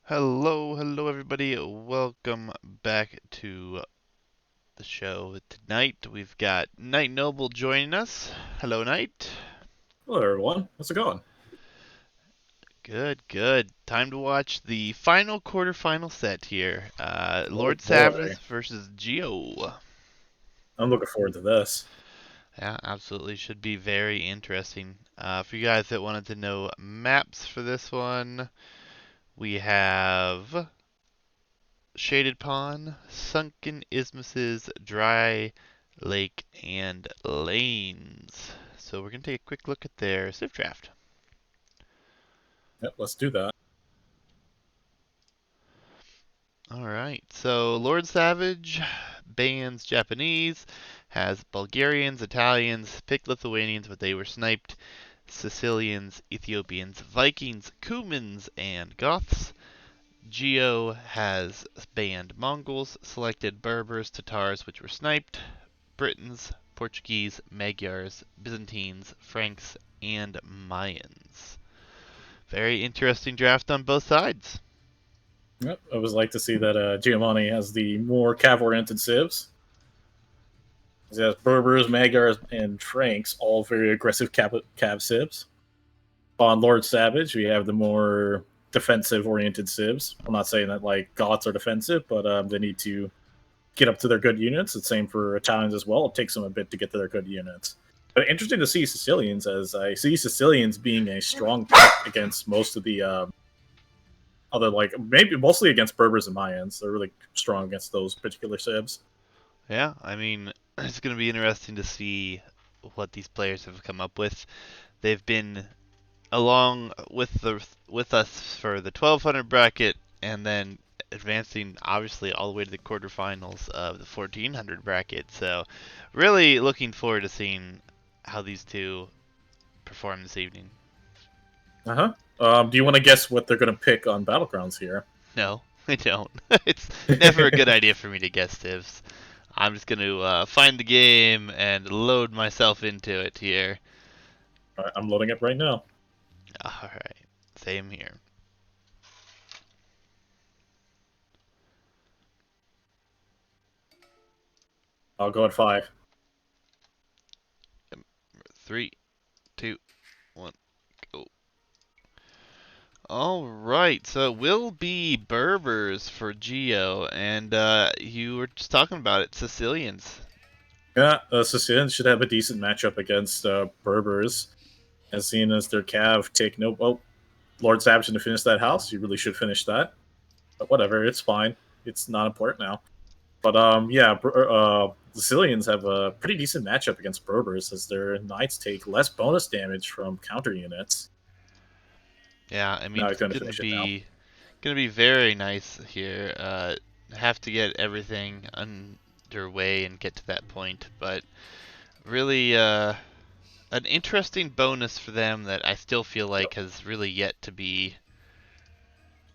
Hello everybody. Welcome back to the show. Tonight we've got Knight Noble joining us. Hello, Knight. Hello, everyone. How's it going? Good, good. Time to watch the final quarterfinal set here. Oh Lord boy, Savage versus Geo. I'm looking forward to this. Yeah, absolutely. Should be very interesting. For you guys that wanted to know maps for this one, we have Shaded Pond, Sunken Isthmuses, Dry Lake, and Lanes. So we're going to take a quick look at their Civ draft. Yep, let's do that. Alright, so Lord Savage bans Japanese, has Bulgarians, Italians, picked Lithuanians, but they were sniped, Sicilians, Ethiopians, Vikings, Cumans, and Goths. Geo has banned Mongols, selected Berbers, Tatars, which were sniped, Britons, Portuguese, Magyars, Byzantines, Franks, and Mayans. Very interesting draft on both sides. Yep, I always like to see that Giovanni has the more cav-oriented civs. He has Berbers, Magyars, and Franks, all very aggressive cav civs. On Lord Savage, we have the more defensive-oriented civs. I'm not saying that like Goths are defensive, but they need to get up to their good units. The same for Italians as well. It takes them a bit to get to their good units. But interesting to see Sicilians, as I see Sicilians being a strong pick against most of the other, like maybe mostly against Berbers and Mayans. They're really strong against those particular civs. Yeah, I mean, it's going to be interesting to see what these players have come up with. They've been along with us for the 1200 bracket and then advancing obviously all the way to the quarterfinals of the 1400 bracket. So, really looking forward to seeing how these two perform this evening. Uh huh. Do you want to guess what they're going to pick on Battlegrounds here? No, I don't. It's never a good idea for me to guess divs. I'm just going to find the game and load myself into it here. All right, I'm loading up right now. Alright, same here. I'll go at 5. Three, two, one, go. Alright, so it will be Berbers for Geo, and you were just talking about it, Sicilians. Yeah, Sicilians should have a decent matchup against Berbers, as seen as their cav take no. Well, Lord Savage to finish that house. You really should finish that. But whatever, it's fine. It's not important now. But yeah, the Sicilians have a pretty decent matchup against Berbers, as their knights take less bonus damage from counter units. Yeah, I mean Now it's he's going to finish it now. gonna be very nice here. Have to get everything underway and get to that point, but really an interesting bonus for them that I still feel Yep. like has really yet to be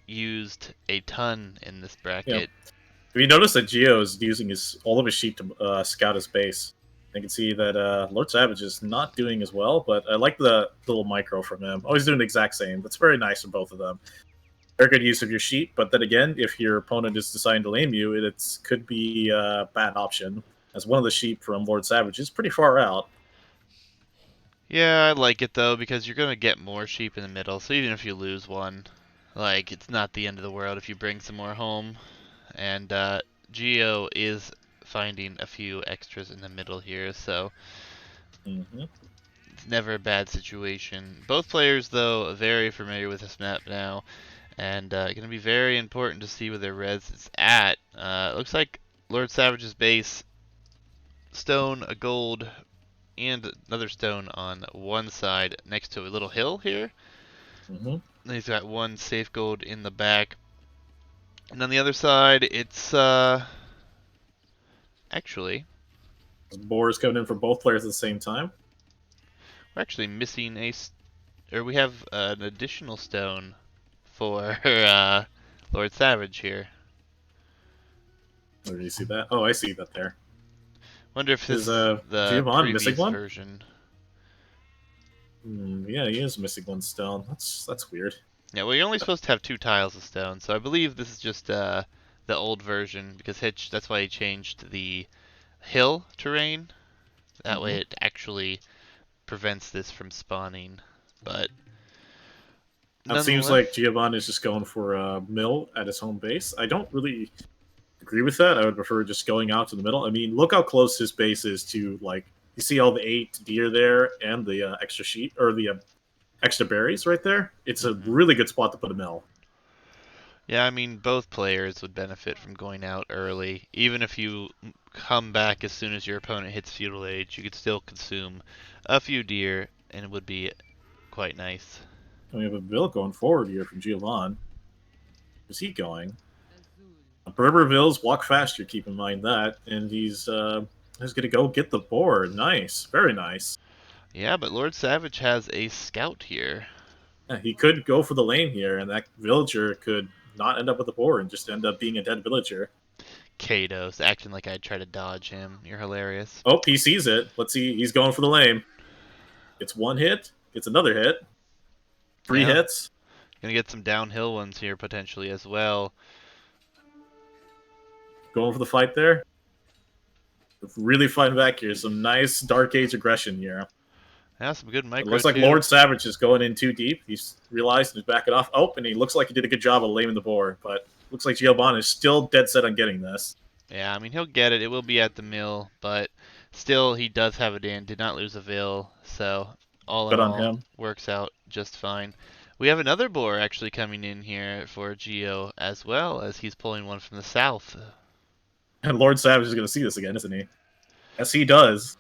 used a ton in this Yeah. bracket. If you notice that Geo is using his all of his sheep to scout his base, you can see that Lord Savage is not doing as well. But I like the little micro from him. Always doing the exact same. That's very nice for both of them. Very good use of your sheep. But then again, if your opponent is deciding to lame you, it could be a bad option, as one of the sheep from Lord Savage is pretty far out. Yeah, I like it though because you're gonna get more sheep in the middle. So even if you lose one, like it's not the end of the world if you bring some more home. And Geo is finding a few extras in the middle here, so Mm-hmm. it's never a bad situation. Both players though are very familiar with this map now, and going to be very important to see where their res is at. Looks like Lord Savage's base, stone, a gold, and another stone on one side next to a little hill here. Mm-hmm. And he's got one safe gold in the back. And on the other side, it's actually Boars coming in for both players at the same time. we're actually missing or we have an additional stone for Lord Savage here. Where do you see that? Oh, I see that there. Wonder if Is this is the Giovanni missing previous one? version. Yeah, he is missing one stone. That's weird. Yeah, well, you're only supposed to have 2 tiles of stone, so I believe this is just the old version because Hitch. That's why he changed the hill terrain. That way, Hmm. it actually prevents this from spawning. But It seems nonetheless, like Giovanni is just going for a mill at his home base. I don't really agree with that. I would prefer just going out to the middle. I mean, look how close his base is to, like, you see all the 8 deer there and the extra sheep or the extra berries right there. It's a hmm really good spot to put a mill. yeah, I mean, both players would benefit from going out early. Even if you come back as soon as your opponent hits feudal age, you could still consume a few deer, and it would be quite nice. And we have a mill going forward here from Giovanni. Where's he going? Berberville's walk faster. Keep in mind that, and he's gonna go get the board. Nice, very nice. Yeah, but Lord Savage has a scout here. Yeah, he could go for the lane here, and that villager could not end up with the board and just end up being a dead villager. Kato's acting like I'd try to dodge him. You're hilarious. Oh, he sees it. Let's see. He's going for the lane. It's one hit. It's another hit. Three Yeah, hits. gonna get some downhill ones here potentially as well. Going for the fight there. Really fighting back here. Some nice Dark Age aggression here. Yeah, some good It micro looks like too. Lord Savage is going in too deep. He's realized and he's backing off. Oh, and he looks like he did a good job of laming the board, but looks like Giovanni is still dead set on getting this. Yeah, I mean he'll get it. It will be at the mill, but still he does have it in. Did not lose a vill, so all in Good on all him. works out just fine. We have another boar actually coming in here for Geo as well as he's pulling one from the south. And Lord Savage is going to see this again, isn't he? Yes, he does.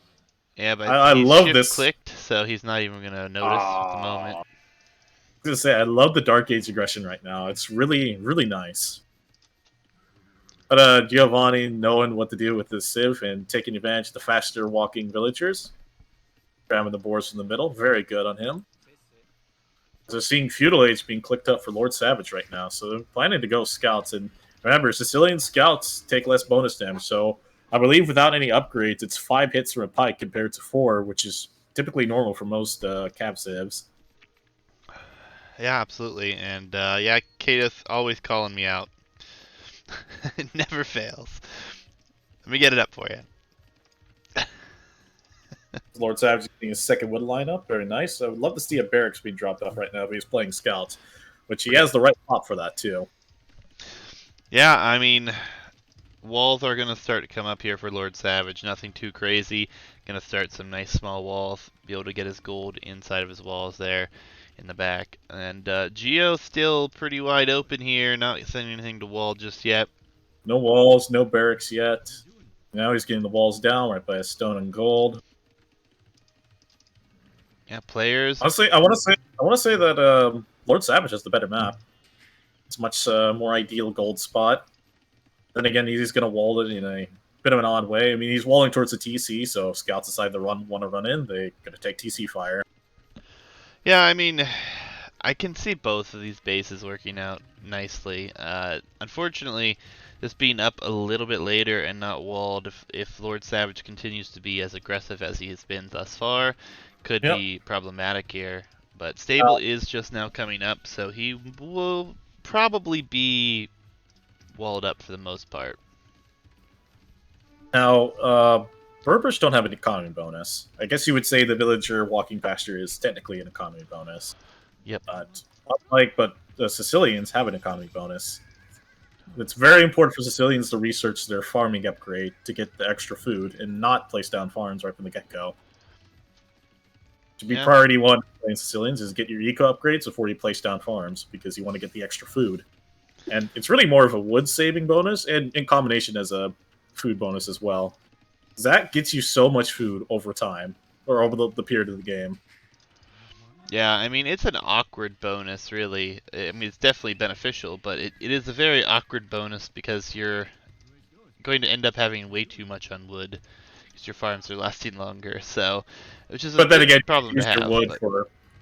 Yeah, but I he's love shift this. clicked, so he's not even gonna notice at the moment. Ah, I was gonna say I love the Dark Age aggression right now. It's really, really nice. But Giovanni knowing what to do with this Civ and taking advantage of the faster walking villagers, grabbing the boards from the middle, very good on him. So seeing Feudal Age being clicked up for Lord Savage right now, so they're planning to go scouts. And remember, Sicilian scouts take less bonus damage, so I believe without any upgrades, it's 5 hits from a pike compared to 4, which is typically normal for most cav civs. Yeah, absolutely. And yeah, Kadeth always calling me out. It never fails. Let me get it up for you. Lord Savage getting his second wood lineup, very nice. I would love to see a barracks being dropped off right now, but he's playing scouts, which he has the right pop for that too. Yeah, I mean, walls are gonna start to come up here for Lord Savage. Nothing too crazy. Gonna start some nice small walls. Be able to get his gold inside of his walls there in the back. And Geo still pretty wide open here. Not sending anything to wall just yet. No walls, no barracks yet. Now he's getting the walls down right by a stone and gold. Yeah, players. Honestly, I want to say that Lord Savage has the better map. It's a much more ideal gold spot. Then again, he's going to wall it in a bit of an odd way. I mean, he's walling towards the TC, so if scouts decide to want to run in, they're going to take TC fire. Yeah, I mean, I can see both of these bases working out nicely. Unfortunately, this being up a little bit later and not walled, if Lord Savage continues to be as aggressive as he has been thus far, could Yep. be problematic here. But Stable is just now coming up, so he will probably be walled up for the most part. Now, Berbers don't have an economy bonus. I guess you would say the villager walking faster is technically an economy bonus. Yep. But the Sicilians have an economy bonus. It's very important for Sicilians to research their farming upgrade to get the extra food and not place down farms right from the get go. To be Yeah. priority one playing Sicilians is get your eco upgrades before you place down farms because you want to get the extra food. And it's really more of a wood saving bonus and in combination as a food bonus as well. That gets you so much food over time or over the period of the game. Yeah, I mean, it's an awkward bonus, really. I mean, it's definitely beneficial, but it is a very awkward bonus because you're going to end up having way too much on wood because your farms are lasting longer. So, which is a But then good again, problem to have. But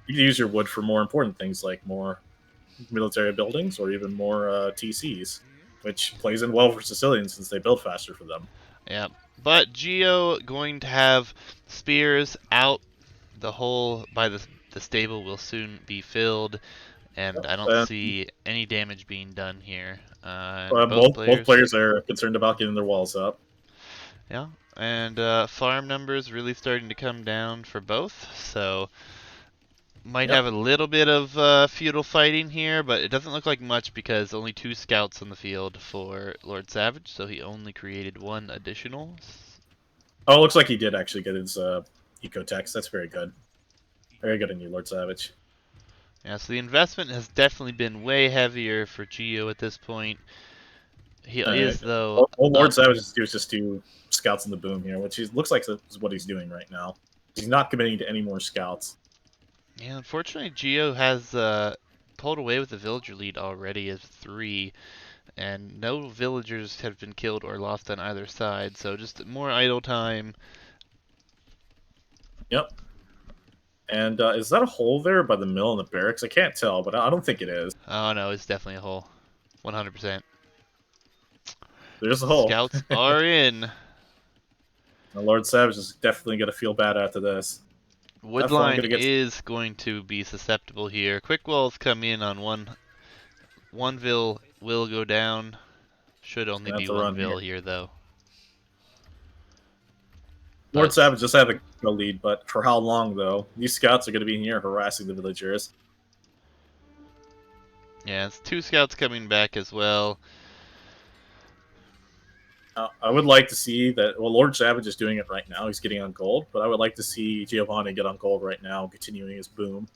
you can use your wood for more important things like more military buildings or even more TCs, which plays in well for Sicilians since they build faster for them. yeah, but Geo going to have spears out. The hole by the stable will soon be filled, and I don't Uh, see any damage being done here. And both both players, players are concerned about getting their walls up. yeah, and farm numbers really starting to come down for both, so might Yep. have a little bit of feudal fighting here, but it doesn't look like much because only 2 scouts on the field for Lord Savage, so he only created 1 additional. Oh, it looks like he did actually get his eco text. That's very good. Very good on you, Lord Savage. Yeah, so the investment has definitely been way heavier for Geo at this point. He is, though, Well, Lord up. Savage is just do scouts in the boom here, which looks like is what he's doing right now. He's not committing to any more scouts. Yeah, unfortunately, Geo has pulled away with the villager lead already as 3, and no villagers have been killed or lost on either side, so just more idle time. Yep. And is that a hole there by the mill and the barracks? I can't tell, but I don't think it is. Oh no, it's definitely a hole. 100%. There's a hole. Scouts are in. Lord Savage is definitely going to feel bad after this. Definitely going Woodline to get. is going to be susceptible here. Quick walls come in on one vill will go down. Should He's only going to have be to one run vill here. here though. Lord But Savage just have a lead, but for how long though? These scouts are going to be in here harassing the villagers. yeah, it's 2 scouts coming back as well. I would like to see that. Well, Lord Savage is doing it right now. He's getting on gold, but I would like to see Giovanni get on gold right now, continuing his boom.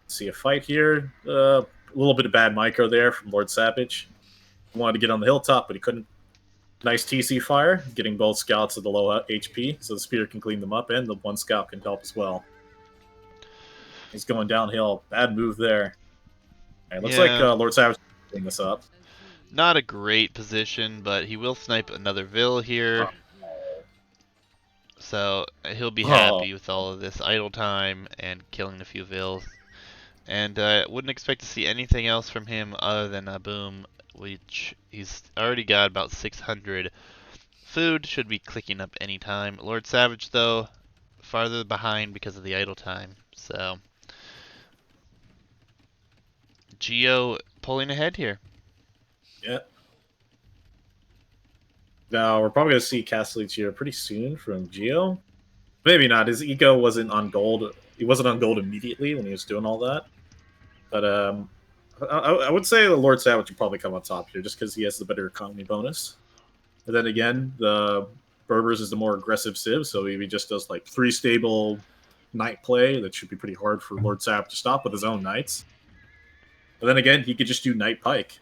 See a fight here. A little bit of bad micro there from Lord Savage. He wanted to get on the hilltop, but he couldn't. Nice TC fire, getting both scouts at the low HP, so the spear can clean them up, and the one scout can help as well. He's going downhill. Bad move there. It looks like Yeah, Lord Savage is clean this up. not a great position, but he will snipe another vill here. So he'll be Oh, happy with all of this idle time and killing a few vills. And wouldn't expect to see anything else from him other than a boom, which he's already got about 600. Food should be clicking up anytime. Lord Savage, though, farther behind because of the idle time. So, Geo pulling ahead here. yeah. Now we're probably going to see Castle here pretty soon from Geo. Maybe not. His eco wasn't on gold. He wasn't on gold immediately when he was doing all that. But I would say the Lord Savage would probably come on top here just because he has the better economy bonus. And then again, the Berbers is the more aggressive civ, so if he just does like 3 stable knight play, that should be pretty hard for Lord Savage to stop with his own knights. But then again, he could just do knight pike,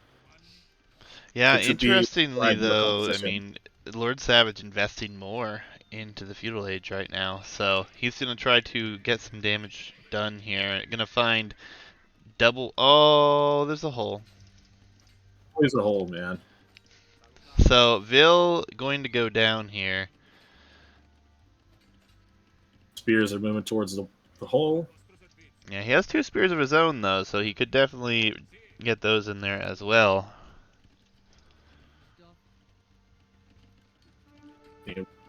Yeah, which would be interestingly, ideal though, I composition. mean, Lord Savage investing more into the feudal age right now. So, he's going to try to get some damage done here. Going to find double. Oh, there's a hole. Always a hole, man. So, Vil going to go down here. Spears are moving towards the hole. Yeah, he has 2 spears of his own, though, so he could definitely get those in there as well.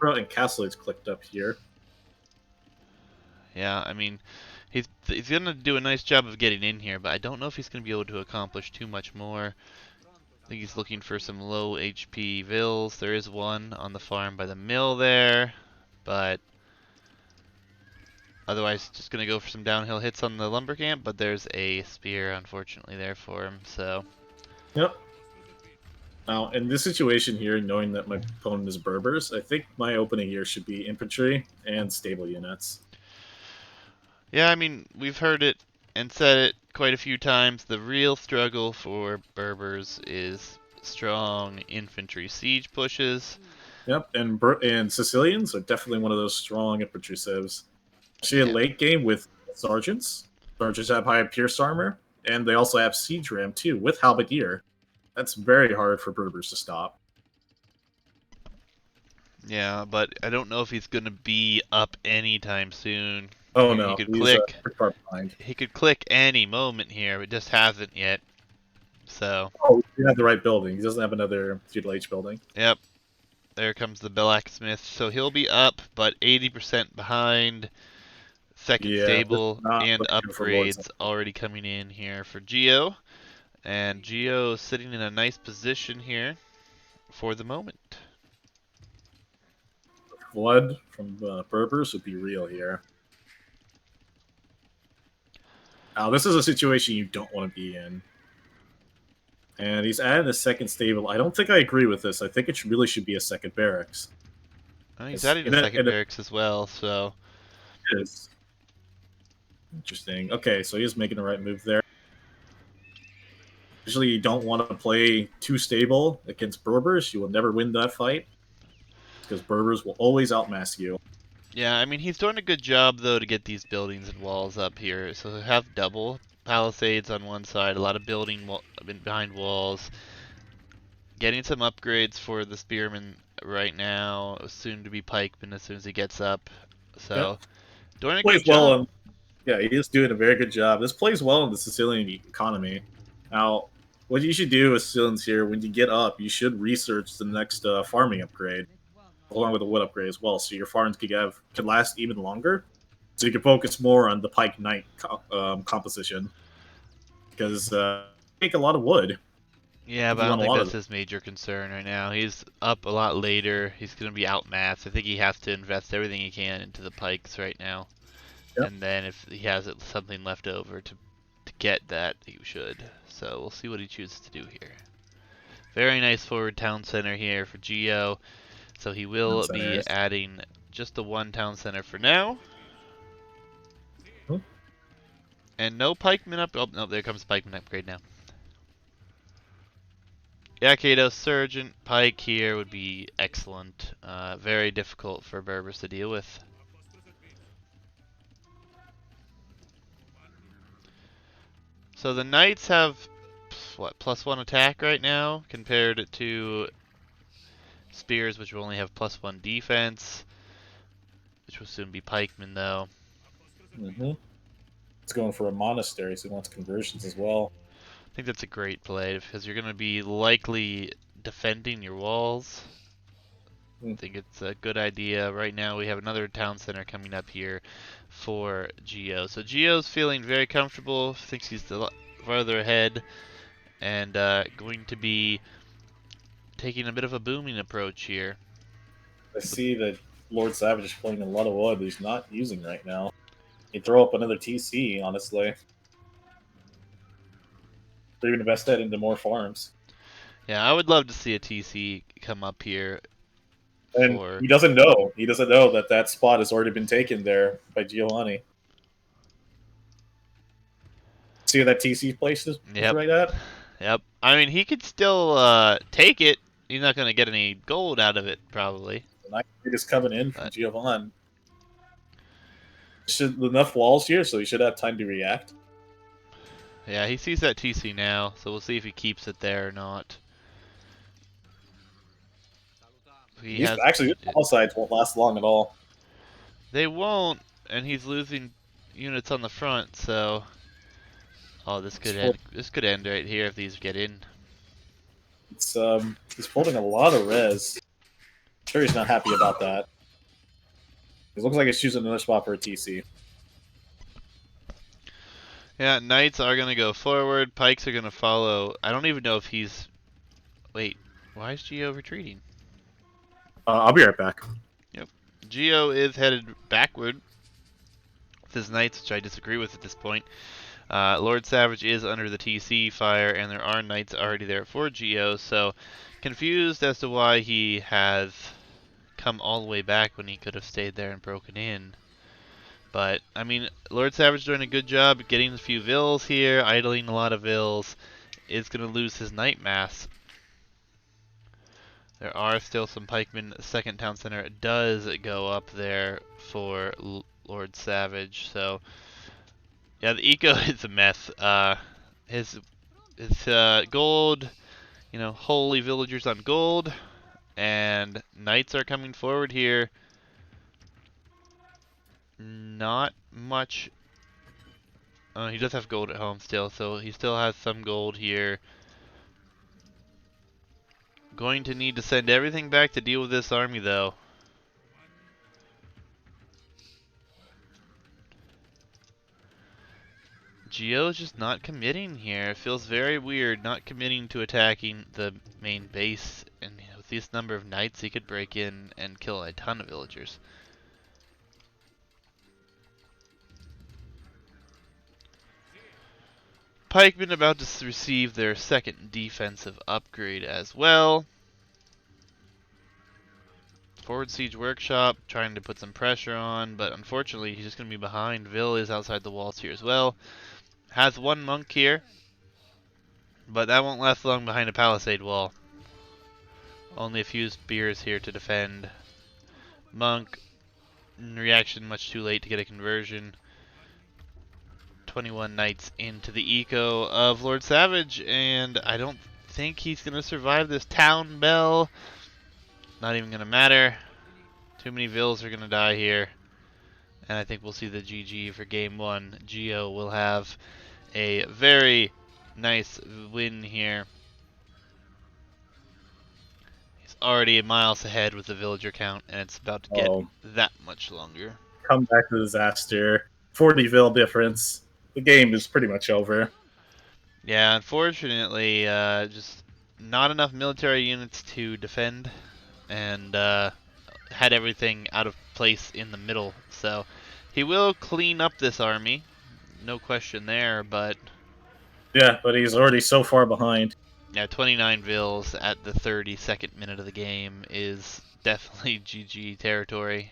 And Castle's clicked up here. Yeah, I mean, he's gonna do a nice job of getting in here, but I don't know if he's gonna be able to accomplish too much more. I think he's looking for some low HP vills. There is one on the farm by the mill there, but otherwise just gonna go for some downhill hits on the lumber camp. But there's a spear, unfortunately, there for him. So Yep. Now, in this situation here, knowing that my opponent is Berbers, I think my opening here should be infantry and stable units. yeah, I mean, we've heard it and said it quite a few times. The real struggle for Berbers is strong infantry siege pushes. Yep, and Sicilians are definitely one of those strong infantry civs. Actually, a Yeah, late game with sergeants. Sergeants have high pierce armor, and they also have siege ram too with halberdier. That's very hard for Berbers to stop. yeah, but I don't know if he's gonna be up anytime soon. Oh He no, could he's click. pretty far behind. He could click any moment here, but just hasn't yet. So, Oh, he have the right building. He doesn't have another feudal H building. yep, there comes the blacksmith. So he'll be up, but 80% behind. second Yeah, this is stable not and looking good for Lords. upgrades already coming in here for Geo. And Geo sitting in a nice position here for the moment. Flood from Berbers would be real here. Now, this is a situation you don't want to be in. And he's added a second stable. I don't think I agree with this. I think it really should be a second barracks. Oh, he's It's, adding a in a, second in a, barracks as well, so it is interesting. Okay, so he's making the right move there. Usually, you don't want to play too stable against Berbers. You will never win that fight because Berbers will always outmass you. yeah, I mean he's doing a good job though to get these buildings and walls up here. So he'll have double palisades on one side, a lot of building behind walls, getting some upgrades for the spearmen right now, soon to be pikemen as soon as he gets up. Yep, So doing a good plays well job. on. Yeah, he is doing a very good job. This plays well in the Sicilian economy. Now, what you should do as Sicilians here, when you get up, you should research the next farming upgrade, along with the wood upgrade as well, so your farms could last even longer. So you can focus more on the Pike Knight composition, because take a lot of wood Yeah, if but I you don't want a think lot of that's them. his major concern right now. He's up a lot later. He's going to be outmassed. I think he has to invest everything he can into the pikes right now. Yep, And then if he has something left over to get that, he should. So we'll see what he chooses to do here. Very nice forward town center here for Geo. So he town will be centers. adding just the one town center for now. Hmm. And no pikeman up. Oh, no, there comes pikeman upgrade now. Yeah, Kato, Sergeant Pike here would be excellent. Very difficult for Berbers to deal with. So the Knights have, what, +1 attack right now, compared to Spears, which will only have +1 defense, which will soon be Pikemen, though. Mm-hmm. It's going for a monastery, so he wants conversions as well. I think that's a great play, because you're going to be likely defending your walls. I Mm. think it's a good idea. Right now we have another town center coming up here for Geo. So Geo's feeling very comfortable, thinks he's farther ahead, and going to be taking a bit of a booming approach here. I see that Lord Savage is playing a lot of wood that he's not using right now. He'd throw up another TC, honestly. Or even invest that into more farms. Yeah, I would love to see a TC come up here And for. he doesn't know. He doesn't know that that spot has already been taken there by Giovanni. See where that TC place is Yep, right at? yep. I mean, he could still take it. He's not going to get any gold out of it, probably. The Night Raid is coming in from But Giovanni. Should enough walls here, so he should have time to react. yeah, he sees that TC now, so we'll see if he keeps it there or not. He These has. actually these wall sides won't last long at all. They won't, and he's losing units on the front, so oh, this He's could full, end. This could end right here if these get in. he's holding a lot of res. I'm sure he's not happy about that. It looks like he's choosing another spot for a TC. Yeah, knights are gonna go forward. Pikes are gonna follow. I don't even know if he's. Wait, why is Geo retreating? I'll be right back. Yep, Geo is headed backward with his knights, which I disagree with at this point. Lord Savage is under the TC fire, and there are knights already there for Geo, so confused as to why he has come all the way back when he could have stayed there and broken in. But, I mean, Lord Savage doing a good job getting a few vills here, idling a lot of vills, is going to lose his knight mass. There are still some pikemen. Second town center does go up there for Lord Savage, so yeah, the eco is a mess. His gold, holy villagers on gold, and knights are coming forward here. Not much. He does have gold at home still, so he still has some gold here. Going to need to send everything back to deal with this army, though. Geo's just not committing here. It feels very weird not committing to attacking the main base. And with this number of knights, he could break in and kill a ton of villagers. Pikemen about to receive their second defensive upgrade as well. Forward Siege Workshop trying to put some pressure on, but unfortunately he's just going to be behind. Vil is outside the walls here as well. Has one monk here, but that won't last long behind a palisade wall. Only a few spears here to defend. Monk, in reaction, much too late to get a conversion. 21 knights into the eco of Lord Savage, and I don't think he's going to survive this town bell. Not even going to matter. Too many Vils are going to die here. And I think we'll see the GG for game one. Geo will have a very nice win here. He's already miles ahead with the villager count, and it's about to get Oh, that much longer. come back to disaster. 40 vil difference. The game is pretty much over. Yeah, unfortunately, just not enough military units to defend, and had everything out of place in the middle. So he will clean up this army, no question there, but Yeah, but he's already so far behind. yeah, 29 vills at the 32nd minute of the game is definitely GG territory.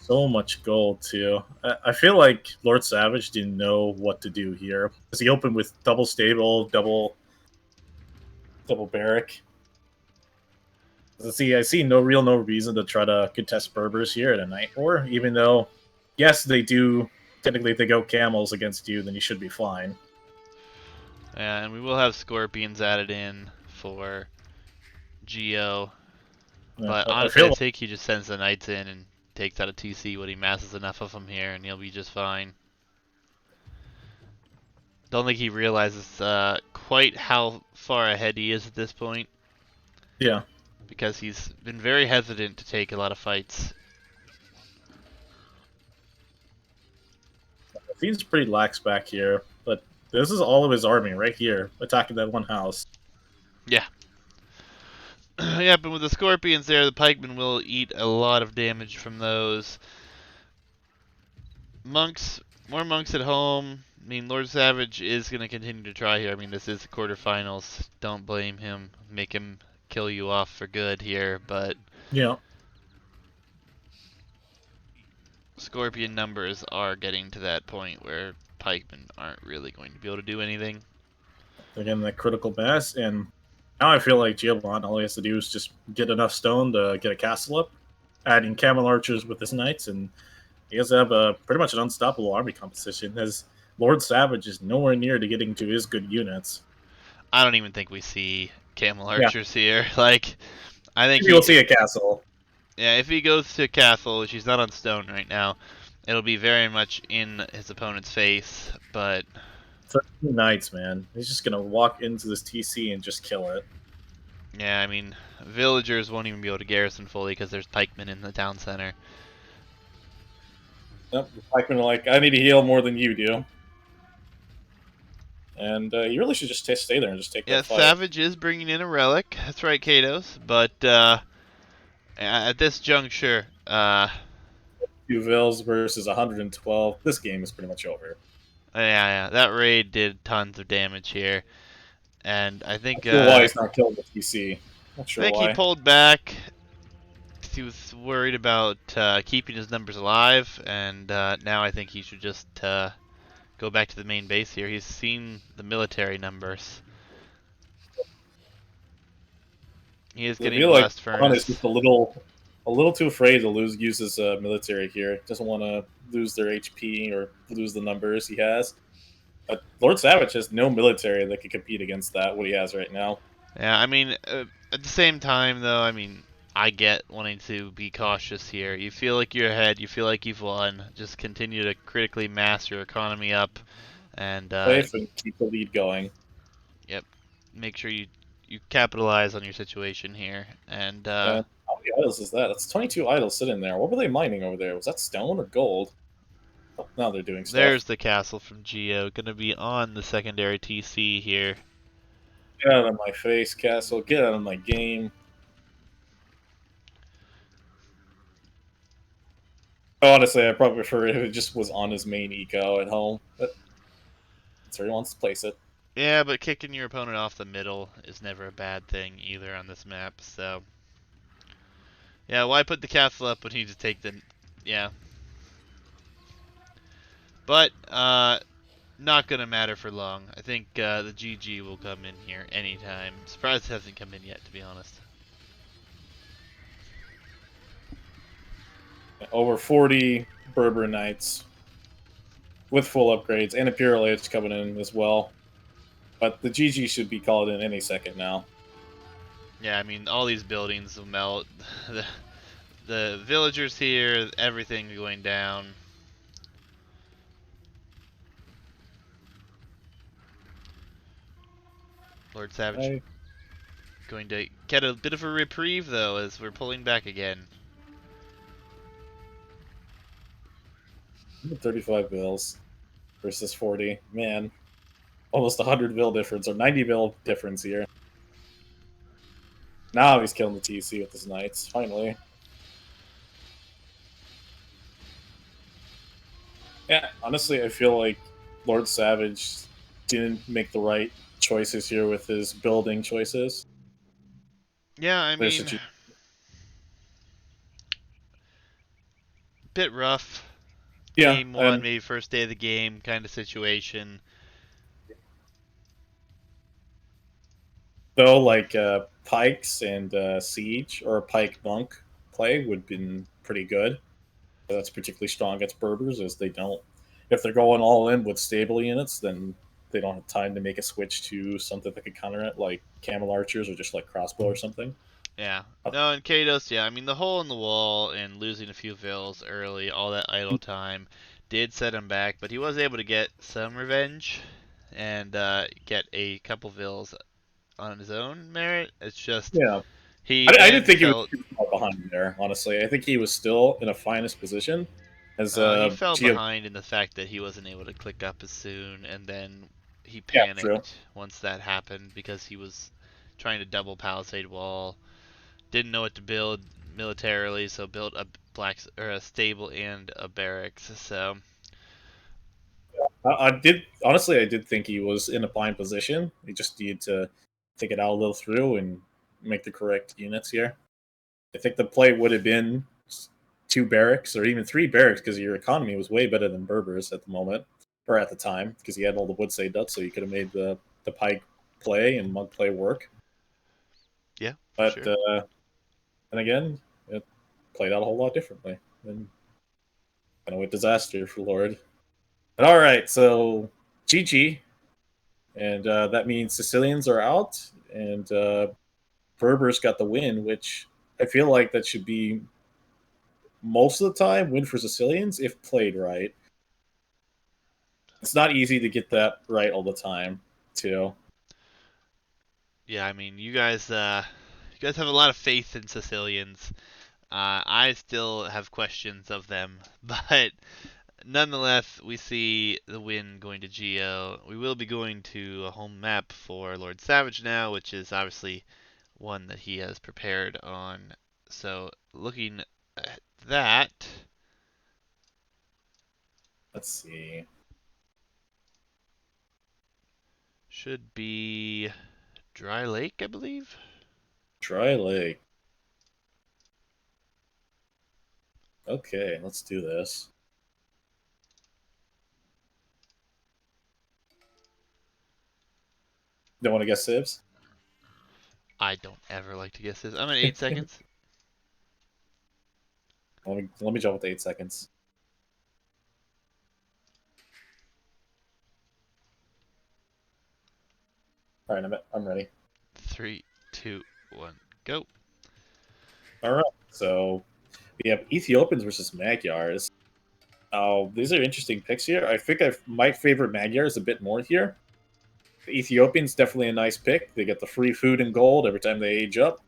So much gold too. I feel like Lord Savage didn't know what to do here because he opened with double stable, double barrack. I see no reason to try to contest Berbers here at a night war, even though, yes, they do. Technically, if they go camels against you, then you should be fine. And we will have scorpions added in for Geo. Yeah, But I honestly, feel I like, think he just sends the knights in and takes out a TC when he masses enough of them here, and he'll be just fine. Don't think he realizes quite how far ahead he is at this point, yeah, because he's been very hesitant to take a lot of fights. seems pretty lax back here, but this is all of his army right here attacking that one house. Yeah. Yeah, but with the scorpions there, the pikemen will eat a lot of damage from those. Monks, more monks at home. I mean, Lord Savage is going to continue to try here. I mean, this is the quarterfinals. Don't blame him. Make him kill you off for good here, but Yeah, Scorpion numbers are getting to that point where pikemen aren't really going to be able to do anything. again that critical mass, and now I feel like Giovanni all he has to do is just get enough stone to get a castle up, adding camel archers with his knights, and he has to have a pretty much an unstoppable army composition. As Lord Savage is nowhere near to getting to his good units. I don't even think we see camel Yeah, archers here. Like, I think maybe we'll see a castle. yeah, if he goes to castle, which he's not on stone right now, it'll be very much in his opponent's face. But 13 knights, man. He's just gonna walk into this TC and just kill it. yeah, I mean, villagers won't even be able to garrison fully because there's pikemen in the town center. Yep, the pikemen are like, I need to heal more than you do. And you really should just stay there and just take Yeah, that fight. Savage is bringing in a relic. That's right, Katos. But at this juncture, 2 Vils versus 112. This game is pretty much over. yeah, that raid did tons of damage here, and I Not think sure why he's not killing the TC. Not I sure think he why. pulled back. He was worried about keeping his numbers alive, and now I think he should just go back to the main base here. He's seen the military numbers. He is I getting feel like blast Han is furnace. just a little too afraid to use his military here. Doesn't want to lose their HP or lose the numbers he has. But Lord Savage has no military that could compete against that. What he has right now. Yeah, I mean, at the same time, though, I mean, I get wanting to be cautious here. You feel like you're ahead, you feel like you've won. Just continue to critically mass your economy up, and Safe and keep the lead going. yep, make sure you capitalize on your situation here. And And how many idols is that? That's 22 idols sitting there. What were they mining over there? Was that stone or gold? Now they're doing stuff. There's the castle from Geo. Gonna be on the secondary TC here. Get out of my face, Castle. Get out of my game. Honestly, I probably prefer if it just was on his main eco at home. But that's where he wants to place it. Yeah, but kicking your opponent off the middle is never a bad thing either on this map. So yeah, why put the castle up when he just take the yeah. But not gonna matter for long. I think the GG will come in here anytime. Surprised it hasn't come in yet, to be honest. Over 40 Berber Knights with full upgrades and Imperial Age coming in as well. But the GG should be called in any second now. Yeah, I mean all these buildings will melt. the villagers here, everything going down. Lord Savage I, going to get a bit of a reprieve though as we're pulling back again. 35 bills versus 40. Man, almost 100 bill difference or 90 bill difference here. Now he's killing the TC with his knights, finally. Yeah, honestly, I feel like Lord Savage didn't make the right choices here with his building choices. Yeah, I There's mean, such a bit rough. yeah, Game one, and maybe first day of the game kind of situation. though like pikes and siege or a pike monk play would have been pretty good. That's particularly strong against Berbers, as they don't. If they're going all in with stable units, then they don't have time to make a switch to something that could counter it, like camel archers or just like crossbow or something. Yeah. No, and Kados, yeah, I mean, the hole in the wall and losing a few vills early, all that idle time, did set him back, but he was able to get some revenge and get a couple vills on his own merit. It's just Yeah, he I didn't then think he was felt too far behind there. Honestly, I think he was still in a finest position as he fell Geo. behind in the fact that he wasn't able to click up as soon, and then he Yeah, true. panicked once that happened because he was trying to double palisade wall. Didn't know what to build militarily, so built a black or a stable and a barracks. So I did honestly. I did think he was in a fine position. He just needed to think it out a little through and make the correct units here. I think the play would have been two barracks or even three barracks because your economy was way better than Berber's at the moment or at the time because he had all the wood saved up, so you could have made the pike play and monk play work. yeah, for But sure. and again, it played out a whole lot differently. And kind of a disaster for Lord. But all right, so GG, and that means Sicilians are out, and Berber's got the win, which I feel like that should be most of the time win for Sicilians if played right. It's not easy to get that right all the time, too. Yeah, I mean, you guys have a lot of faith in Sicilians. I still have questions of them, but nonetheless, we see the win going to Geo. We will be going to a home map for Lord Savage now, which is obviously one that he has prepared on. So, looking at that, Let's see. should be Dry Lake, I believe. Dry Lake. Okay, let's do this. Don't want to guess Sibs? I don't ever like to guess this. I'm at 8 seconds. Let me jump with 8 seconds. All right, I'm ready. Three, two, one, go. All right, so we have Ethiopians versus Magyars. These are interesting picks here. I think I might favor Magyars a bit more here. The Ethiopians definitely a nice pick. They get the free food and gold every time they age up.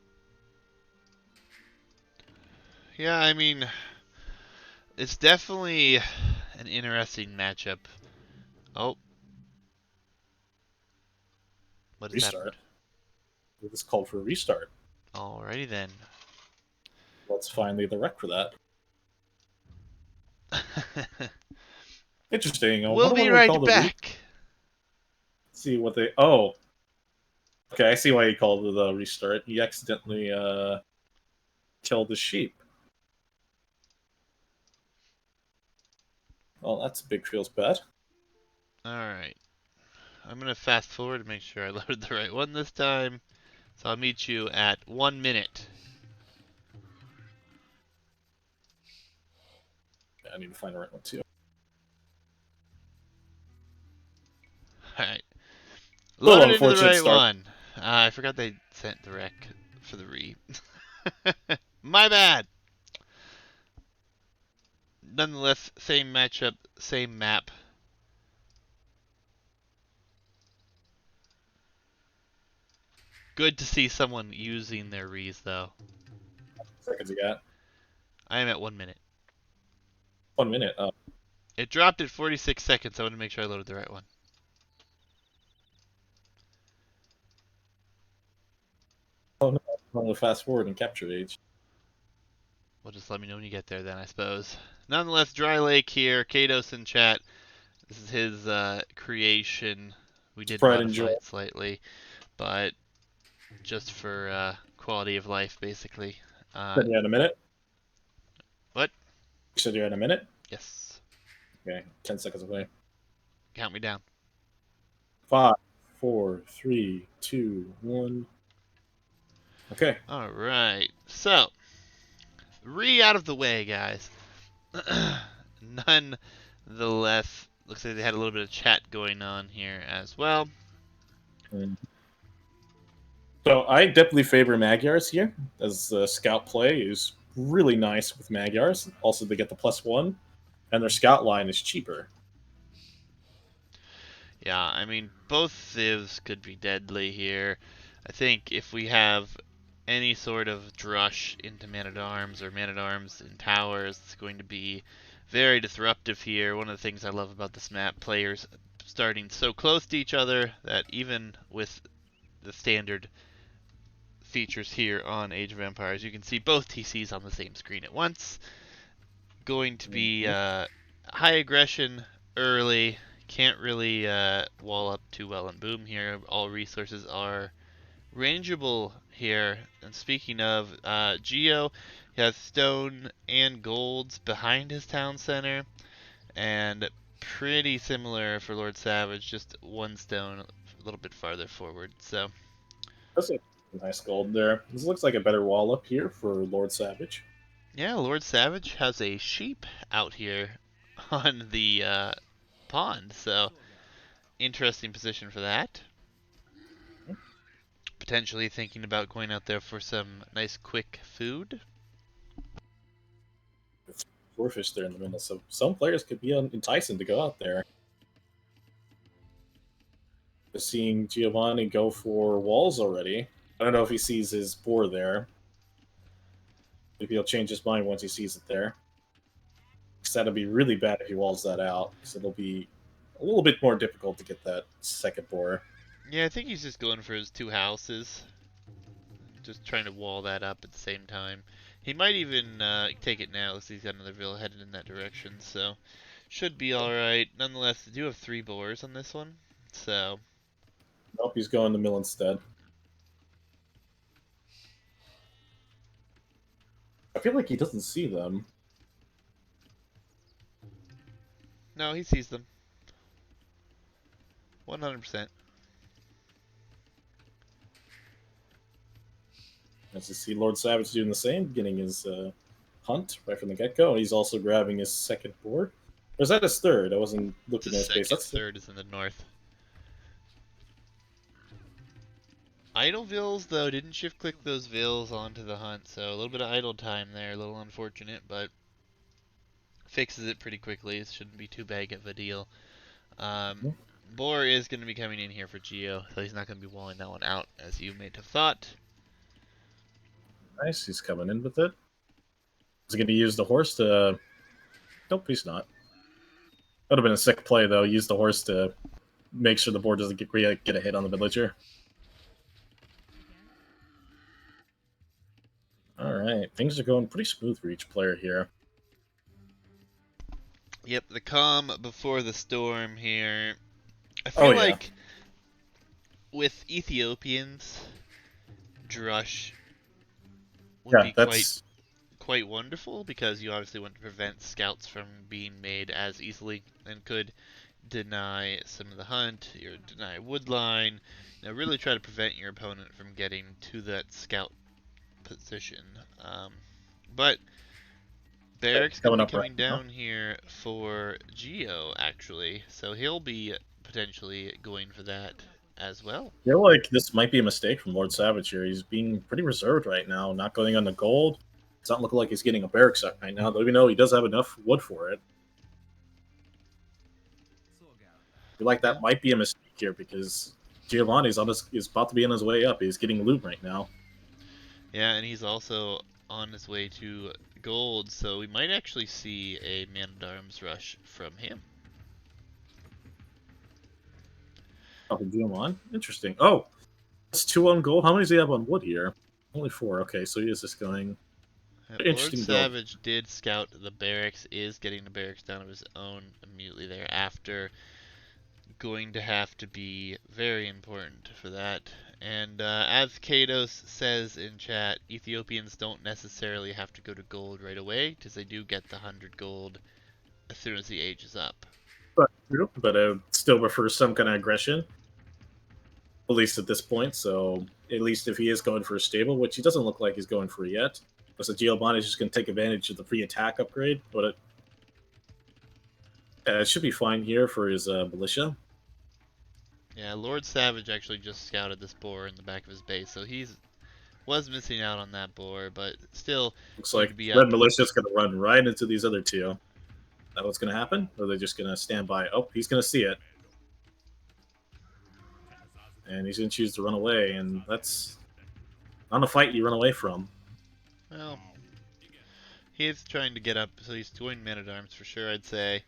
Yeah, I mean, it's definitely an interesting matchup. Oh, what has happened? Restart. This called for a restart. Alrighty then. Let's find the rec for that. Interesting. I We'll wonder be what we right call the re. back. See what they. Oh, okay. I see why he called it a restart. He accidentally killed the sheep. Well, that's a big feels bad. Alright. I'm going to fast forward to make sure I loaded the right one this time. So I'll meet you at 1 minute. Yeah, I need to find the right one too. Alright. A little Loaded into the unfortunate right start. one. I forgot they sent the rec for the re. My bad. Nonetheless, same matchup, same map. Good to see someone using their re's though. Seconds you got. I am at 1 minute. 1 minute. It dropped at 46 seconds. I want to make sure I loaded the right one. Oh no, I'm on the fast forward and capture age. Well, just let me know when you get there then, I suppose. Nonetheless, Dry Lake here. Kados in chat. This is his creation. We It's did pride and joy. modify it slightly, but just for quality of life, basically. Said you had a minute. What? You said you had a minute. Yes. Okay, 10 seconds away. Count me down. 5, 4, 3, 2, 1. Okay. All right. So, out of the way, guys. Nonetheless, looks like they had a little bit of chat going on here as well. So I definitely favor Magyars here, as the scout play is really nice with Magyars. Also, they get the +1, and their scout line is cheaper. Yeah, I mean, both civs could be deadly here. I think if we have any sort of drush into man-at-arms or man-at-arms in towers, it's going to be very disruptive here. One of the things I love about this map, players starting so close to each other that even with the standard features here on Age of Empires, you can see both TCs on the same screen at once. Going to be high aggression early. Can't really wall up too well and boom here. All resources are rangeable here. And speaking of, Geo, he has stone and golds behind his town center. And pretty similar for Lord Savage, just one stone a little bit farther forward. So, That's a nice gold there. This looks like a better wall up here for Lord Savage. yeah, Lord Savage has a sheep out here on the pond. So, interesting position for that. Potentially thinking about going out there for some nice quick food. With Warfish there in the middle, so some players could be enticing to go out there. Just seeing Giovanni go for walls already. I don't know if he sees his boar there. Maybe he'll change his mind once he sees it there. Because that'll be really bad if he walls that out. Because it'll be a little bit more difficult to get that second boar. Yeah, I think he's just going for his two houses. Just trying to wall that up at the same time. He might even take it now, because he's got another villain headed in that direction, so should be alright. Nonetheless, they do have 3 boars on this one, so... Nope, he's going to mill instead. I feel like he doesn't see them. No, he sees them. 100%. As you see Lord Savage doing the same, getting his hunt right from the get-go. He's also grabbing his second board. Or is that his third? I wasn't The looking at his base. second, That's the... third is in the north. Idle vills, though, didn't shift click those vills onto the hunt, so a little bit of idle time there, a little unfortunate, but fixes it pretty quickly. It shouldn't be too big of a deal. Boar is going to be coming in here for Geo, so he's not going to be walling that one out, as you may have thought. Nice, he's coming in with it. Is he going to use the horse to... Nope, he's not. Would have been a sick play though. Use the horse to make sure the board doesn't get a hit on the villager. All right, things are going pretty smooth for each player here. Yep, the calm before the storm here. I Oh feel yeah, like with Ethiopians, Drush would yeah. be quite That's quite wonderful because you obviously want to prevent scouts from being made as easily and could deny some of the hunt or deny wood line. Really try to prevent your opponent from getting to that scout position. But Barrick's going to coming be up right coming now. down here for Geo, actually. So he'll be potentially going for that as well. I feel like this might be a mistake from Lord Savage here. He's being pretty reserved right now, not going on the gold. It's not looking like he's getting a barracks up right now, though we know he does have enough wood for it. I feel like Yeah. that might be a mistake here because Giovanni's is about to be on his way up. He's getting loot right now. Yeah, and he's also on his way to gold, so we might actually see a man-at-arms rush from him. Oh, Giovanni? Interesting. Oh, that's 2 on gold. How many does he have on wood here? Only 4. Okay, so he is just going. Lord Interesting build. Savage did scout the barracks, is getting the barracks down of his own immediately thereafter. Going to have to be very important for that. And as Kados says in chat, Ethiopians don't necessarily have to go to gold right away, because they do get the 100 gold as soon as he ages up. But still prefers some kind of aggression, at least at this point. So at least if he is going for a stable, which he doesn't look like he's going for yet, so Giovanni is just going to take advantage of the free attack upgrade. But it should be fine here for his militia. Yeah, Lord Savage actually just scouted this boar in the back of his base, so he's was missing out on that boar, but still Looks going like to be red up. militia is going to run right into these other two. Is that what's going to happen? Or are they just going to stand by? Oh, he's going to see it. And he's going to choose to run away. And that's not a fight you run away from. Well, he is trying to get up, so he's doing man-at-arms for sure, I'd say.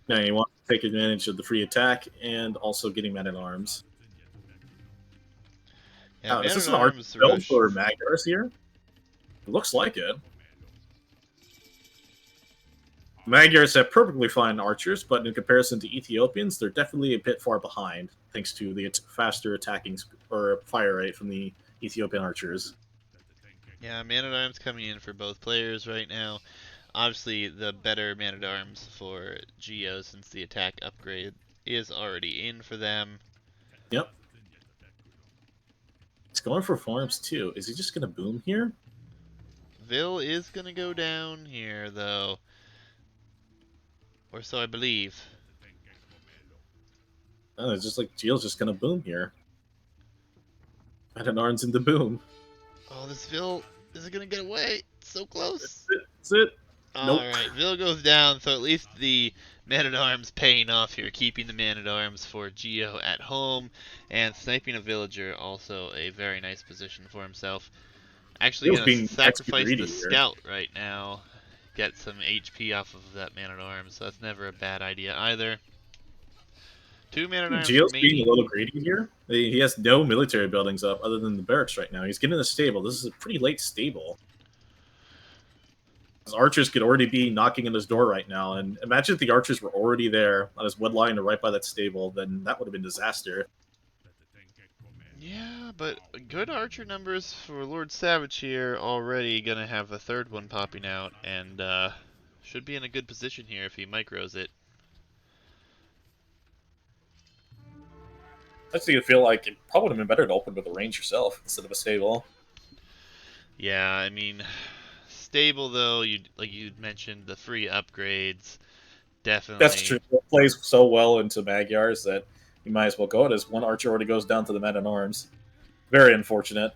Now, you want to take advantage of the free attack and also getting men at arms. Yeah, Is this an archer man-at-arms build rush. for Magars here? It looks like it. Magyars have perfectly fine archers, but in comparison to Ethiopians, they're definitely a bit far behind, thanks to the faster attacking or fire rate from the Ethiopian archers. Yeah, man-at-arms coming in for both players right now. Obviously, the better man-at-arms for Geo, since the attack upgrade is already in for them. Yep. It's going for farms too. Is he just going to boom here? Vil is going to go down here, though. Or so I believe. Oh, it's just like Geel's just going to boom here. And Arn's in the boom. Oh, this Vil is going to get away. So close. That's it. Nope. Alright, Vil goes down, so at least the man-at-arms paying off here, keeping the man-at-arms for Geo at home, and sniping a villager, also a very nice position for himself. Actually Geel's gonna being extra sacrifice greedy the here. scout right now, get some HP off of that man-at-arms, so that's never a bad idea either. 2 man-at-arms Geo's being a remaining. little greedy here. He has no military buildings up other than the barracks right now. He's getting a stable. This is a pretty late stable. His archers could already be knocking on his door right now. And imagine if the archers were already there on his wood line or right by that stable, then that would have been disaster. Yeah, but good archer numbers for Lord Savage here. Already gonna have a third one popping out, and should be in a good position here if he micros it. I just feel like it probably would have been better to open with a range yourself instead of a stable. Yeah, I mean, stable though. You like you mentioned the free upgrades. That's true. Definitely. It plays so well into Magyars that you might as well go it as one archer already goes down to the men at arms. Very unfortunate.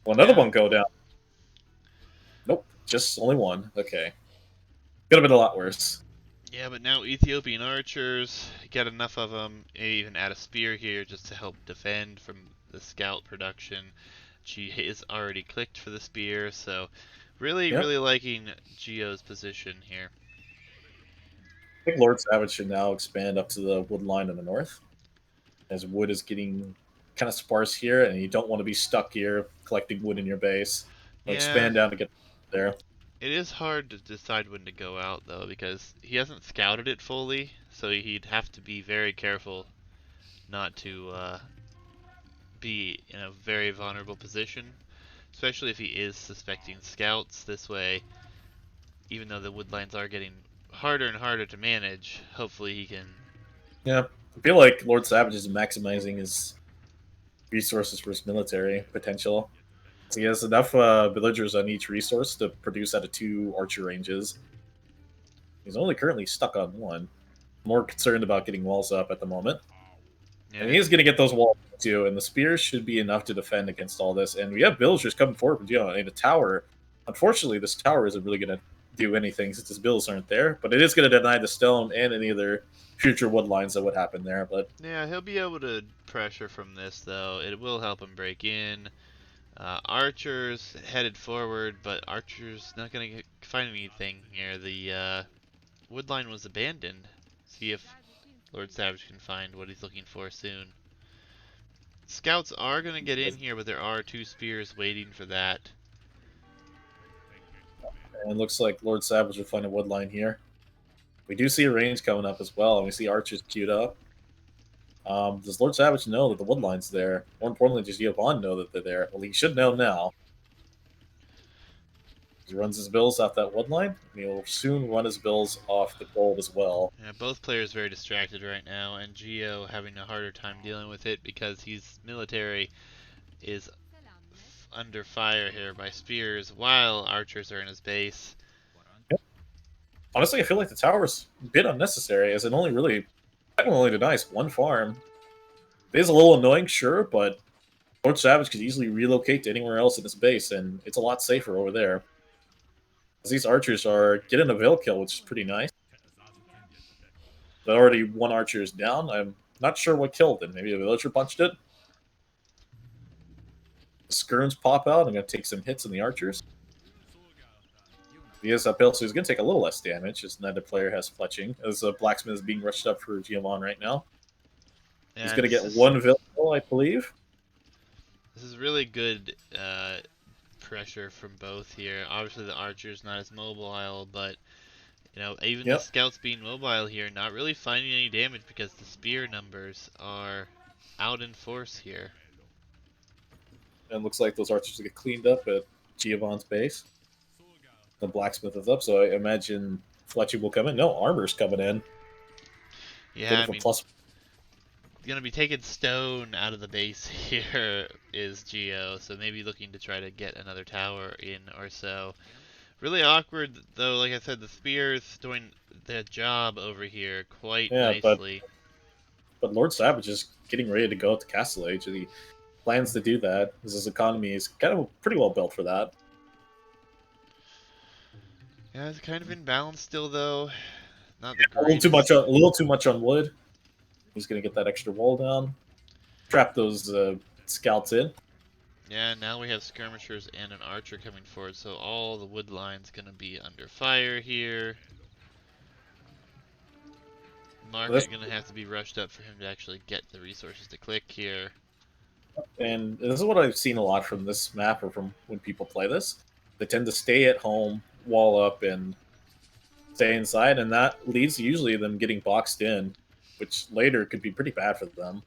Will another Yeah. one go down? Nope, just only one. Okay. Could have been a lot worse. Yeah, but now Ethiopian archers get enough of them. Even add a spear here just to help defend from the scout production. She is already clicked for the spear, so really, Yep. really liking Geo's position here. think Lord Savage should now expand up to the wood line in the north, as wood is getting kind of sparse here, and you don't want to be stuck here collecting wood in your base. So Yeah, expand down to get there. it is hard to decide when to go out though because he hasn't scouted it fully, so he'd have to be very careful not to be in a very vulnerable position, especially if he is suspecting scouts. This way, even though the woodlines are getting harder and harder to manage, hopefully he can. Yeah, I feel like Lord Savage is maximizing his resources for his military potential. So he has enough villagers on each resource to produce out of 2 archer ranges. He's only currently stuck on 1. More concerned about getting walls up at the moment. Yeah, And he is going to get those walls too, and the spears should be enough to defend against all this. And we have villagers coming forward with in a tower. Unfortunately, this tower isn't really going to do anything since his bills aren't there, but it is going to deny the stone and any other future wood lines that would happen there. But yeah, he'll be able to pressure from this though. It will help him break in. Archer's headed forward, but Archer's not gonna find anything here. The woodline was abandoned. See if Lord Savage can find what he's looking for soon. Scouts are gonna get in here, but there are 2 spears waiting for that. and it looks like Lord Savage will find a wood line here. We do see a range coming up as well, and we see archers queued up. Does Lord Savage know that the wood line's there? More importantly, does Giovanni know that they're there? Well, he should know now. He runs his bills off that wood line, and he'll soon run his bills off the gold as well. Yeah, both players very distracted right now, and Geo having a harder time dealing with it because he's military is under fire here by spears while archers are in his base. Yep. Honestly, I feel like the tower's a bit unnecessary, as it only really only denies 1 farm. It is a little annoying, sure, but Lord Savage could easily relocate to anywhere else in his base, and it's a lot safer over there. As these archers are getting a veil kill, which is pretty nice. But already 1 archer is down. I'm not sure what killed it. Maybe a villager punched it. The skirms pop out. I'm going to take some hits on the archers. He is uphill, so he's going to take a little less damage, as neither player has fletching. As a blacksmith is being rushed up for Giovanni right now. He's And going to get 1 veil kill, I believe. this is really good pressure from both here. Obviously, the archer's not as mobile, but even the Yep. scouts being mobile here, not really finding any damage because the spear numbers are out in force here. And it looks like those archers get cleaned up at Giovanni's base. The blacksmith is up, so I imagine fletching will come in. No, armor's coming in. Yeah, Looking I for mean, plus. gonna be taking stone out of the base here is Geo, so maybe looking to try to get another tower in or so. Really awkward though, like I said, the spears doing their job over here quite Yeah, but nicely. Lord Savage is getting ready to go to Castle Age. He plans to do that, as his economy is kind of pretty well built for that. Yeah, it's kind of in balance still though. Not the A little too much greatest. on, a little too much on wood. He's gonna get that extra wall down. Trap those scouts in. Yeah, now we have skirmishers and an archer coming forward, so all the wood line's gonna be under fire here. This, Market gonna have to be rushed up for him to actually get the resources to click here. and this is what I've seen a lot from this map, or from when people play this. They tend to stay at home, wall up, and stay inside, and that leads to usually them getting boxed in, which later could be pretty bad for them,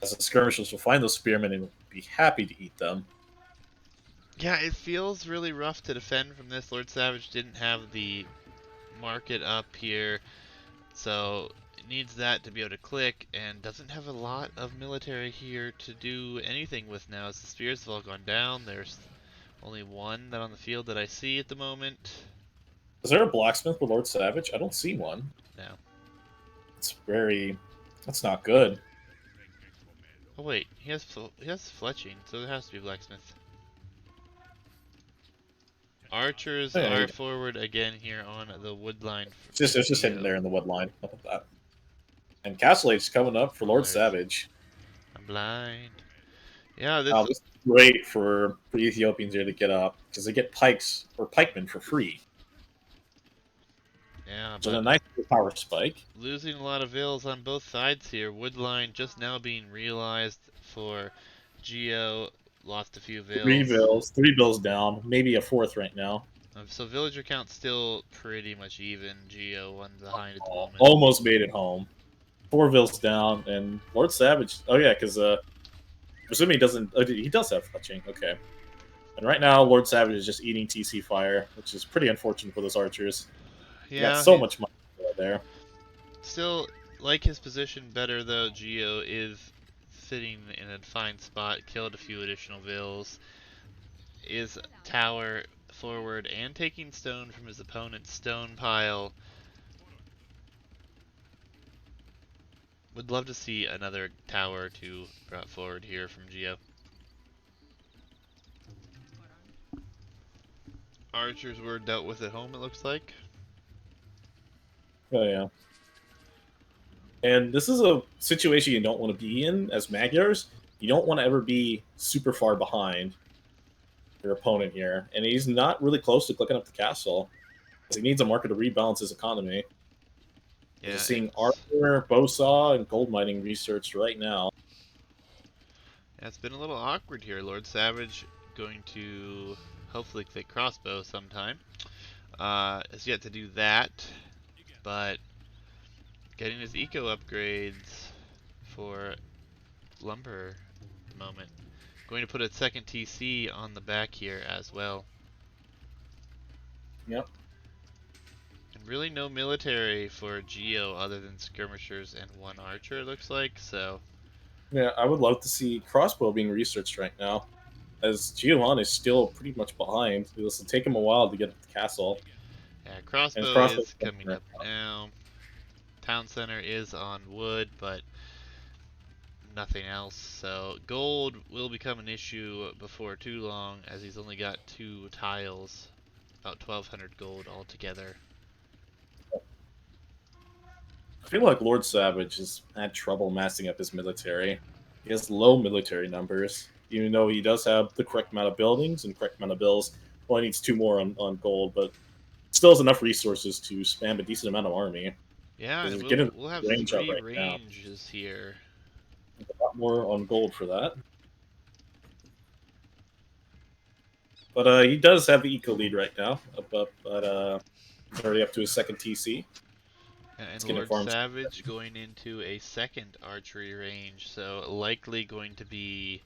as the skirmishers will find those spearmen and be happy to eat them. Yeah, it feels really rough to defend from this. Lord Savage didn't have the market up here, so it needs that to be able to click, and doesn't have a lot of military here to do anything with now, as the spears have all gone down. There's only one that on the field that I see at the moment. Is there a blacksmith with Lord Savage? I don't see one. No. It's very. That's not good. Oh wait, he has fletching, so there has to be a blacksmith. Archers Hey, are forward again here on the wood line it's just hidden Geo. there in the wood line. Look at that. And Castle Age is coming up for Oh, Lord there's. Savage. I'm blind. Yeah, this. This is great for Ethiopians here to get up, because they get pikes or pikemen for free. Yeah, So a but nice power spike. losing a lot of vills on both sides here. Woodline just now being realized for Geo. Lost a few vills. Three bills down, maybe a fourth right now. So villager count still pretty much even. Geo one behind at the Oh, moment. almost made it home. Four bills down, and Lord Savage. Oh yeah, because presuming he doesn't. He does have fletching. Okay. And right now, Lord Savage is just eating TC fire, which is pretty unfortunate for those archers. He got Yeah, so he much money there. still like his position better though. Geo is sitting in a fine spot. Killed a few additional vills. Is tower forward and taking stone from his opponent's stone pile. Would love to see another tower or two brought forward here from Geo. Archers were dealt with at home, it looks like. Oh yeah. And this is a situation you don't want to be in as Magyars. You don't want to ever be super far behind your opponent here. And he's not really close to clicking up the castle. He needs a marker to rebalance his economy. We're Yeah, seeing armor, bowsaw, and gold mining research right now. it's been a little awkward here. Lord Savage going to hopefully click crossbow sometime. Has yet to do that, but getting his eco upgrades for lumber at the moment. Going to put a second TC on the back here as well. Yep. And really no military for Geo other than skirmishers and one archer, it looks like, so. Yeah, I would love to see crossbow being researched right now, as Giovanni is still pretty much behind. It will take him a while to get to the castle, Yeah, and his crossbow crossbow is coming right up now. Town center is on wood, but nothing else. So gold will become an issue before too long, as he's only got 2 tiles, about 1,200 gold altogether. I feel like Lord Savage has had trouble massing up his military. He has low military numbers, even though he does have the correct amount of buildings and correct amount of bills. Well, he needs two more on gold, but still has enough resources to spam a decent amount of army. Yeah, Because and he's we'll getting we'll have range out 3 right now. ranges here. A lot more on gold for that. But he does have the eco lead right now, but he's already up to his second TC. And It's getting Lord farms. Savage going into a second archery range, so likely going to be,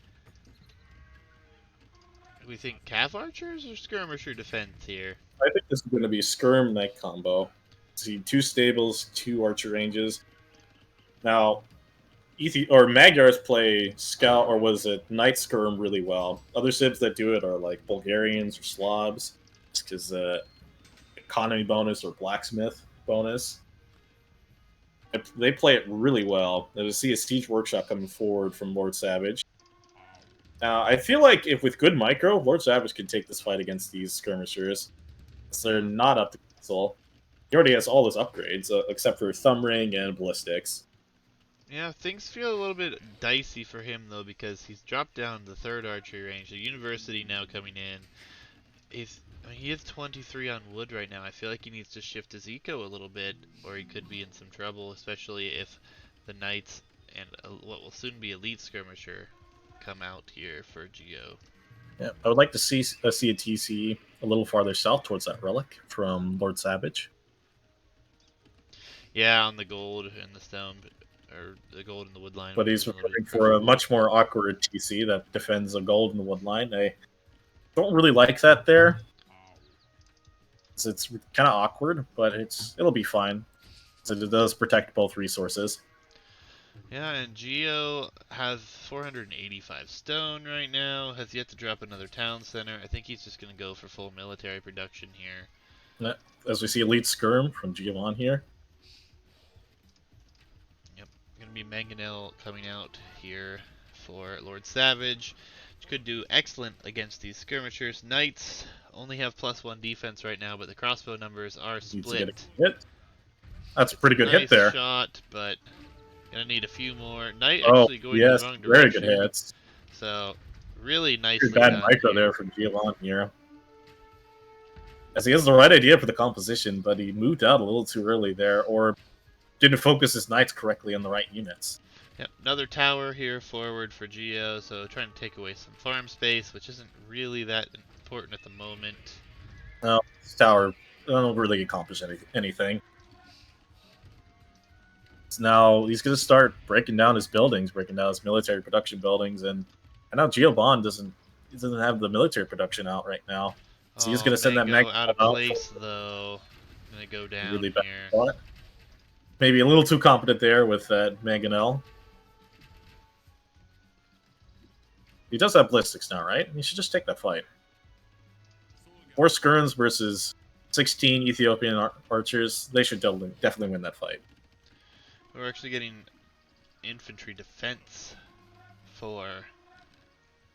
we think, cav archers or skirmisher defense here. I think this is going to be a Skirm Knight combo. See, two stables, two archer ranges. Now, Magyars play Scout, or was it Knight Skirm really well. Other civs that do it are like Bulgarians or Slavs, because economy bonus or blacksmith bonus. They play it really well. I see a Siege Workshop coming forward from Lord Savage. Now, I feel like if with good micro, Lord Savage can take this fight against these skirmishers. So they're Yeah. not up to castle. He already has all his upgrades, except for Thumb Ring and Ballistics. Yeah, things feel a little bit dicey for him though, because he's dropped down the third archery range. The university now coming in. He is 23 on wood right now. I feel like he needs to shift his eco a little bit, or he could be in some trouble, especially if the knights and what will soon be elite skirmisher come out here for Geo. Yeah, I would like to see a TC a little farther south towards that relic from Lord Savage. Yeah, on the gold and the stone, or the gold and the wood line, But which he's is a little bit preparing for a preferable. much more awkward TC that defends the gold and the wood line. I don't really like that there. It's kind of awkward, but it'll be fine. So it does protect both resources. Yeah, and Geo has 485 stone right now, has yet to drop another town center. I think he's just going to go for full military production here. As we see Elite Skirm from Giovanni here. Yep, going to be Mangonel coming out here for Lord Savage, which could do excellent against these skirmishers. Knights only have +1 defense right now, but the crossbow numbers are Needs to get a split. hit. That's a It's a pretty good hit nice there. shot, but gonna need a few more. Knight Oh, actually going in the yes. wrong Very good direction, hits. so really Pretty nicely bad done micro here. there from Giovanni here. as he has the right idea for the composition, but he moved out a little too early there, or didn't focus his knights correctly on the right units. Yep, another tower here forward for Geo, so trying to take away some farm space, which isn't really that important at the moment. No, this tower don't really accomplish anything. So now he's going to start breaking down his buildings, breaking down his military production buildings, and now Giovanni doesn't have the military production out right now. So he's Oh, going to send that Mango Magnet out of out place though. Gonna go a down really bad here. spot. Maybe a little too confident there with that Mangonel. He does have ballistics now, right? He should just take that fight. 4 Skerns versus 16 Ethiopian archers. They should definitely win that fight. We're actually getting infantry defense for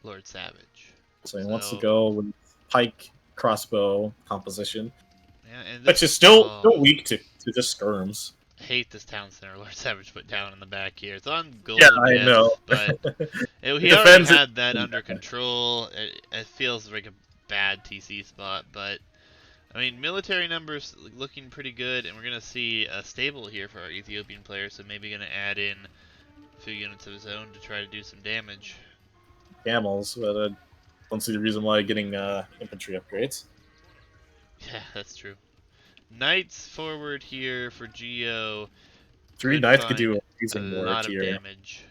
Lord Savage. So he wants to go with pike crossbow composition, yeah, and this, which is still weak to just skirms. I hate this town center Lord Savage put down in the back here. It's on gold, Yeah, I know. but he already had that under control. It feels like a bad TC spot, but I mean, military numbers looking pretty good, and we're going to see a stable here for our Ethiopian player, so maybe going to add in a few units of his own to try to do some damage. Camels, but I don't see the reason why getting infantry upgrades. Yeah, that's true. Knights forward here for Geo. 3 knights could do a lot of here. damage.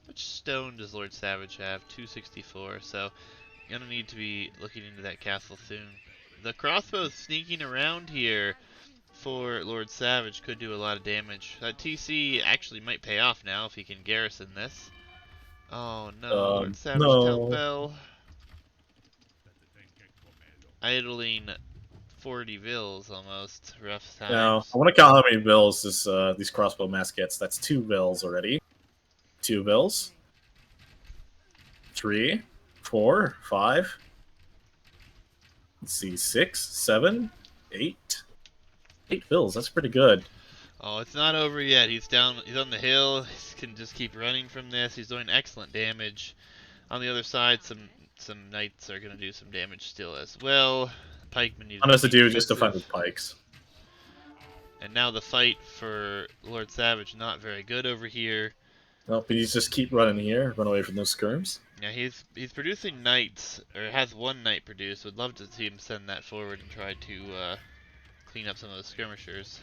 Which stone does Lord Savage have? 264, so gonna need to be looking into that castle soon. The crossbow sneaking around here for Lord Savage could do a lot of damage. That TC actually might pay off now if he can garrison this. Oh no, Lord Savage town fell. Idling 40 vills almost. Rough times. Now, I want to count how many vills these crossbow mass gets. That's 2 vills already. 2 vills. 3, 4, 5. Let's see, 6, 7, 8. 8 vills, that's pretty good. Oh, it's not over yet. He's down. He's on the hill. He can just keep running from this. He's doing excellent damage. On the other side, some knights are gonna do some damage still as well. Pikemen need to do just to fight with pikes. And now the fight for Lord Savage not very good over here. Well, but he's just keep running here, run away from those skirms. Yeah, he's producing knights, or has 1 knight produced. Would love to see him send that forward and try to clean up some of those skirmishers.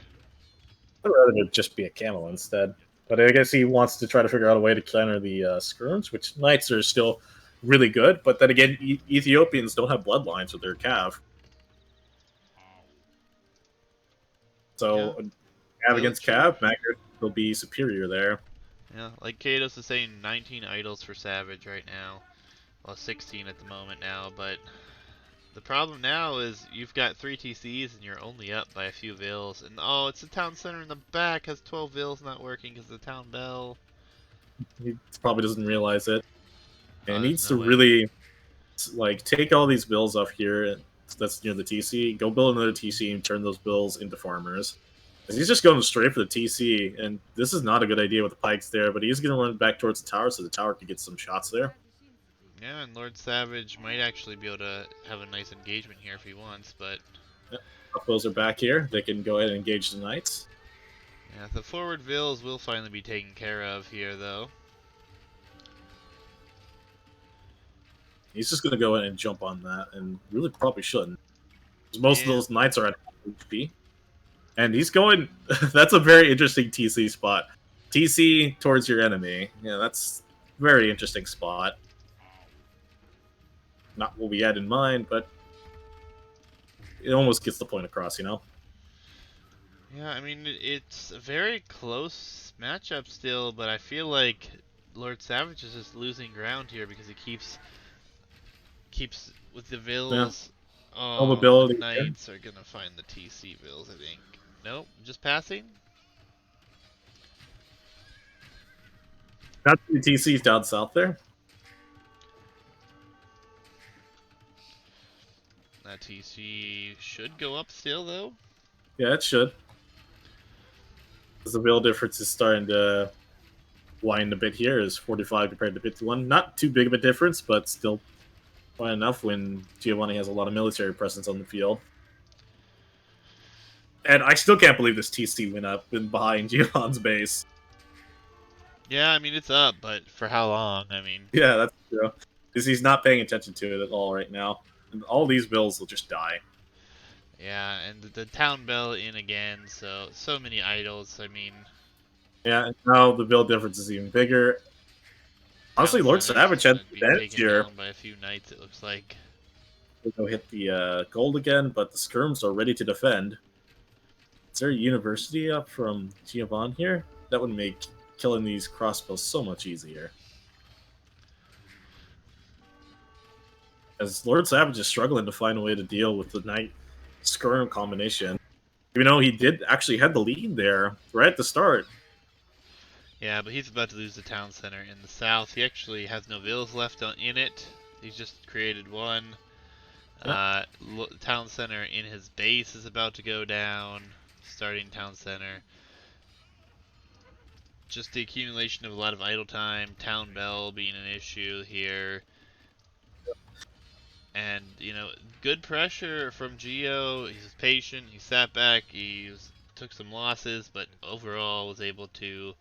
I'd rather just be a camel instead. But I guess he wants to try to figure out a way to counter the skirms, which knights are still really good. But then again, Ethiopians don't have bloodlines with their cav. So, yeah. Cav against cav, Magger will be superior there. Yeah, like Katos is saying, 19 idols for Savage right now. Well, 16 at the moment now, but the problem now is you've got 3 TCs and you're only up by a few vills. And oh, it's the town center in the back has 12 vills not working because of the town bell. He probably doesn't realize it. And needs to really like take all these bills off here that's near the TC, go build another TC and turn those bills into farmers. He's just going straight for the TC, and this is not a good idea with the pikes there, but he's going to run back towards the tower so the tower can get some shots there. Yeah, and Lord Savage might actually be able to have a nice engagement here if he wants, but... Yep. Crossbows are back here. They can go ahead and engage the knights. Yeah, the forward vills will finally be taken care of here, though. He's just going to go in and jump on that, and really probably shouldn't. Most of those knights are at HP. And he's going... that's a very interesting TC spot. TC towards your enemy. Yeah, that's a very interesting spot. Not what we had in mind, but it almost gets the point across, you know? Yeah, I mean, it's a very close matchup still, but I feel like Lord Savage is just losing ground here because he keeps with the vills. Yeah. Oh, the knights are gonna find the TC vills, I think. Nope, just passing. Got the TCs down south there. That TC should go up still, though. Yeah, it should. Because the real difference is starting to wind a bit here. Is 45 compared to 51. Not too big of a difference, but still Fine enough when Giovanni has a lot of military presence on the field. And I still can't believe this TC went up and behind Giovanni's base. Yeah, I mean it's up, but for how long? I mean, Yeah, that's true. Because he's not paying attention to it at all right now. And all these bills will just die. yeah, and the town bell in again, so many idols. I mean, Yeah, and now the bill difference is even bigger. town Honestly, Lord center's Savage just had gonna the be advantage taken here. down by a few knights. It looks like. We'll go hit the gold again, but the skirms are ready to defend. Is there a university up from Giovanni here? That would make killing these crossbows so much easier. As Lord Savage is struggling to find a way to deal with the knight skirm combination. Even though he did actually had the lead there right at the start. Yeah, but he's about to lose the town center in the south. He actually has no villas left in it. He's just created one. Yeah, Town center in his base is about to go down. Starting town center. Just the accumulation of a lot of idle time. Town bell being an issue here. And, good pressure from Geo. He's patient. He sat back. Took some losses, but overall was able to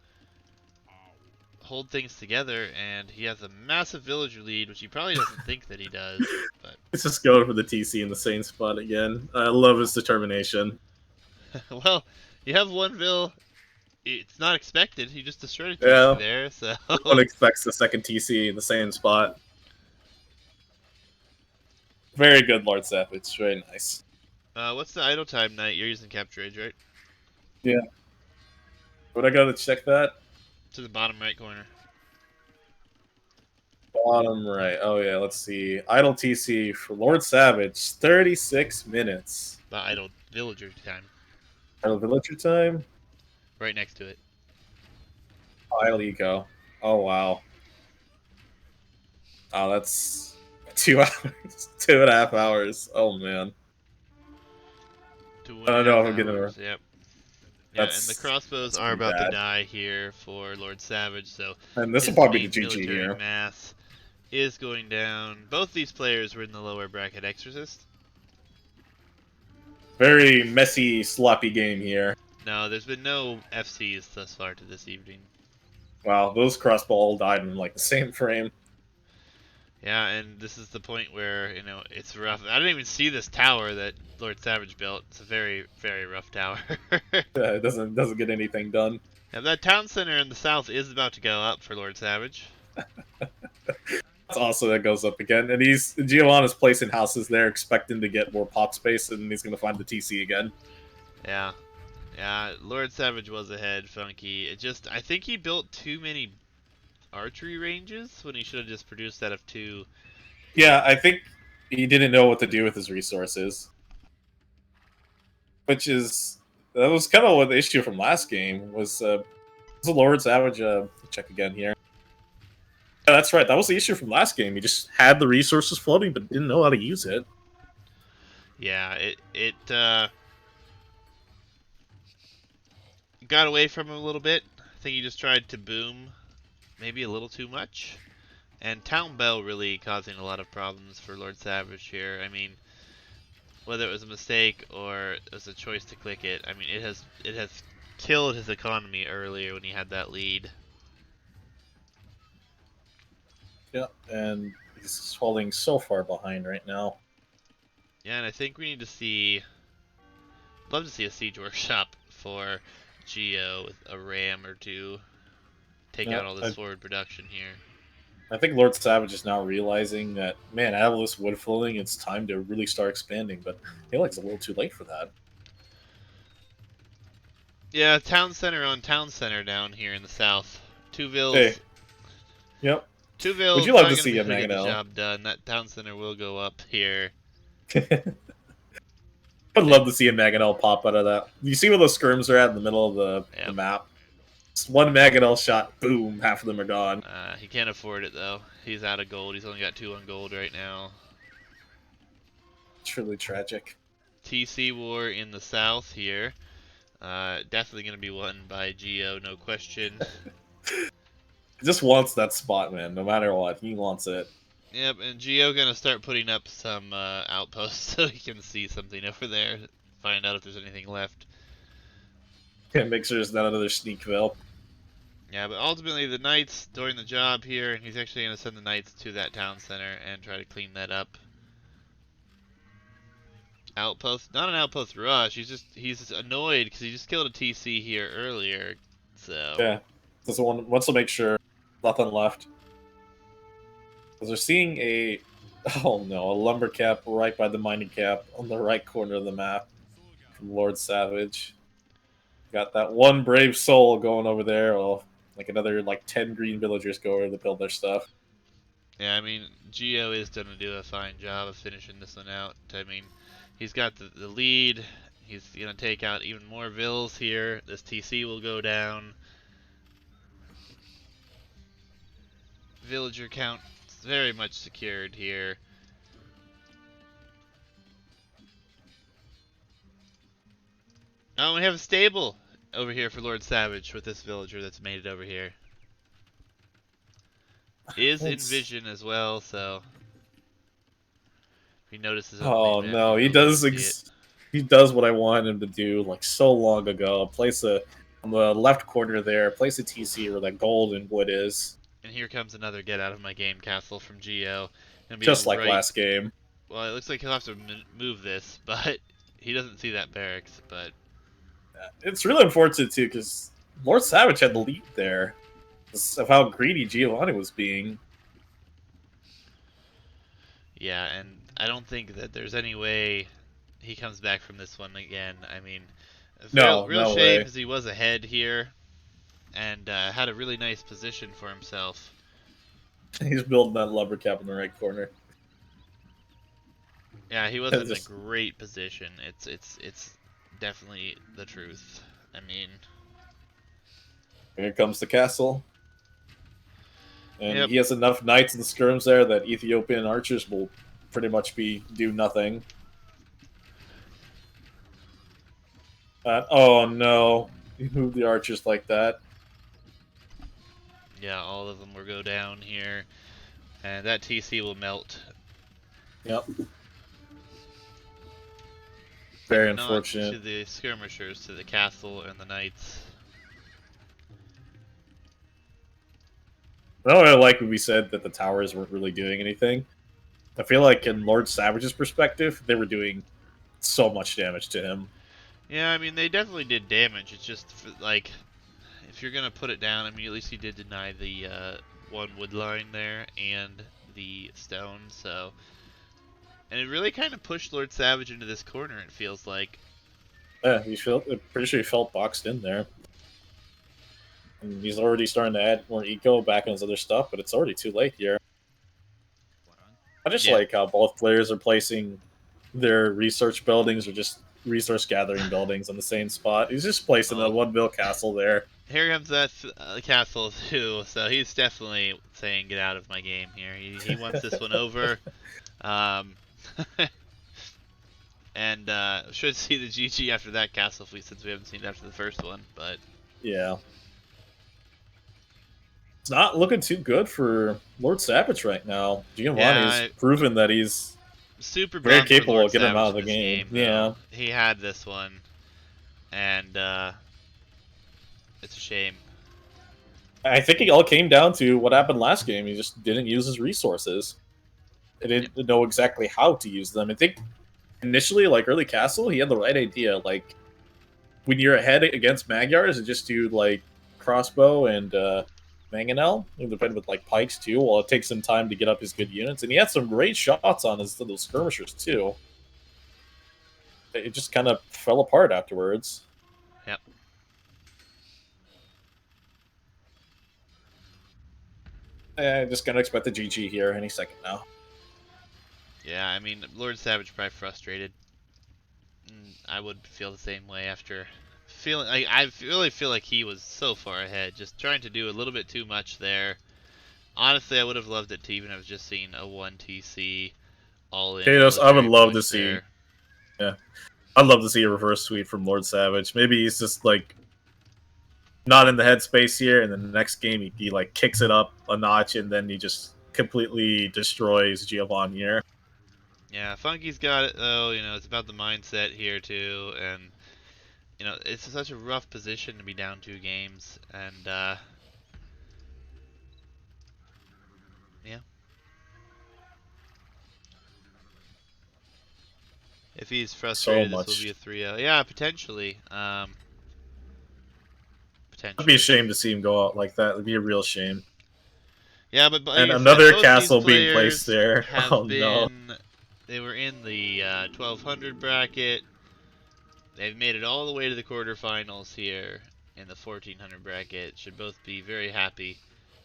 hold things together. And he has a massive villager lead, which he probably doesn't think that he does. But let's just go for the TC in the same spot again. I love his determination. well, you have one vill. It's not expected. He just destroyed a TC Yeah, there, so no one expects the second TC in the same spot. Very good, Lord Savage. Very nice. what's the idle time knight? You're using capture age, right? Yeah. Would I go to check that? To the bottom right corner. Bottom right. Oh yeah, let's see. Idle TC for Lord Savage, 36 minutes. The idle villager time. Idle Villager time. Right next to it. Idle Eco. Oh wow. Oh, that's 2 hours, 2.5 hours. Oh man, Two I and a don't know half if I'm getting. hours, yep. Yeah, and the That's crossbows that's are pretty about to bad. die here for Lord Savage, so And this will his probably be main the GG military here. mass is going down. Both these players were in the lower bracket Exorcist. Very messy, sloppy game here. No, there's been no FCs thus far to this evening. Wow, those crossbow all died in like the same frame. Yeah, and this is the point where, it's rough. I didn't even see this tower that Lord Savage built. It's a very, very rough tower. It doesn't get anything done. Now, that town center in the south is about to go up for Lord Savage. That's also that goes up again, and Giovanna's placing houses there, expecting to get more pop space, and he's going to find the TC again. Yeah. Yeah, Lord Savage was ahead, Funky. I think he built too many archery ranges when he should have just produced out of two. Yeah, I think he didn't know what to do with his resources, which is that was kind of what the issue from last game was the Lord Savage. Check again here. Yeah, that's right. That was the issue from last game. He just had the resources floating, but didn't know how to use it. Yeah, it got away from him a little bit. I think he just tried to boom maybe a little too much. And Town Bell really causing a lot of problems for Lord Savage here. I mean, whether it was a mistake or it was a choice to click it, I mean, it has killed his economy earlier when he had that lead. Yeah, and he's falling so far behind right now. Yeah, and I think we need to see. Love to see a siege workshop for Geo with a ram or two. Take Yeah, out all this forward production here. I think Lord Savage is now realizing that, man, out of this wood flowing, it's time to really start expanding, but I feel like it's a little too late for that. Yeah, town center on town center down here in the south. Two Hey, vills. yep. Two Would vills you love not to going to see be a able to get the Mangonel? job done. That town center will go up here. I'd love to see a Mangonel pop out of that. You see where those skirms are at in the middle of the Yep. map? Just one Mangonel shot, boom, half of them are gone. He can't afford it though. He's out of gold. He's only got 2 on gold right now. Truly tragic. TC war in the south here. Definitely going to be won by Geo, no question. He just wants that spot, man, no matter what. He wants it. Yep, and Geo gonna start putting up some outposts so he can see something over there, find out if there's anything left. And make sure there's not another sneak veil. Yeah, but ultimately the Knights doing the job here, and he's actually gonna send the Knights to that town center and try to clean that up. Outpost, not an outpost rush. He's annoyed because he just killed a TC here earlier. So Yeah. Just wants to make sure nothing left. Because they're seeing a, oh no, a lumber cap right by the mining cap on the right corner of the map from Lord Savage. Got that one brave soul going over there, while like another like 10 green villagers go over to build their stuff. yeah, I mean Geo is gonna do a fine job of finishing this one out. I mean, he's got the lead. He's gonna take out even more vills here. This TC will go down. Villager count very much secured here. Oh, we have a stable over here for Lord Savage with this villager that's made it over here. Is in It's, vision as well, so if he notices on the oh mini-map, no, he'll be able to see it. he does what I wanted him to do like so long ago. Place a on the left corner there, place a TC where that golden wood is, And here comes another get out of my game castle from Geo. Gonna be just like right. last game. Well, it looks like he'll have to move this, but he doesn't see that barracks. But It's really unfortunate too because Lord Savage had the lead there of how greedy Giovanni was being. yeah, and I don't think that there's any way he comes back from this one again. I mean, it's No, real no shame way. because he was ahead here and had a really nice position for himself. He's building that lumber cap in the right corner. Yeah, he wasn't It's in a just great position. It's definitely the truth. I mean, here comes the castle. And yep, he has enough knights and skirms there that Ethiopian archers will pretty much be do nothing. Oh no, he moved the archers like that. yeah, all of them will go down here, and that TC will melt, Yep, but very not unfortunate. to the skirmishers, to the castle and the knights. I don't really like when we said that the towers weren't really doing anything. I feel like in Lord Savage's perspective, they were doing so much damage to him. Yeah, I mean they definitely did damage. It's just like if you're gonna put it down, I mean at least he did deny the one wood line there and the stone. So, and it really kind of pushed Lord Savage into this corner. It feels like. Yeah, I'm pretty sure he felt boxed in there. And he's already starting to add more eco back in his other stuff, but it's already too late here. I just Yeah. like how both players are placing their research buildings or just resource gathering buildings on the same spot. He's just placing a Oh, one bill castle there. here comes that castle too. So he's definitely saying, "Get out of my game." Here, he wants this one over. Um, and should see the GG after that castle fleet since we haven't seen it after the first one. But Yeah. It's not looking too good for Lord Savage right now. Giovanni's yeah, proven that he's super very bummed for capable Lord of getting him out Savage of in the this game. game though. Yeah. He had this one, and it's a shame. I think it all came down to what happened last game. He just didn't use his resources. He Yep. didn't know exactly how to use them. I think initially, like early castle, he had the right idea. Like when you're ahead against Magyars, and just do like crossbow and mangonel, independent with like pikes too. While it takes some time to get up his good units, and he had some great shots on his little skirmishers too. It just kind of fell apart afterwards. Yep. Just gonna expect the GG here any second now. Yeah. I mean, Lord Savage probably frustrated. I would feel the same way after feeling. I really feel like he was so far ahead, just trying to do a little bit too much there. Honestly, I would have loved it to even have just seen a 1 TC all-in Kados, I would military love to push see. there. Yeah, I'd love to see a reverse sweep from Lord Savage. Maybe he's just like not in the headspace here, and then the next game he like kicks it up a notch, and then he just completely destroys Giovanni here. Yeah, Funky's got it though. It's about the mindset here too, and it's such a rough position to be down 2 games, and yeah, if he's So frustrated, this will be a much. 3-0. Yeah, potentially. It'd be a Potentially. shame to see him go out like that. It'd be a real shame. Yeah, but And like I said, another both these castle being placed players there. Oh have no. been. They were in the 1200 bracket. They've made it all the way to the quarterfinals here in the 1400 bracket. Should both be very happy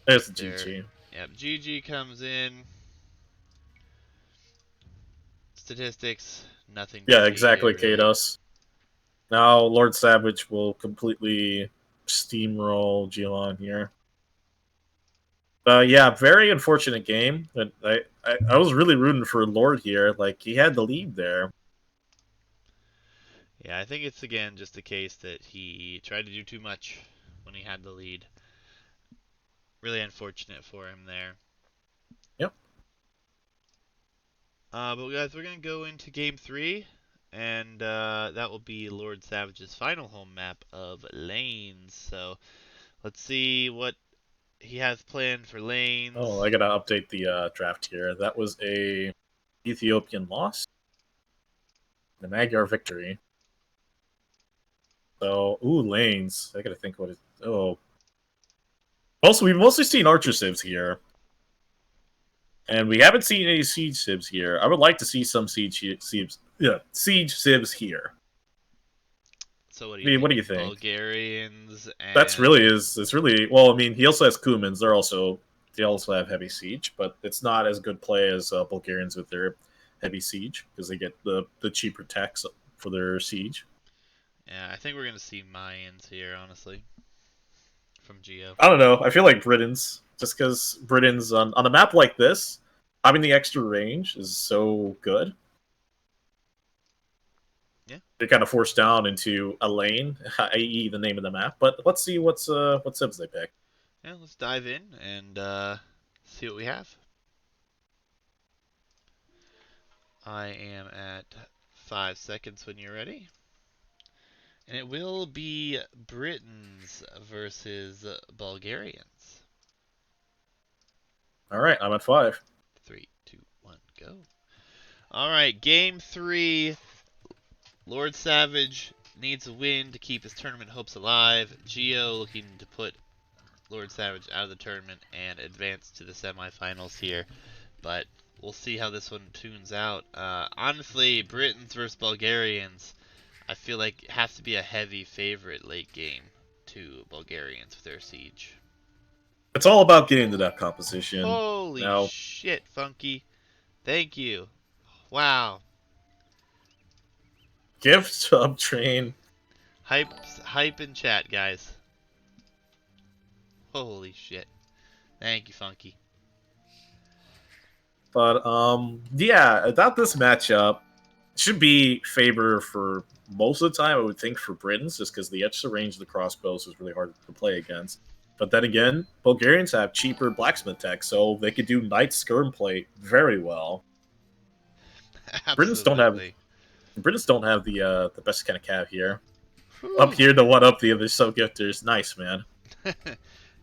There's with the their. GG. Yep, GG comes in. Statistics, nothing to Yeah, see here exactly, really. Kados. Now Lord Savage will completely steamroll Gilan here. Yeah, very unfortunate game. But I was really rooting for Lord here. Like he had the lead there. Yeah, I think it's again just a case that he tried to do too much when he had the lead. Really unfortunate for him there. Yep. But guys, we're gonna go into game 3, and that will be Lord Savage's final home map of lanes. So let's see what he has planned for Oh, lanes. I gotta update the draft here. That was a Ethiopian loss, the Magyar victory. So, ooh, lanes. I gotta think what it. Oh, also we've mostly seen Archer Sibs here, and we haven't seen any Siege Sibs here. I would like to see some Siege Sibs. Yeah, Siege Sibs here. So what do I you mean, what think? do you think? Bulgarians That's and really is. It's really well. I mean, he also has Kumans. They also have heavy siege, but it's not as good play as Bulgarians with their heavy siege because they get the cheaper techs for their siege. yeah, I think we're gonna see Mayans here, honestly, from Geo. I don't know. I feel like Britons, just because Britons on a map like this, having the extra range is so good. Yeah, They're kind of forced down into a lane, i.e., the name of the map. But let's see what Sibs they pick. yeah. Let's dive in and see what we have. I am at 5 seconds when you're ready. And it will be Britons versus Bulgarians. All right, I'm at 5. 3, 2, 1, go. All right, game 3. Lord Savage needs a win to keep his tournament hopes alive. Geo looking to put Lord Savage out of the tournament and advance to the semifinals here. But we'll see how this one tunes out. Honestly, Britons versus Bulgarians, I feel like it has to be a heavy favorite late game to Bulgarians with their siege. It's all about getting to that composition. Holy Now, shit, Funky. Thank you. Wow. gift sub train. Hype in chat, guys. Holy shit. Thank you, Funky. But yeah, about this matchup, it should be favor for most of the time. I would think for Britons, just because the extra range of the crossbows is really hard to play against. But then again, Bulgarians have cheaper blacksmith tech, so they could do knight skirm plate very well. Britons don't have Absolutely. Britons don't have the best kind of cav here. Up Whew. here to one up the other sub gifters. Nice, man.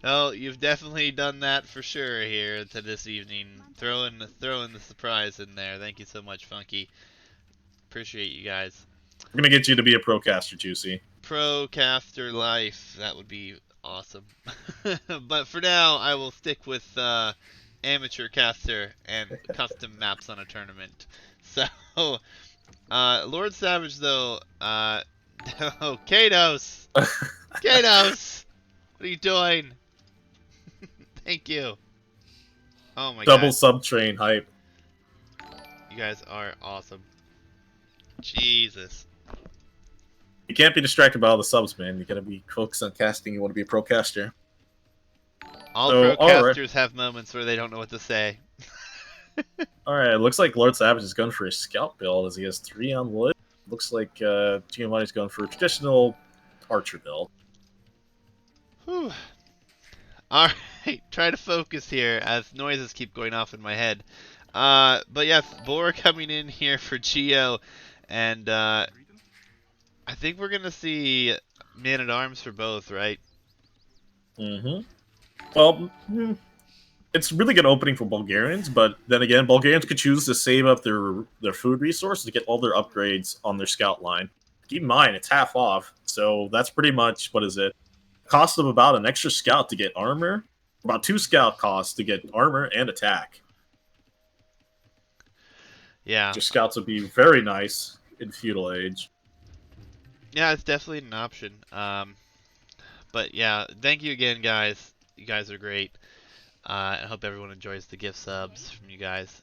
Oh, you've definitely done that for sure here to this evening. Throwing the surprise in there. Thank you so much, Funky. Appreciate you guys. We're gonna get you to be a procaster, Juicy. Pro caster life. That would be awesome. But for now, I will stick with amateur caster and custom maps on a tournament. So, Lord Savage though, oh, Kados, Kados, what are you doing? Thank you. Oh my Double God, sub train hype. you guys are awesome. Jesus. You can't be distracted by all the subs, man. You gotta be focused on casting. You want to be a procaster. All So, pro all right. casters have moments where they don't know what to say. All right, it looks like Lord Savage is going for a scout build as he has 3 on wood. Looks like Giovanni's going for a traditional archer build. Whew. All right. Alright, try to focus here as noises keep going off in my head. But yes, Boar coming in here for Geo, and I think we're gonna see Man at Arms for both, right? Mm-hmm. Well, it's really good opening for Bulgarians, but then again, Bulgarians could choose to save up their food resources to get all their upgrades on their scout line. Keep in mind, it's half off, so that's pretty much what is it? Cost of about an extra scout to get armor, about 2 scout costs to get armor and attack. Yeah, Your scouts would be very nice in feudal age. yeah, it's definitely an option. But yeah, thank you again, guys. You guys are great. I hope everyone enjoys the gift subs from you guys.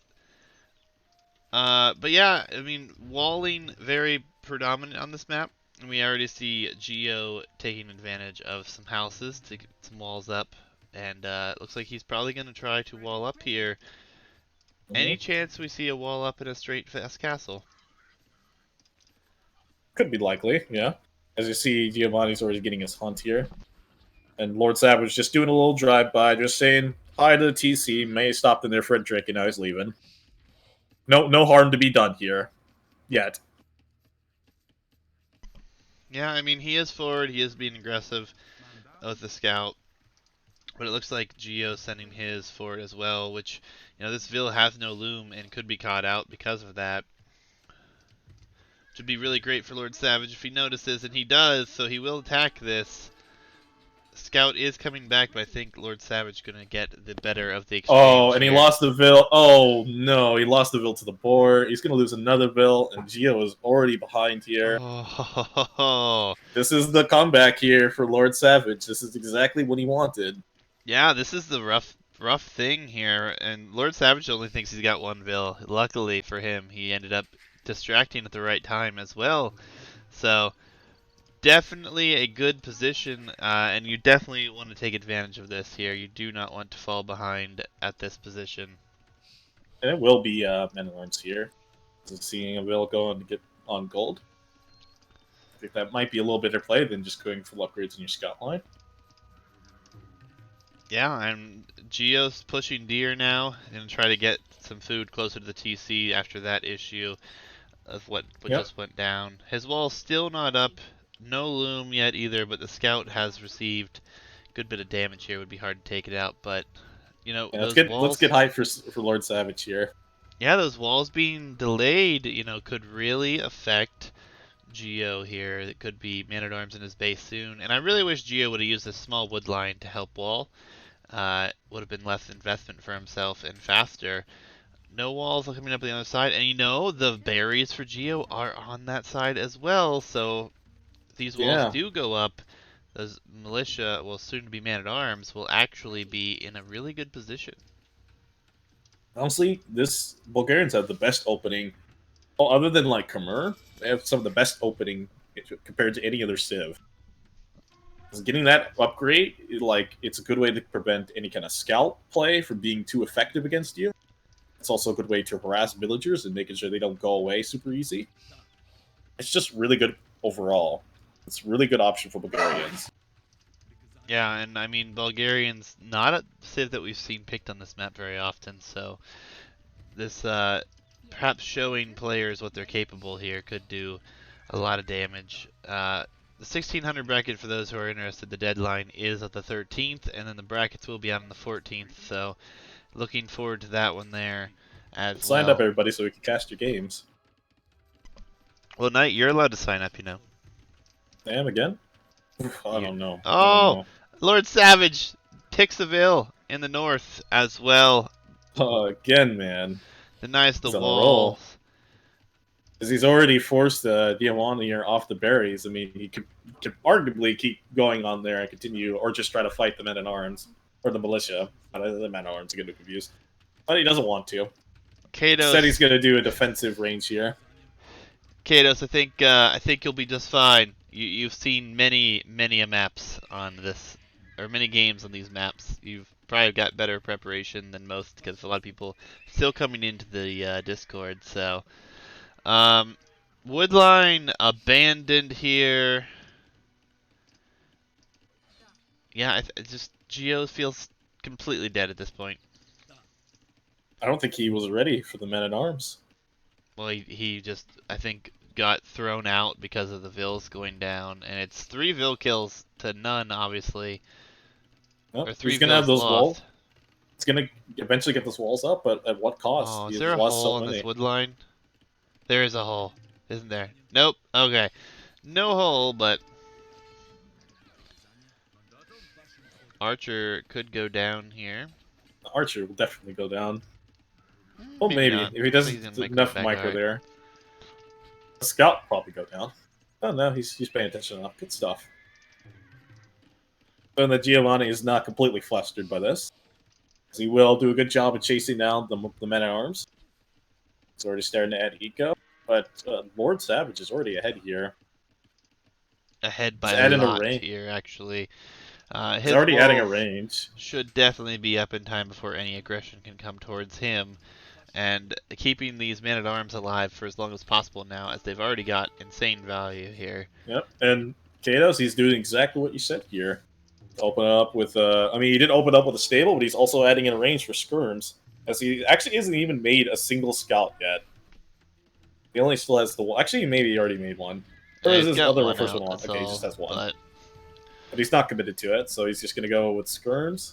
But yeah, I mean, walling very predominant on this map. And we already see Geo taking advantage of some houses to get some walls up. And it looks like he's probably going to try to wall up here. Any Mhm. chance we see a wall up in a straight fast castle? Could be likely, yeah. As you see, Giovanni's already getting his hunt here. And Lord Savage just doing a little drive-by, just saying hi to the TC, may stopped in there for a drink, and now he's leaving. No harm to be done here. Yet. Yeah, I mean, he is forward. He is being aggressive with the scout. But it looks like Geo sending his forward as well, which, this Ville has no loom and could be caught out because of that. Which would be really great for Lord Savage if he notices, and he does, so he will attack this. Scout is coming back, but I think Lord Savage going to get the better of the Oh, exchange and he here. lost the Ville. Oh, no. He lost the Ville to the boar. He's going to lose another Ville, and Geo is already behind here. Oh, This is the comeback here for Lord Savage. This is exactly what he wanted. yeah, this is the rough thing here, and Lord Savage only thinks he's got one Ville. Luckily for him, he ended up distracting at the right time as well. So definitely a good position, and you definitely want to take advantage of this here. You do not want to fall behind at this position. And it will be Men at Arms here. Seeing a Ville going to get on gold. I think that might be a little better play than just going full upgrades in your scout line. Yeah, and Geo's pushing deer now and try to get some food closer to the TC after that issue of what Yep. just went down. His wall's still not up, no loom yet either, but the scout has received a good bit of damage here. Would be hard to take it out, but Yeah, those let's get walls. hype for Lord Savage here. Yeah, those walls being delayed, could really affect Geo here. It could be Man at Arms in his base soon, and I really wish Geo would have used this small wood line to help wall. Would have been less investment for himself and faster. No walls are coming up on the other side, and the berries for Geo are on that side as well. So if these walls Yeah. do go up, those militia, well, soon to be Man at Arms, will actually be in a really good position. Honestly, this Bulgarians have the best opening. Well, other than like Khmer, they have some of the best opening compared to any other Civ. Getting that upgrade, it's a good way to prevent any kind of scout play from being too effective against you. It's also a good way to harass villagers and making sure they don't go away super easy. It's just really good overall. It's a really good option for Bulgarians. Yeah, and I mean, Bulgarians, not a civ that we've seen picked on this map very often, so this perhaps showing players what they're capable here could do a lot of damage. The 1600 bracket, for those who are interested, the deadline is at the 13th, and then the brackets will be out on the 14th, so looking forward to that one there as Get signed up, well. everybody, so we can cast your games. Well, Knight, you're allowed to sign up, Damn, again? I You, don't know. I don't oh, know. Lord Savage picks Seville in the north as well. Again, man. Denies the He's on a roll. walls. Because he's already forced Diamante here off the berries. I mean, he could arguably keep going on there and continue, or just try to fight the men at arms or the militia. The men at arms, I get confused, but he doesn't want to. Instead, he's Kados, going to do a defensive range here. I think you'll be just fine. You've seen many a maps on this, or many games on these maps. You've probably got better preparation than most because a lot of people still coming into the Discord. So, um, Woodline abandoned here. Yeah, just Geo feels completely dead at this point. I don't think he was ready for the men at arms. Well, he just, I think, got thrown out because of the Vills going down, and it's 3 Vill kills to none, obviously, Yep. or He's 3 gonna have Vills those walls. lost. It's gonna eventually get those walls up, but at what cost? Oh, is there He's a lost so hole in this many. wood line? There is a hole, isn't there? Nope. Okay. No hole, but Archer could go down here. Archer will definitely go down. Well, Maybe maybe not. if he Looks like he's doesn't gonna micro enough back. micro Alright. there. The scout will probably go down. Oh no, he's paying attention enough. Good stuff. And that Giovanni is not completely flustered by this. He will do a good job of chasing down the men at arms. He's already starting to add eco, but Lord Savage is already ahead here. Ahead He's by a adding a lot range. here, actually. He's His already adding a walls range. should definitely be up in time before any aggression can come towards him. And keeping these men-at-arms alive for as long as possible now, as they've already got insane value here. Yep, and Katos, he's doing exactly what you said here. Open it up with, I mean, he did open up with a stable, but he's also adding in a range for skirms, as he actually hasn't even made a single scout yet. He only still has the one. Actually, maybe he already made one. Or is He's his got other one first out, one on? that's Okay, he just all. has one. But But he's not committed to it, so he's just going to go with skirms.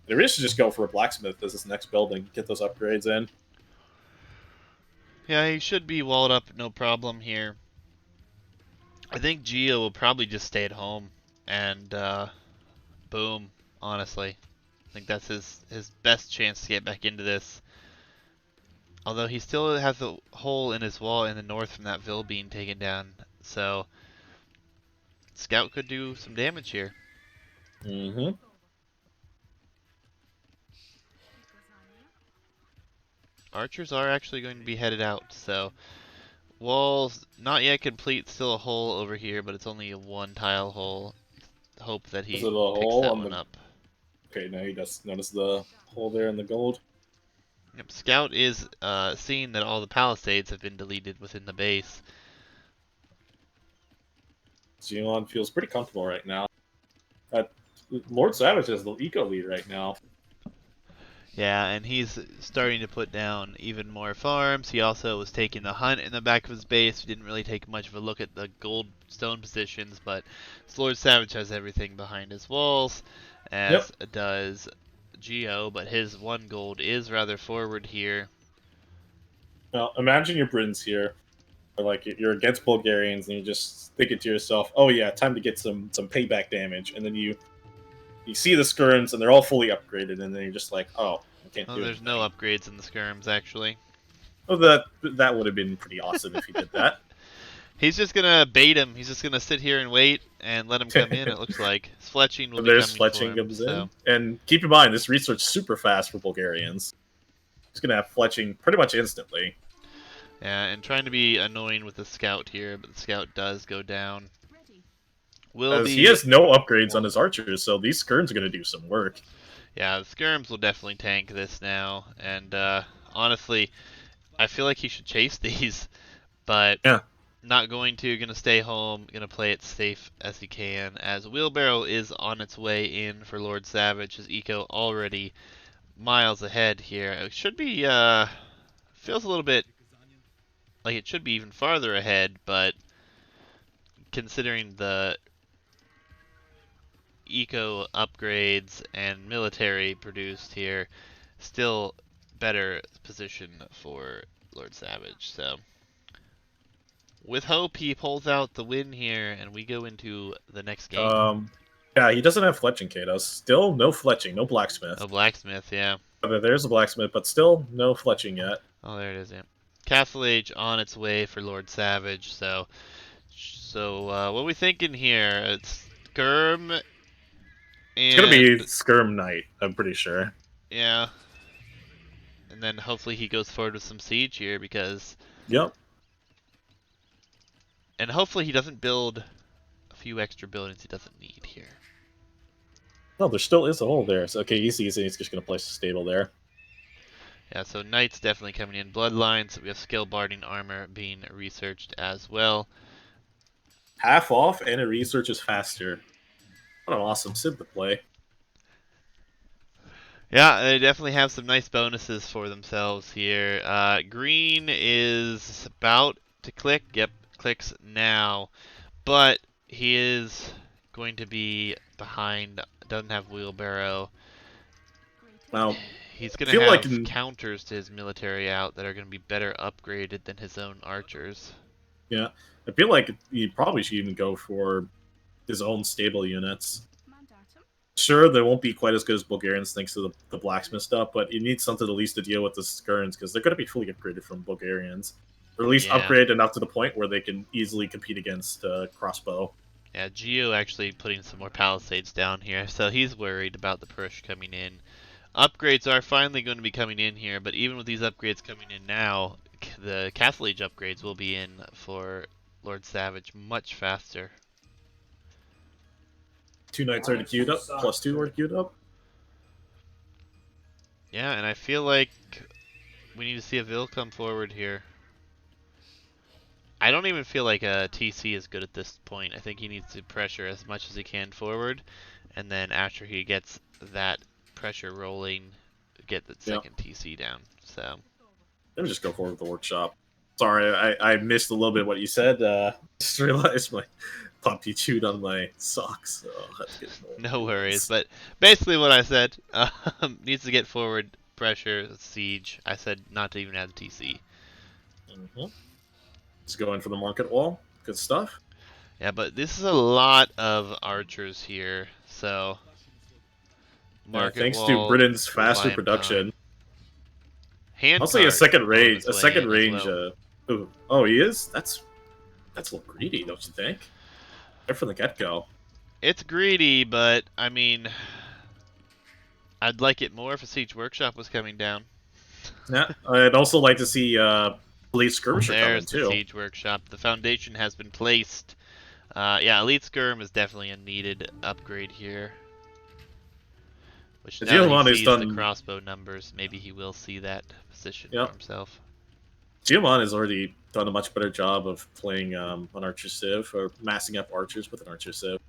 They really should just go for a blacksmith as his next building, get those upgrades in. yeah, he should be walled up, no problem here. I think Geo will probably just stay at home and boom, honestly. I think that's his best chance to get back into this. Although he still has a hole in his wall in the north from that Vil being taken down. So Scout could do some damage here. Mm-hmm. Archers are actually going to be headed out, so walls not yet complete, still a hole over here, but it's only a 1 tile hole. Hope that Is he it a picks hole that on one the... up. Okay, now he does notice the hole there in the gold. Yep, Scout is seeing that all the palisades have been deleted within the base. Xenon feels pretty comfortable right now. Lord Savage is the eco lead right now. Yeah, and he's starting to put down even more farms. He also was taking the hunt in the back of his base. He didn't really take much of a look at the gold stone positions, but Lord Savage has everything behind his walls, Yep. as does Geo, but his 1 gold is rather forward here. Now, imagine your Britons here. Like, you're against Bulgarians, and you're just thinking to yourself, oh yeah, time to get some payback damage. And then you see the skirms, and they're all fully upgraded, and then you're just like, oh, I can't Well, do there's no anything. upgrades in the skirms, actually. Well, that would have been pretty awesome if he did that. He's just gonna bait him. He's just gonna sit here and wait and let him come in, it looks like. Fletching will be There's coming for Fletching him, comes so... in. And keep in mind, this research is super fast for Bulgarians. He's going to have Fletching pretty much instantly. Yeah, and trying to be annoying with the scout here, but the scout does go down. Will As he be... has no upgrades on his archers, so these skirms are going to do some work. Yeah, the skirms will definitely tank this now, and honestly, I feel like he should chase these, but Yeah. not going to. Gonna stay home, gonna play it safe as he can, as Wheelbarrow is on its way in for Lord Savage. His eco already miles ahead here. It should be, feels a little bit like it should be even farther ahead, but considering the eco upgrades and military produced here, still better position for Lord Savage. So with hope, he pulls out the win here, and we go into the next game. Yeah, he doesn't have Fletching, Katos. Still no Fletching, no Blacksmith. Oh, Blacksmith, yeah. There's a Blacksmith, but still no Fletching yet. Oh, there it is, yeah. Castle Age on its way for Lord Savage. So what are we thinking here? It's Skirm It's going to be and Skirm Knight, I'm pretty sure. yeah, and then hopefully he goes forward with some siege here because, Yep. and hopefully he doesn't build a few extra buildings he doesn't need here. No, there still is a hole there. So, okay, easy. He's just going to place a stable there. Yeah, so Knight's definitely coming in. Bloodlines, we have Skill Barding Armor being researched as well. Half off, and it researches faster. What an awesome Sid to play. Yeah, they definitely have some nice bonuses for themselves here. Green is about to click. Yep, clicks now. But he is going to be behind, doesn't have wheelbarrow. Now, He's I going to feel like have in counters to his military out that are going to be better upgraded than his own archers. yeah, I feel like he probably should even go for his own stable units. Sure, they won't be quite as good as Bulgarians thanks to the blacksmith stuff, but you need something at least to deal with the Skurns because they're going to be fully upgraded from Bulgarians, or at least Yeah. upgraded enough to the point where they can easily compete against crossbow. Yeah, Geo actually putting some more palisades down here, so he's worried about the push coming in. Upgrades are finally going to be coming in here, but even with these upgrades coming in now, the Castle Age upgrades will be in for Lord Savage much faster. 2 knights already queued up, plus 2 already queued up. Yeah, and I feel like we need to see a Vil come forward here. I don't even feel like a TC is good at this point. I think he needs to pressure as much as he can forward, and then after he gets that pressure rolling, get the Yeah, second TC down. So let me just go forward with the workshop. Sorry, I missed a little bit what you said. Just realized my puppy chewed on my socks. Oh, that's getting no worries. annoying. But basically what I said, needs to get forward pressure, siege. I said not to even add the TC. Mm-hmm. Just going for the market wall. Good stuff. Yeah, but this is a lot of archers here, so market Thanks to wall Britain's will faster buy him time. production. I'll say Handcart on its a way second in as range. well. Ooh, oh, he is. That's a little greedy, don't you think? Right from the get go. It's greedy, but I mean, I'd like it more if a siege workshop was coming down. Yeah, I'd also like to see Elite Skirmisher come in There's the too. siege workshop. The foundation has been placed. Yeah, elite skirm is definitely a needed upgrade here. Which now that he Giovanni's sees the done. crossbow numbers, maybe he will see that position for Yeah, himself. Giovanni's already done a much better job of playing an archer civ or massing up archers with an archer civ.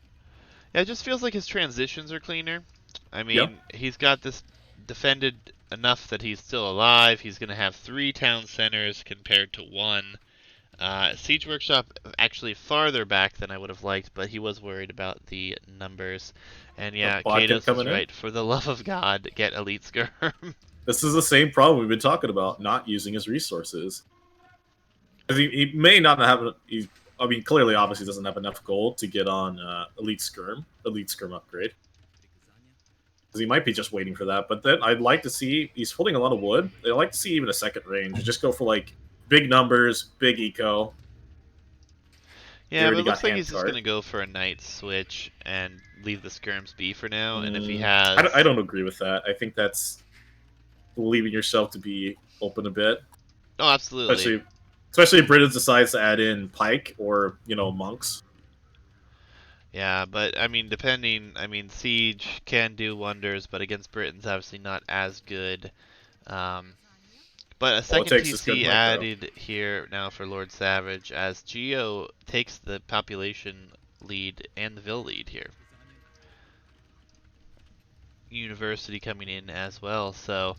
Yeah, it just feels like his transitions are cleaner. I Yeah, mean, he's got this defended enough that he's still alive. He's going to have 3 town centers compared to 1. Siege Workshop actually farther back than I would have liked, but he was worried about the numbers. And a yeah, bodkin Kados is coming in. right. For the love of God, get Elite Skirm. This is the same problem we've been talking about, not using his resources. He may not have. I mean, clearly, obviously, doesn't have enough gold to get on Elite Skirm upgrade. Because he might be just waiting for that. But then I'd like to see he's holding a lot of wood. I'd like to see even a second range. Just go for like big numbers, big eco. He Yeah, but already it got looks like hand he's just going cart. to go for a knight switch and leave the skirms be for now. And if he Mm, I has. don't agree with that. I think that's leaving yourself to be open a bit, Oh, absolutely. especially especially if Britain decides to add in pike or monks. Yeah, but I mean, depending. I mean, Siege can do wonders, but against Britain's obviously not as good. Um, but a All it second takes is good TC micro. added here now for Lord Savage as Geo takes the population lead and the Vil lead here. University coming in as well, so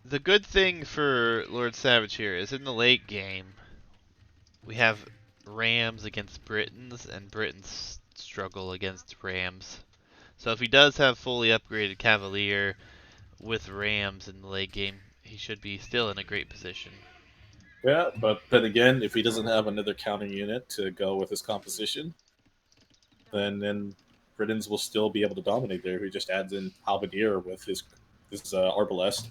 the good thing for Lord Savage here is in the late game we have Rams against Britons and Britons struggle against Rams. So if he does have fully upgraded Cavalier with Rams in the late game, he should be still in a great position. Yeah, but then again, if he doesn't have another counter unit to go with his composition, then Britons will still be able to dominate there. He just adds in Halberdier with his Arbalest.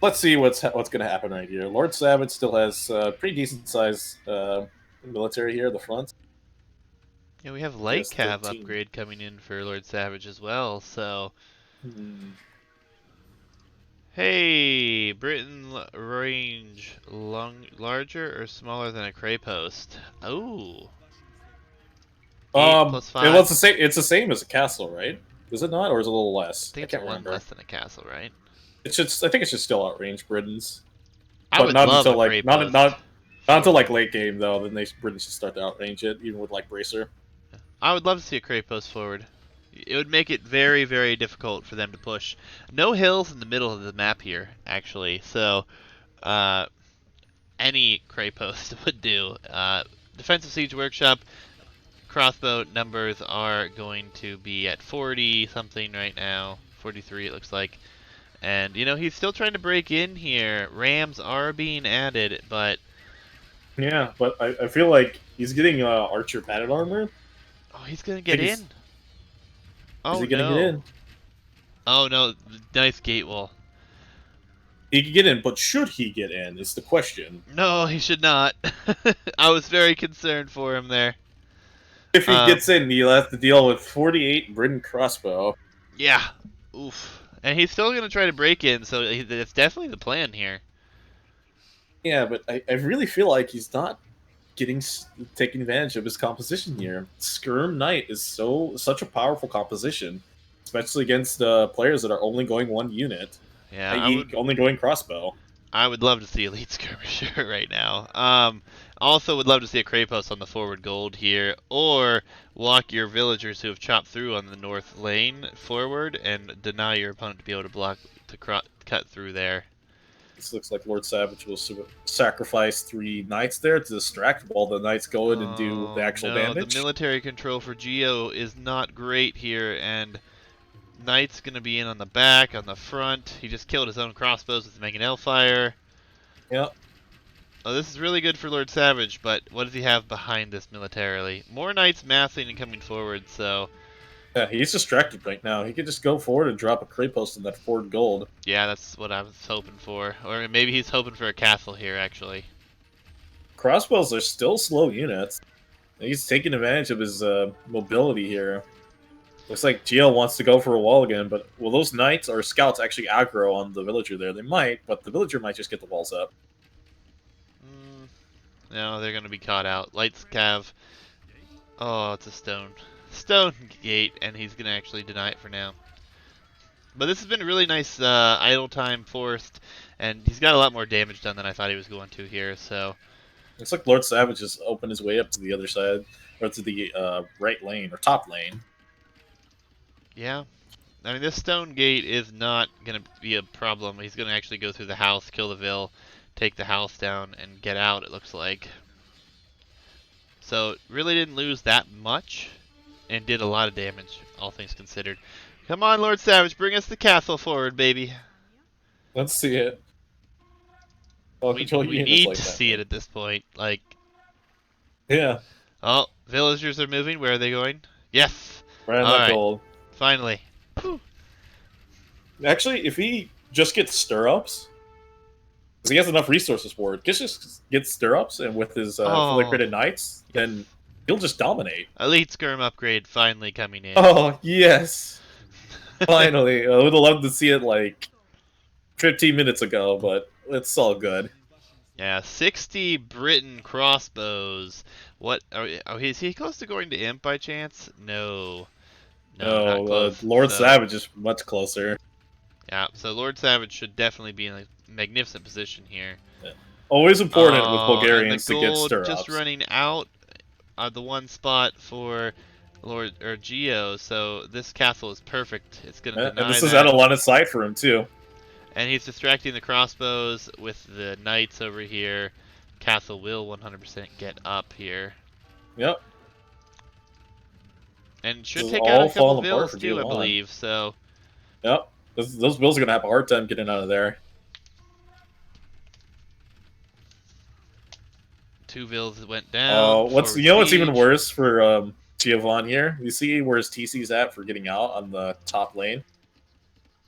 Let's see what's going to happen right here. Lord Savage still has pretty decent size military here at the front. Yeah, we have He light has cav 13. upgrade coming in for Lord Savage as well. So, Hmm. hey, Britain range larger or smaller than a Cray post? Oh, 8 plus Well, 5. it's the same. It's the same as a castle, right? Is it not, or is it a little I less? think I it's can't one remember. less than a castle, right? It should. I think it should still outrange Britons, I but would not love until a Cray like not post not until forward. like late game though. Then Britons should start to outrange it, even with like bracer. I would love to see a crate post forward. It would make it very, very difficult for them to push. No hills in the middle of the map here, actually. So, uh, any crate post would do. Defensive Siege Workshop crossbow numbers are going to be at 40 something right now. 43 it looks like. And, you know, he's still trying to break in here. Rams are being added, but... Yeah, but I feel like he's getting archer padded armor. Oh, he's gonna I get think he's in. is Oh, he gonna get no. in? Oh, no. Nice gate wall. He could get in, but should he get in? Is the question. No, he should not. I was very concerned for him there. If he Um, gets in, he'll have to deal with 48 Britain crossbow. yeah. Oof. And he's still going to try to break in, so that's definitely the plan here. Yeah, but I really feel like he's not getting taking advantage of his composition here. Skirm Knight is such a powerful composition, especially against players that are only going one unit, Yeah, i.e., only going crossbow. I would love to see Elite Skirmisher right now. Also would love to see a Krapos on the forward gold here, or walk your villagers who have chopped through on the north lane forward and deny your opponent to be able to block to cut through there. This looks like Lord Savage will sacrifice 3 knights there to distract while the knights go in and do the Oh actual no, the damage. military control for Geo is not great here, and Knight's gonna be in on the back, on the front. He just killed his own crossbows with Mangonel Fire. Yep. Oh, this is really good for Lord Savage, but what does he have behind this militarily? More knights massing and coming forward, so... Yeah, he's distracted right now. He could just go forward and drop a crate post in that forward gold. Yeah, that's what I was hoping for. Or maybe he's hoping for a castle here, actually. Crossbows are still slow units. He's taking advantage of his mobility here. Looks like Geo wants to go for a wall again, but will those knights or scouts actually aggro on the villager there? They might, but the villager might just get the walls up. No, they're going to be caught out. Lights Cav. Oh, it's a stone. Stone gate, and he's going to actually deny it for now. But this has been a really nice idle time forced, and he's got a lot more damage done than I thought he was going to here, so... Looks like Lord Savage has opened his way up to the other side, or to the right lane, or top lane. Yeah. I mean, this stone gate is not going to be a problem. He's going to actually go through the house, kill the Vil, take the house down, and get out, it looks like. So, really didn't lose that much, and did a lot of damage, all things considered. Come on, Lord Savage, bring us the castle forward, baby. Let's see it. I'll control We units need like to that. see it at this point. Like, Yeah. oh, villagers are moving. Where are they going? Yes. Right on All that right. gold. Finally. Whew. Actually, if he just gets stirrups, because he has enough resources for it, just gets stirrups, and with his fully Oh, critted knights, then he'll just dominate. Elite Skirm upgrade finally coming in. Oh, yes. Finally. I would have loved to see it like 15 minutes ago, but it's all good. Yeah, 60 Britain crossbows. What? Oh, is he close to going to Imp by chance? No. No, not No, close. Lord So, Savage is much closer. yeah, so Lord Savage should definitely be in a magnificent position here. Yeah. Always important with Oh, and the Bulgarians to get gold just stirrups. running out the one spot for Lord or Geo, so this castle is perfect. It's going to And deny this is at a that. line of sight for him, too. And he's distracting the crossbows with the knights over here. Castle will 100% get up here. Yep. And This should is take out a all couple falling apart vills for too, I Giovanni. believe. So Yep. Those bills are going to have a hard time getting out of there. 2 vills went down. What's Forward what's even siege. worse for Giovanni here? You see where his TC's at for getting out on the top lane?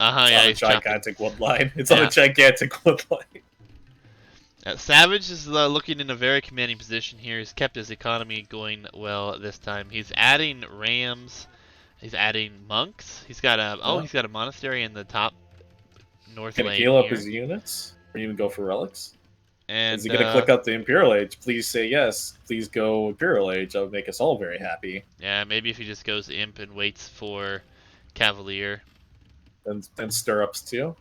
Uh-huh, It's yeah, on a he's chopping. gigantic wood line. It's on Yeah. a gigantic wood line. Savage is looking in a very commanding position here. He's kept his economy going well this time. He's adding rams. He's adding monks. He's got a Yeah. he's got a monastery in the top north Gonna lane heal up here. his units, or even go for relics. And Is he gonna click up the Imperial Age? Please say yes. Please go Imperial Age. That would make us all very happy. yeah, maybe if he just goes imp and waits for Cavalier. And stirrups too.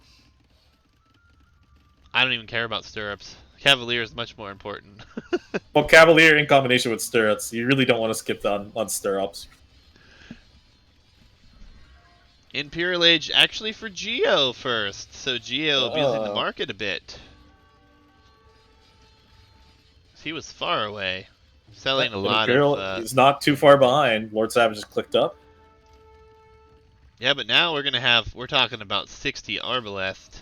I don't even care about stirrups. Cavalier is much more important. Well, Cavalier in combination with stirrups, you really don't want to skip on stirrups. Imperial Age actually for Geo first, so Geo abusing the Uh, market a bit. He was far away, selling a and lot of. Imperial is not too far behind. Lord Savage just clicked up. Yeah, but now we're talking about 60 Arbalest.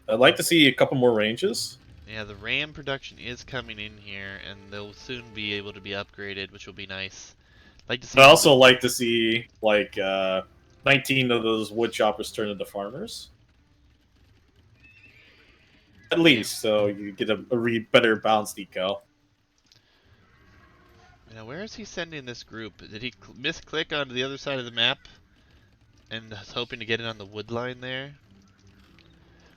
I'd like to see a couple more ranges. Yeah, the RAM production is coming in here, and they'll soon be able to be upgraded, which will be nice. Like to see I some. also like to see like 19 of those wood choppers turn into farmers. At Yeah. least, so you get a better balanced eco. Now, where is he sending this group? Did he misclick onto the other side of the map and was hoping to get it on the wood line there?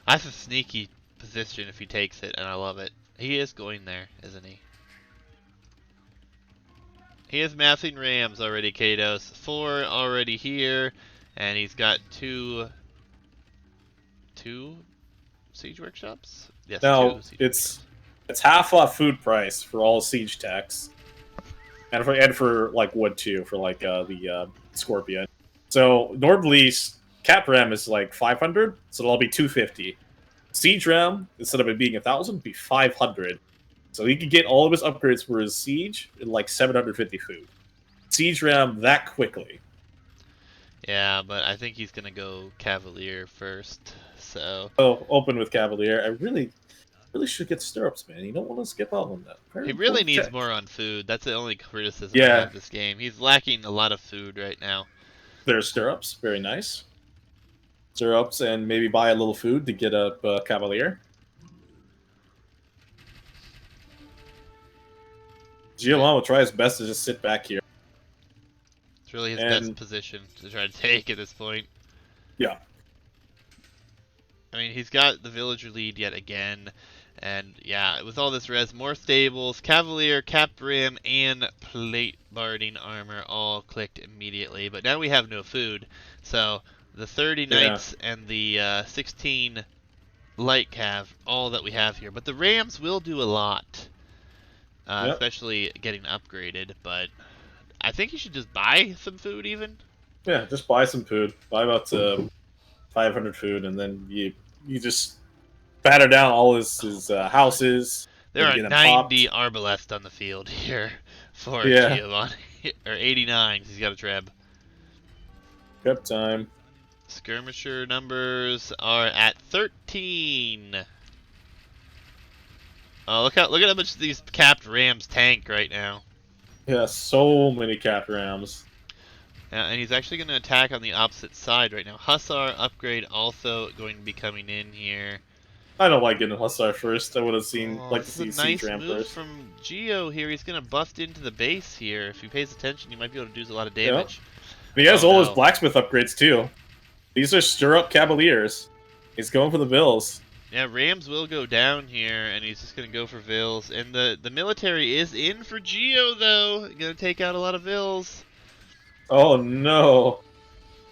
That's a sneaky position if he takes it, and I love it. He is going there, isn't he? He is massing rams already, Kados. 4 already here, and he's got two siege workshops? Yes, two Now siege workshops. it's half off food price for all siege techs, and for like wood too for like the scorpion. So normally cap ram is like 500, so it'll be 250. Siege ram instead of it being 1,000, be 500. So he could get all of his upgrades for his siege in like 750 food. Siege ram that quickly. Yeah, but I think he's gonna go Cavalier first. So So open with Cavalier. I really should get stirrups, man. You don't want to skip out on that. Very he really important needs tech. more on food. That's the only criticism I Yeah, have this game. He's lacking a lot of food right now. there's stirrups. Very nice. Stirrups and maybe buy a little food to get up Cavalier. Yeah, Giovanni will try his best to just sit back here. it's really his best And position to try to take at this point. yeah, I mean, he's got the villager lead yet again. And yeah, with all this res, more stables, Cavalier, Cap Rim, and Plate Barding Armor all clicked immediately. But now we have no food. So the 30 yeah, Knights and the 16 Light Cav, all that we have here. But the Rams will do a lot, yep, especially getting upgraded. But I think you should just buy some food even. yeah. Just buy some food. Buy about 500 food, and then you just batter down all Oh his my. houses. There Maybe are get them 90 popped. Arbalest on the field here for Yeah, Giovanni. Or 89, he's got a treb. prep time. Skirmisher numbers are at 13. Oh, look at how much these capped Rams tank right now. Yeah, so many cat rams. And he's actually going to attack on the opposite side right now. Hussar upgrade also going to be coming in here. I don't like getting Hussar first. I would have Oh, like to this is a see Siege nice Ram move first. from Geo here. He's going to bust into the base here. If he pays attention, he might be able to do a lot of Yeah. damage. He has Oh all his no. blacksmith upgrades too. These are stirrup cavaliers. He's going for the bills. Yeah, Rams will go down here, and he's just going to go for Vills. And the military is in for Geo, though. Going to take out a lot of Vills. Oh no.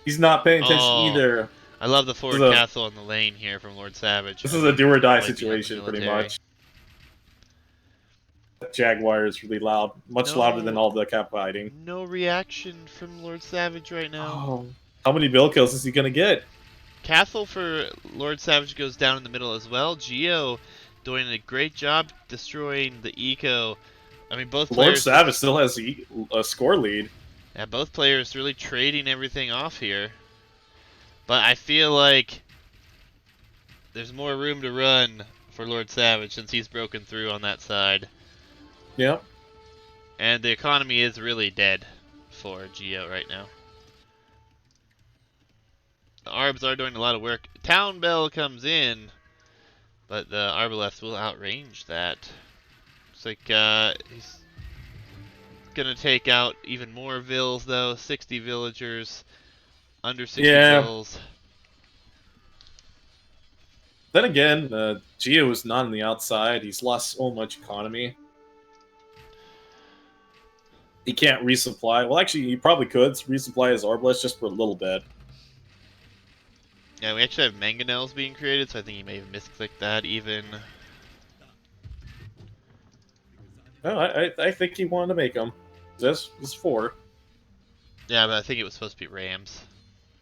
He's not paying attention Oh, either. I love the This is forward a castle on the lane here from Lord Savage. this is a do or die Wiping out the situation pretty military. much. That Jaguar is really loud. Much louder than No, all the cap fighting. no reaction from Lord Savage right now. Oh. How many bill kills is he gonna get? Castle for Lord Savage goes down in the middle as well. Geo doing a great job destroying the eco. I mean, both Lord players Savage just still has a score lead. yeah, both players really trading everything off here. But I feel like there's more room to run for Lord Savage since he's broken through on that side. Yep. And the economy is really dead for Geo right now. The Arbs are doing a lot of work. Town Bell comes in, but the Arbalest will outrange that. Looks like he's gonna take out even more vills though. 60 villagers, under 60 Yeah. vills. Then again, Geo is not on the outside. He's lost so much economy. He can't resupply. Well, actually, he probably could resupply his Arbalest just for a little bit. Yeah, we actually have mangonels being created, so I think he may have misclicked that even. No, I think he wanted to make them. This is 4. Yeah, but I think it was supposed to be Rams.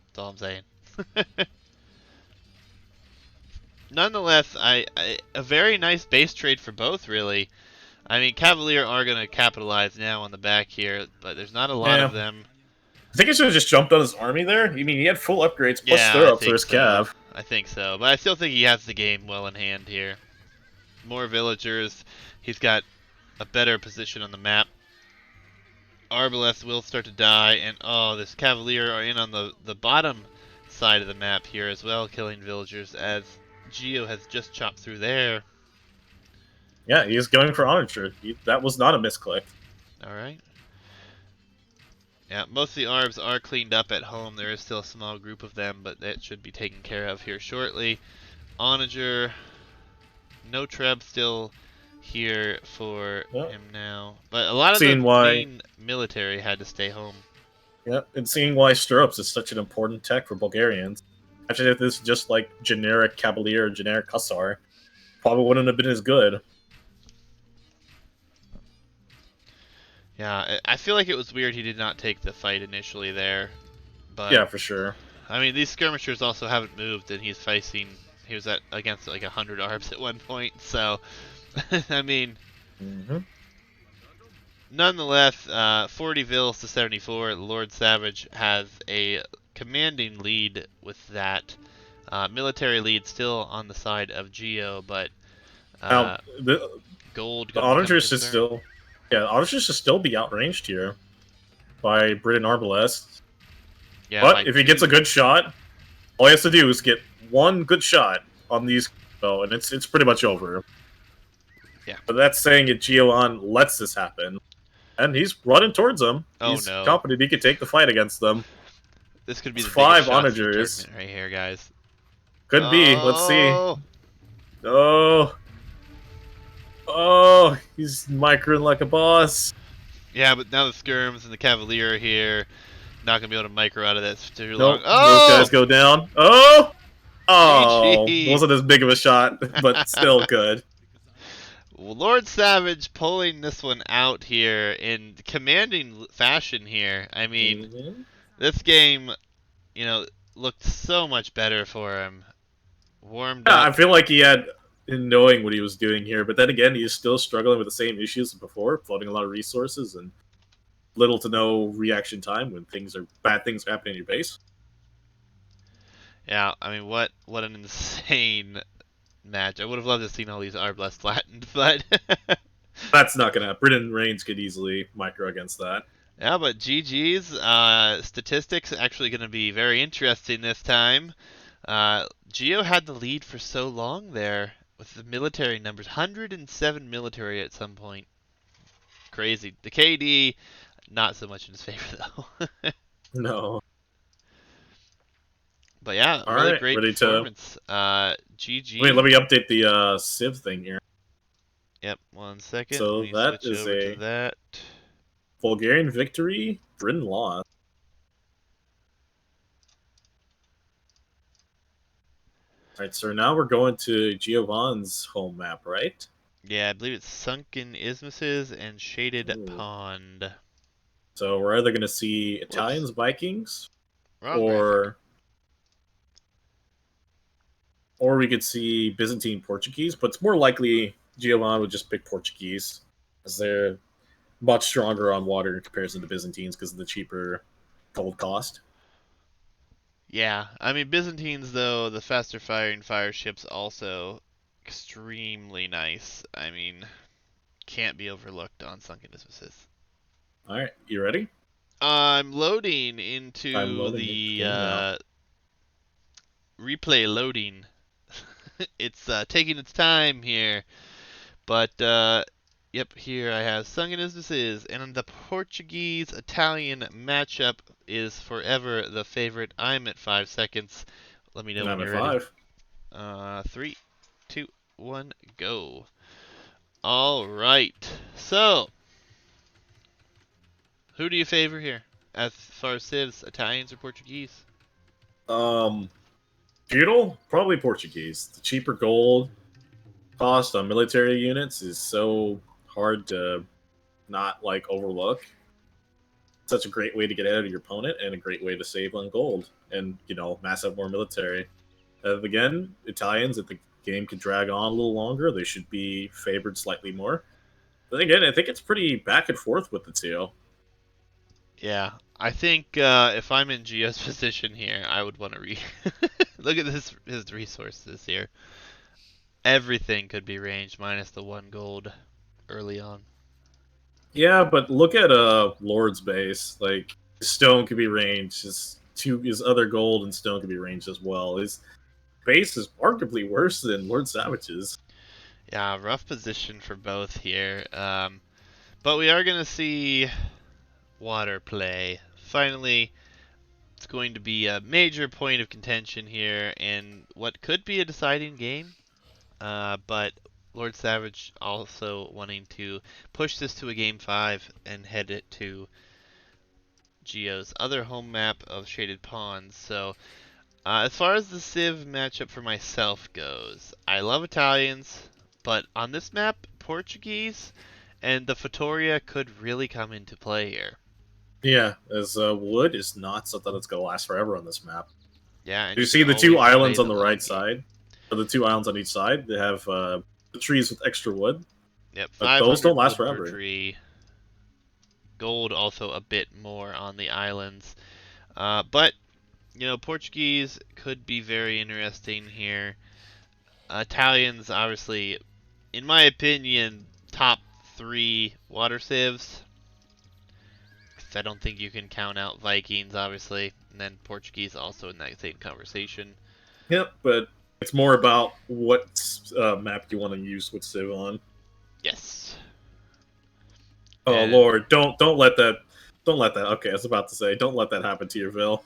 That's all I'm saying. Nonetheless, a very nice base trade for both, really. I mean, Cavalier are going to capitalize now on the back here, but there's not a lot of Yeah. them. I think he should have just jumped on his army there. I mean, he had full upgrades plus Yeah, I stirrups for think his so. cav. I think so. But I still think he has the game well in hand here. More villagers. He's got a better position on the map. Arbalest will start to die, and oh, this Cavalier are in on the bottom side of the map here as well, killing villagers as Geo has just chopped through there. Yeah, he's going for Onager. That was not a misclick. Alright. Yeah, most of the ARBs are cleaned up at home. There is still a small group of them, but that should be taken care of here shortly. Onager, no Treb still here for Yep. him now. But a lot of the Seeing why, main military had to stay home. yeah, and seeing why stirrups is such an important tech for Bulgarians. Actually, if this is just like generic Cavalier or generic Hussar, probably wouldn't have been as good. Yeah, I feel like it was weird he did not take the fight initially there. But, Yeah, for sure. I mean, these skirmishers also haven't moved, and he's facing... He was against like 100 ARBs at one point, so... I mean... Mm-hmm. Nonetheless, 40 vills to 74. Lord Savage has a commanding lead with that. Military lead still on the side of Geo, but Now, gold the going to become a Onagers should concern. still, yeah, the Onagers should still be outranged here by Britain Arbalest. Yeah, But by if he gets a two. good shot, all he has to do is get one good shot on these, and it's pretty much over. Yeah. But that's saying that Gioan lets this happen, and he's running towards them. Oh He's no. confident he can take the fight against them. This could be It's the biggest 5 shots of the Onagers. tournament right here, guys. Could be. Let's see. Oh! Oh, oh, he's microing like a boss. Yeah, but now the skirms and the Cavalier are here. Not going to be able to micro out of this for too long. Nope, those guys Oh! go down. Oh, oh, GG! wasn't as big of a shot, but still good. Lord Savage pulling this one out here in commanding fashion here. I mean, Mm-hmm. this game, you know, looked so much better for him. Warmed Yeah, up. I feel like he had in knowing what he was doing here, but then again, he's still struggling with the same issues as before, flooding a lot of resources and little to no reaction time when bad things happen in your base. Yeah, I mean, what an insane match. I would have loved to have seen all these Arblast flattened, but That's not gonna happen. Britain Reigns could easily micro against that. yeah, but GG's statistics actually going to be very interesting this time. Geo had the lead for so long there with the military numbers, 107 military at some point. Crazy. The KD, not so much in his favor though. No. But yeah, All really right, great ready to. performance. GG. Wait, let me update the Civ thing here. Yep, 1 second. Let So me that switch is over to a that. Bulgarian victory, Britain lost. All right, so now we're going to Giovan's home map, right? Yeah, I believe it's Sunken Isthmuses and Shaded Ooh. Pond. So we're either going to see Whoops. Italians, Vikings, Wrong graphic. or we could see Byzantine, Portuguese. But it's more likely Giovan would just pick Portuguese, as they're much stronger on water in comparison to Byzantines because of the cheaper gold cost. Yeah, I mean Byzantines though, the faster firing fire ships also extremely nice. I mean, can't be overlooked on Sunken Isthmuses. All right, you ready? I'm loading I'm into loading the the game now. replay loading. It's taking its time here, but yep, here I have Sunken Isthmuses, and the Portuguese-Italian matchup is forever the favorite. I'm at 5 seconds. Let me know And when I'm at you're ready. 5. 3, 2, 1, go. All right. So, who do you favor here? As far as civs, Italians or Portuguese? Feudal, probably Portuguese. The cheaper gold cost on military units is so hard to not like overlook. such a great way to get out of your opponent and a great way to save on gold and mass out more military. Again, Italians, if the game could drag on a little longer, they should be favored slightly more. But again, I think it's pretty back and forth with the two. Yeah, I think if I'm in Gio's position here, I would want to look at his resources here. Everything could be ranged minus the 1 gold early on. Yeah, but look at Lord's base. Like stone could be ranged. His other gold and stone could be ranged as well. His base is arguably worse than Lord Savage's. Yeah, rough position for both here. But we are gonna see water play. Finally, it's going to be a major point of contention here in what could be a deciding game. But Lord Savage also wanting to push this to a game 5 and head it to Gio's other home map of Shaded Ponds. So, as far as the Civ matchup for myself goes, I love Italians, but on this map, Portuguese and the Fatoria could really come into play here. Yeah, as wood is not something that's going to last forever on this map. Yeah, and You you see can the two always play islands on the the long right game. side, or the two islands on each side. They have the trees with extra wood, Yep, but those don't 500 last wood per forever. tree. Gold also a bit more on the islands. But, Portuguese could be very interesting here. Italians, obviously, in my opinion, top 3 water civs. I don't think you can count out Vikings, obviously, and then Portuguese also in that same conversation. Yep, but it's more about what map you want to use with Civ on. Yes. Oh And Lord, don't let that. Okay, I was about to say, don't let that happen to your Vil.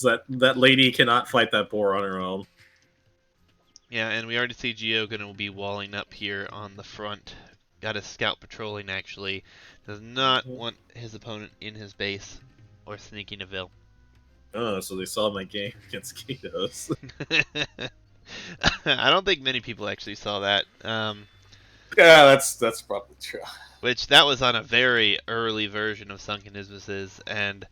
That lady cannot fight that boar on her own. yeah, and we already see Gio going to be walling up here on the front. Got his scout patrolling actually. Does not want his opponent in his base or sneaking a Vil. Oh, so they saw my game against Katos. I don't think many people actually saw that. Yeah, that's probably true. Which that was on a very early version of Sunken Isthmuses, and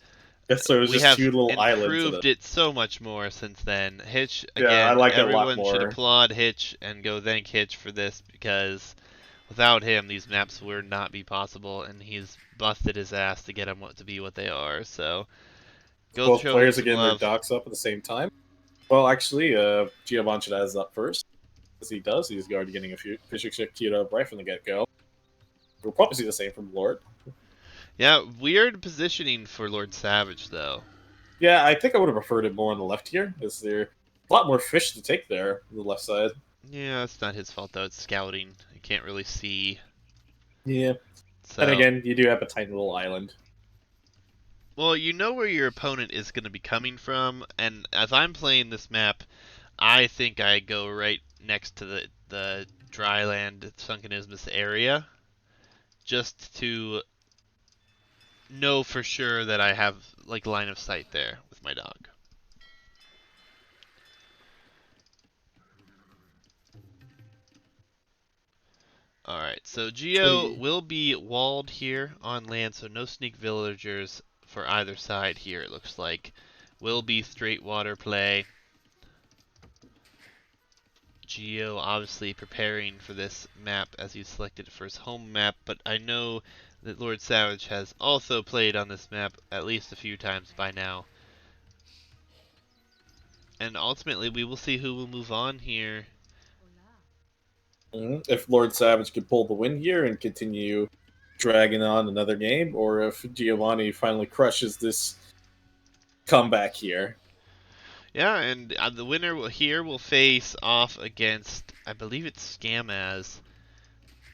Yes, so it was we just have two little islands in improved it. it so much more since then. Hitch, Yeah, I again, like it a lot everyone should more. applaud Hitch and go thank Hitch for this because without him, these maps would not be possible, and he's busted his ass to get them to be what they are. So go Both show him players are some getting their love. docks up at the same time. Well, actually, Giovanni should has up first. As he does, he's already getting a few fish executed up right from the get go. We'll probably see the same from Lord. Yeah, weird positioning for Lord Savage, though. Yeah, I think I would have preferred it more on the left here, as there a lot more fish to take there on the left side. Yeah, it's not his fault, though. It's scouting. You can't really see. Yeah. And So, again, you do have a tiny little island. well, you know where your opponent is going to be coming from, and as I'm playing this map, I think I go right next to the dryland Sunken Isthmus area, just to know for sure that I have like line of sight there with my dog. Alright, so Geo Actually, will be walled here on land, so no sneak villagers for either side here, it looks like. Will be straight water play. Geo obviously preparing for this map as he selected it for his home map, but I know that Lord Savage has also played on this map at least a few times by now. And ultimately, we will see who will move on here. if Lord Savage could pull the win here and continue dragging on another game, or if Giovanni finally crushes this comeback here. Yeah, and the winner here will face off against, I believe it's Scamaz.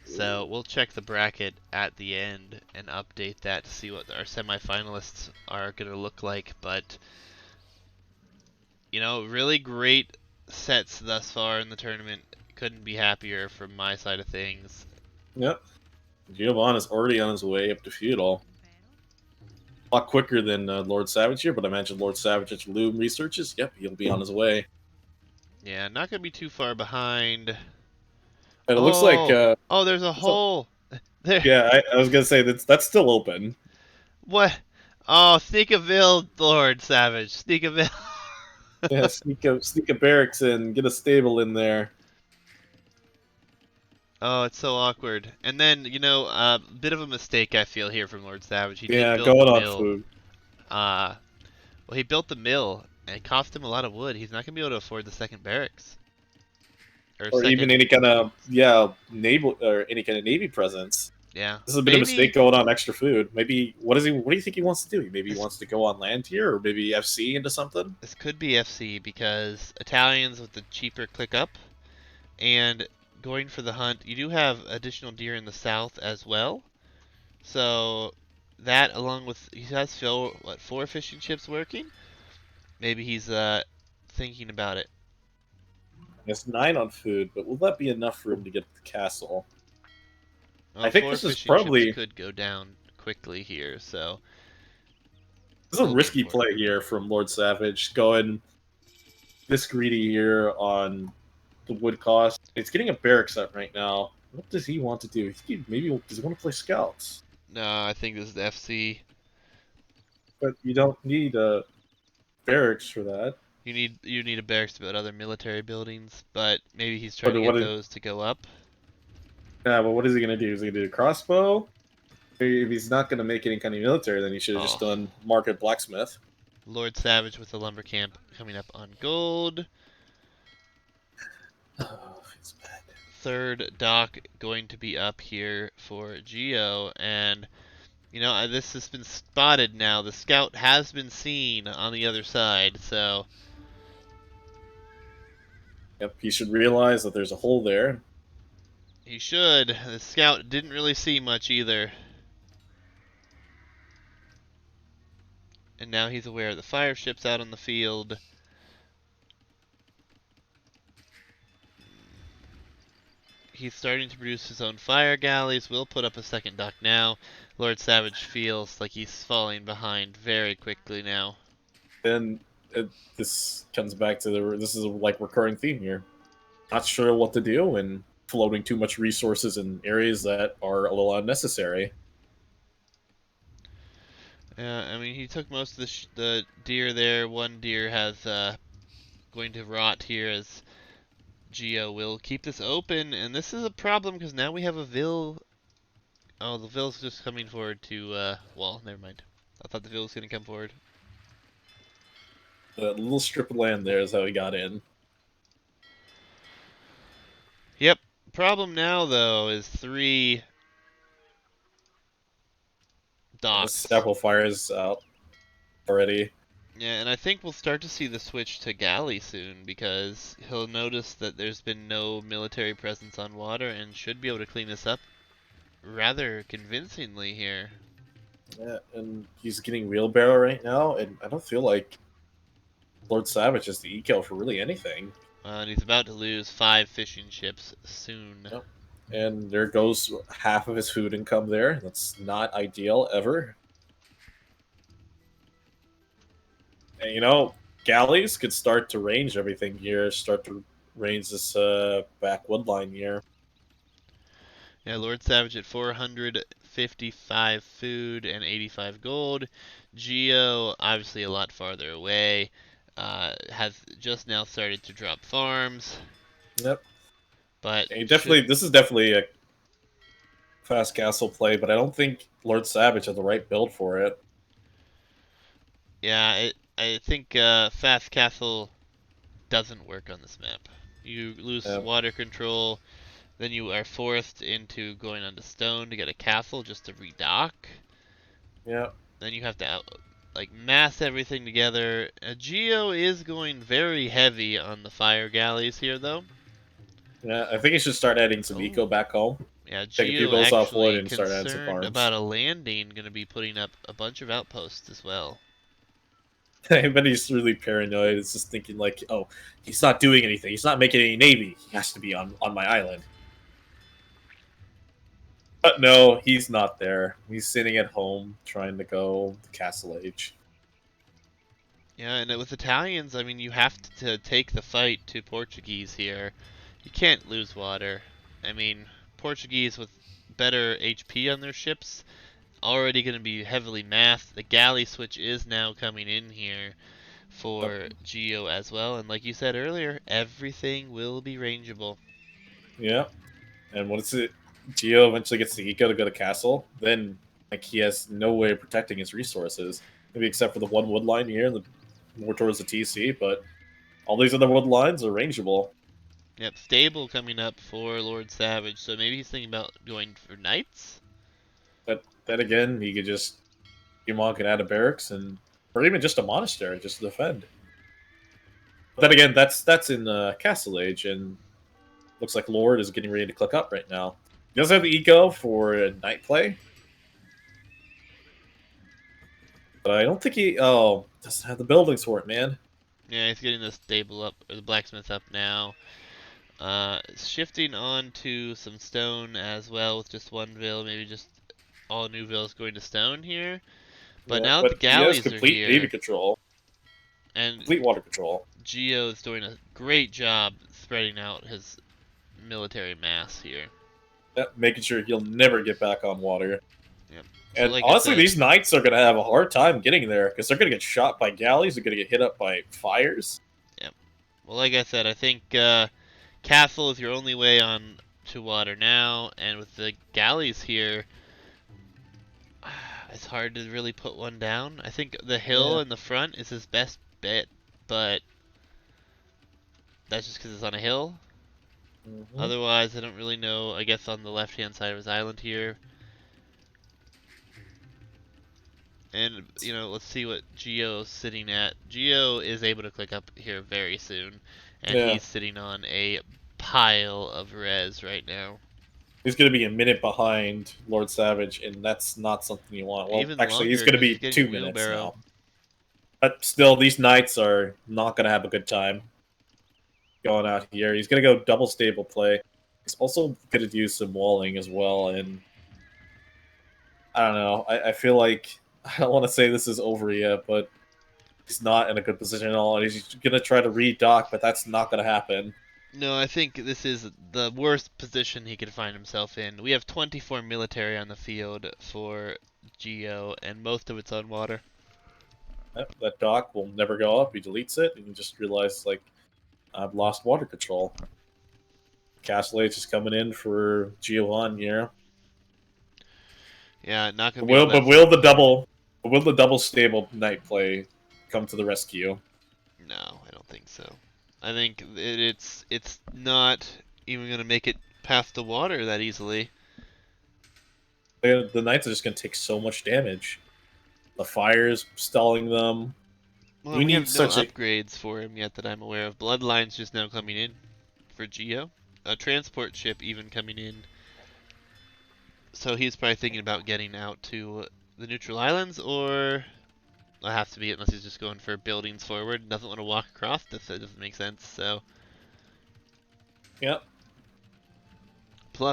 So we'll check the bracket at the end and update that to see what our semifinalists are going to look like. But, really great sets thus far in the tournament. Couldn't be happier from my side of things. Yep. Giovanni is already on his way up to feudal. A lot quicker than Lord Savage here, but I imagine Lord Savage at Loom researches. Yep, he'll be on his way. Yeah, not going to be too far behind. And it looks like Oh, there's a hole. There. Yeah, I was gonna say that's still open. What? Oh, sneak a build, Lord Savage. Sneak a build. Yeah, sneak a barracks in, get a stable in there. Oh, it's so awkward. And then, a bit of a mistake I feel here from Lord Savage. He did Yeah, build the going on mill. food. Uh, well, he built the mill, and it cost him a lot of wood. He's not gonna be able to afford the second barracks or Or even second any kind of foods. naval or any kind of navy presence. Yeah, This has been a mistake maybe going on extra food. Maybe what do you think he wants to do? Maybe he this wants to go on land here, or maybe FC into something. this could be FC because Italians with the cheaper click up and going for the hunt. You do have additional deer in the south as well. So that along with he has four fishing ships working. Maybe he's thinking about it. It's 9 on food, but will that be enough for him to get to the castle? I Well, think four this is fishing ships probably could go down quickly here, so this is a it'll be risky important. play here from Lord Savage, going this greedy here on the wood cost. It's getting a barracks up right now. What does he want to do? Maybe does he want to play scouts? No, I think this is FC. But you don't need a barracks for that. You need a barracks to build other military buildings, but maybe he's trying But to what get is those to go up. yeah, but what is he gonna do? Is he gonna do a crossbow? If he's not gonna make any kind of military, then he should have just Oh, done market blacksmith. Lord Savage with the lumber camp coming up on gold. Oh, it's bad. Third dock going to be up here for Geo, and this has been spotted now. The scout has been seen on the other side, so Yep, he should realize that there's a hole there. he should. The scout didn't really see much either, and now he's aware of the fire ships out on the field. He's starting to produce his own fire galleys. We'll put up a second dock now. Lord Savage feels like he's falling behind very quickly now. Then this comes back to this is a like recurring theme here. Not sure what to do and floating too much resources in areas that are a little unnecessary. I mean, he took most of the deer there. One deer has going to rot here as Geo will keep this open, and this is a problem because now we have a Vil. Oh, the Vil's just coming forward to, well, never mind. I thought the Vil was going to come forward. The little strip of land there is how he got in. Yep. Problem now, though, is 3 docks. Several fires out already. Yeah, and I think we'll start to see the switch to galley soon because he'll notice that there's been no military presence on water and should be able to clean this up rather convincingly here. Yeah, and he's getting wheelbarrow right now, and I don't feel like Lord Savage is the eco for really anything. And he's about to lose 5 fishing ships soon. Yep. And there goes half of his food income there. That's not ideal ever. And, galleys could start to range everything here, start to range this back wood line here. Yeah, Lord Savage at 455 food and 85 gold. Geo, obviously a lot farther away, has just now started to drop farms, Yep. but And should. this is definitely a fast castle play, but I don't think Lord Savage has the right build for it. Yeah, I think Fast Castle doesn't work on this map. You lose Yep. water control, then you are forced into going onto stone to get a castle just to redock. Yep. Then you have to mass everything together. Geo is going very heavy on the fire galleys here, though. Yeah, I think he should start adding some Oh, eco back home. yeah, Take a few Geo bills off wood actually and start adding some concerned farms. about a landing, going to be putting up a bunch of outposts as well. I bet he's really paranoid. It's just thinking like, oh, he's not doing anything. He's not making any navy. He has to be on my island. But no, he's not there. He's sitting at home trying to go to Castle Age. Yeah, and with Italians, I mean, you have to take the fight to Portuguese here. You can't lose water. I mean, Portuguese with better HP on their ships. Already going to be heavily massed. The galley switch is now coming in here for Geo as well. And like you said earlier, everything will be rangeable. Yeah. And once Geo eventually gets the eco to go to castle, then like he has no way of protecting his resources, maybe except for the one wood line here, more towards the TC. But all these other wood lines are rangeable. Yep, stable coming up for Lord Savage. So maybe he's thinking about going for knights. But then again, he could just Yumon can add a barracks and or even just a monastery just to defend. But then again, that's in Castle Age, and looks like Lord is getting ready to click up right now. He does have the eco for night play, but I don't think he doesn't have the buildings for it, man. Yeah, he's getting the stable up, or the blacksmith up now. Shifting on to some stone as well with just one vill, maybe just all new vills going to stone here. But Yeah, now that the but he has galleys are complete navy here, control, and complete water control. Geo is doing a great job spreading out his military mass here. Making sure he'll never get back on water. Yep. So And like I honestly, said, these knights are going to have a hard time getting there because they're going to get shot by galleys. They're going to get hit up by fires. yep. Well, like I said, I think castle is your only way on to water now, and with the galleys here, it's hard to really put one down. I think the hill Yeah. in the front is his best bet, but that's just because it's on a hill. Mm-hmm. Otherwise, I don't really know. I guess on the left-hand side of his island here. And, you know, let's see what Geo's sitting at. Geo is able to click up here very soon, and Yeah. he's sitting on a pile of res right now. He's going to be a minute behind Lord Savage, and that's not something you want. Well, Even actually, he's longer going to because he's be getting 2 minutes wheelbarrow. now. But still, these knights are not going to have a good time going out here. He's going to go double stable play. He's also going to use some walling as well, and I don't know. I feel like I don't want to say this is over yet, but he's not in a good position at all. And he's going to try to redock, but that's not going to happen. No, I think this is the worst position he could find himself in. We have 24 military on the field for Geo, and most of it's on water. That dock will never go up. He deletes it, and you just realize, like, I've lost water control. Castle H is coming in for Giovanni here. Yeah, not gonna be all Will that but fun. will the double stable night play come to the rescue? No, I don't think so. I think it's not even gonna make it past the water that easily. The knights are just going to take so much damage. The fires stalling them. Well, We we have need no such a upgrades for him yet that I'm aware of. Bloodline's just now coming in for Geo. A transport ship even coming in. So he's probably thinking about getting out to the neutral islands, or it has to be unless he's just going for buildings forward. Doesn't want to walk across. That doesn't make sense. So yeah.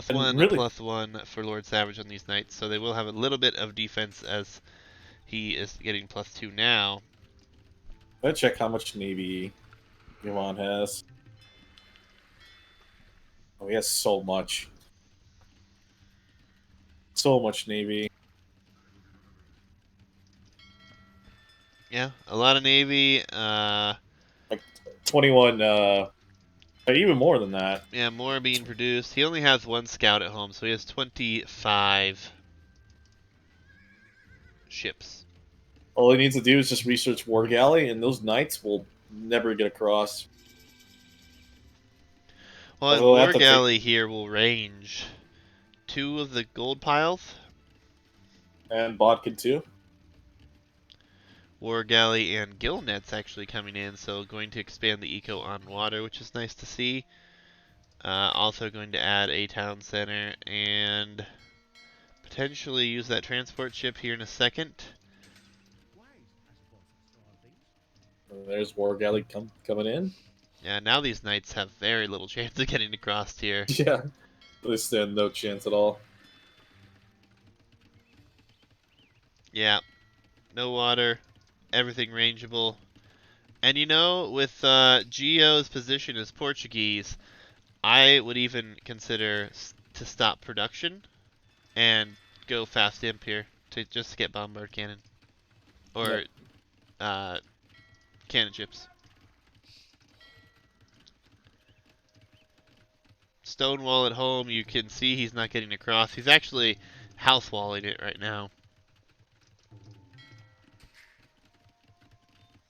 And really, plus one for Lord Savage on these knights. So they will have a little bit of defense as he is getting +2 now. let's check how much navy Yvonne has. Oh, he has so much. So much navy. Yeah, a lot of navy. Like 21 even more than that. Yeah, more being produced. He only has one scout at home, so he has 25 ships. All he needs to do is just research War Galley, and those knights will never get across. Well, and Although I have War to take Galley here will range 2 of the gold piles. and Bodkin too. War Galley and Gill Net's actually coming in, so going to expand the eco on water, which is nice to see. Also going to add a town center and potentially use that transport ship here in a second. And there's War Galley coming in. Yeah, now these knights have very little chance of getting across here. Yeah, they stand no chance at all. Yeah, no water, everything rangeable. And you know, with Geo's position as Portuguese, I would even consider to stop production and go fast imp here to just get bombard cannon Yep. or uh, cannon chips. Stonewall at home, you can see he's not getting across. He's actually house walling it right now.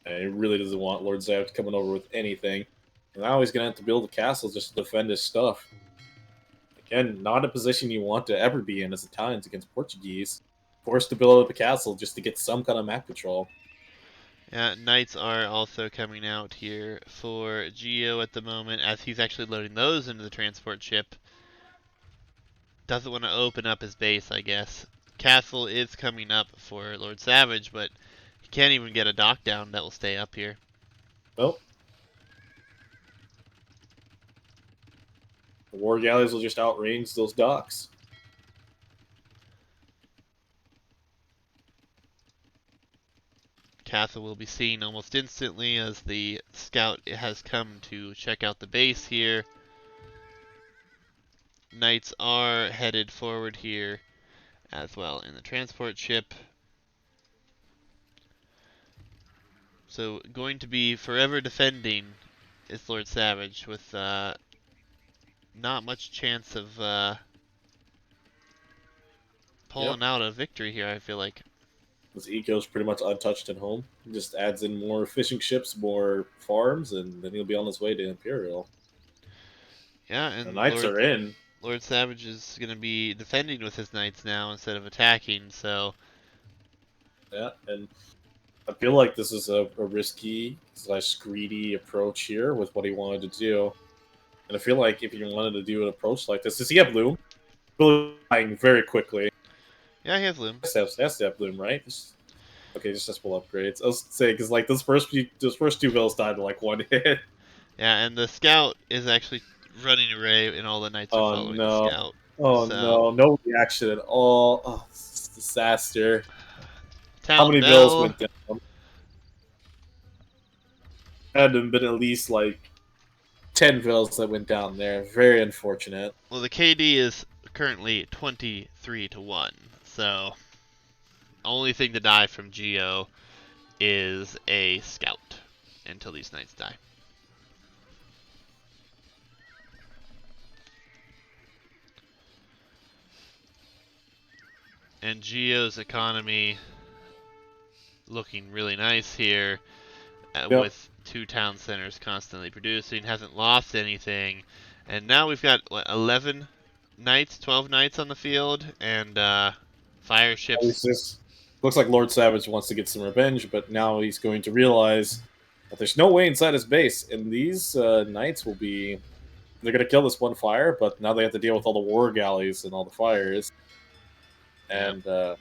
And he really doesn't want Lord Zavage coming over with anything. And now he's going to have to build a castle just to defend his stuff. Again, not a position you want to ever be in as Italians against Portuguese. Forced to build up a castle just to get some kind of map control. Yeah, knights are also coming out here for Geo at the moment as he's actually loading those into the transport ship. Doesn't want to open up his base, I guess. Castle is coming up for Lord Savage, but he can't even get a dock down that will stay up here. Well, the war galleys will just outrange those docks. Castle will be seen almost instantly as the scout has come to check out the base here. Knights are headed forward here as well in the transport ship. So going to be forever defending is Lord Savage with not much chance of Yep. pulling out a victory here, I feel like. His eco's pretty much untouched at home. He just adds in more fishing ships, more farms, and then he'll be on his way to Imperial. Yeah, The and Knights are in. Lord Savage is going to be defending with his knights now instead of attacking, so Yeah, and I feel like this is a risky / greedy approach here with what he wanted to do. And I feel like if he wanted to do an approach like this, does he have Loom? Dying very quickly. yeah, he has Loom. Has to have Bloom, right? Okay, just has full upgrades. I was saying because like those first two villas died in like one hit. Yeah, and the scout is actually running array, and all the knights are Oh following the no! scout. Oh So no! No reaction at all. Oh, this is a disaster. How Town many villas Bell. went down? Had to have been at least like 10 villas that went down there. Very unfortunate. Well, the KD is currently 23 to 1. So only thing to die from Geo is a scout until these knights die. And Geo's economy looking really nice here Yep. with two town centers constantly producing, hasn't lost anything. And now we've got, what, 11 knights, 12 knights on the field, and fire ships. It's just looks like Lord Savage wants to get some revenge, but now he's going to realize that there's no way inside his base, and these knights will be. They're going to kill this one fire, but now they have to deal with all the war galleys and all the fires. Yeah, And love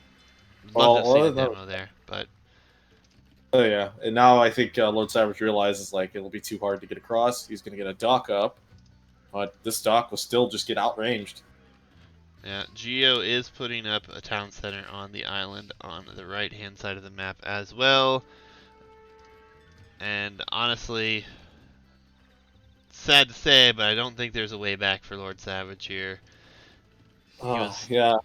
to have seen a no, demo there, but oh yeah, and now I think Lord Savage realizes like it'll be too hard to get across. He's going to get a dock up, but this dock will still just get outranged. yeah, Geo is putting up a town center on the island on the right-hand side of the map as well. And honestly, sad to say, but I don't think there's a way back for Lord Savage here. He Oh was yeah,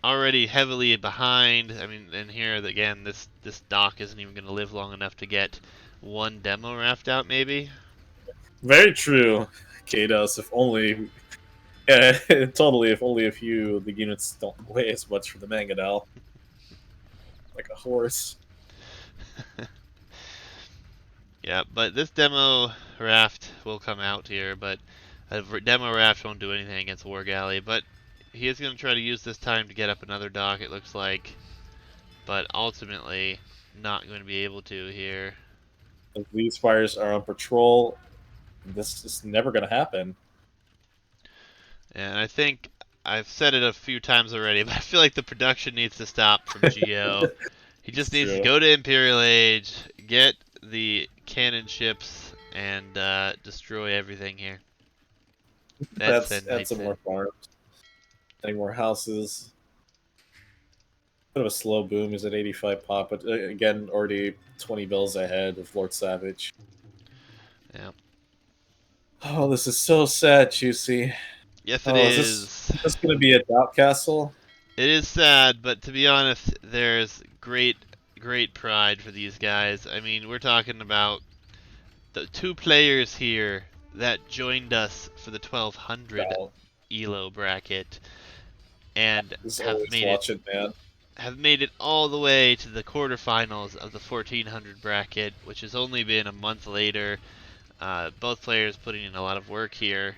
already heavily behind. I mean, and here again, this dock isn't even going to live long enough to get one demo raft out, maybe. very true. Kados, if only. Yeah, totally. If only a few of the units don't weigh as much for the Mangonel, like a horse. Yeah, but this demo raft will come out here, but a demo raft won't do anything against War Galley. But he is going to try to use this time to get up another dock, it looks like. But ultimately, not going to be able to here. If these fires are on patrol, this is never going to happen. And I think I've said it a few times already, but I feel like the production needs to stop from Geo. He just It's needs to true. go to Imperial Age, get the cannon ships, and destroy everything here. Then That's send add knights some more in. farms, any more houses. Bit of a slow boom. Is at 85 pop, but again, already 20 bills ahead of Lord Savage. Yeah. Oh, this is so sad, Juicy. Yes, it Oh, is is. this going to be a dot castle? It is sad, but to be honest, there's great pride for these guys. I mean, we're talking about the two players here that joined us for the 1200 No, elo bracket and just have always made it watching, man. all the way to the quarterfinals of the 1400 bracket, which has only been a month later. Both players putting in a lot of work here.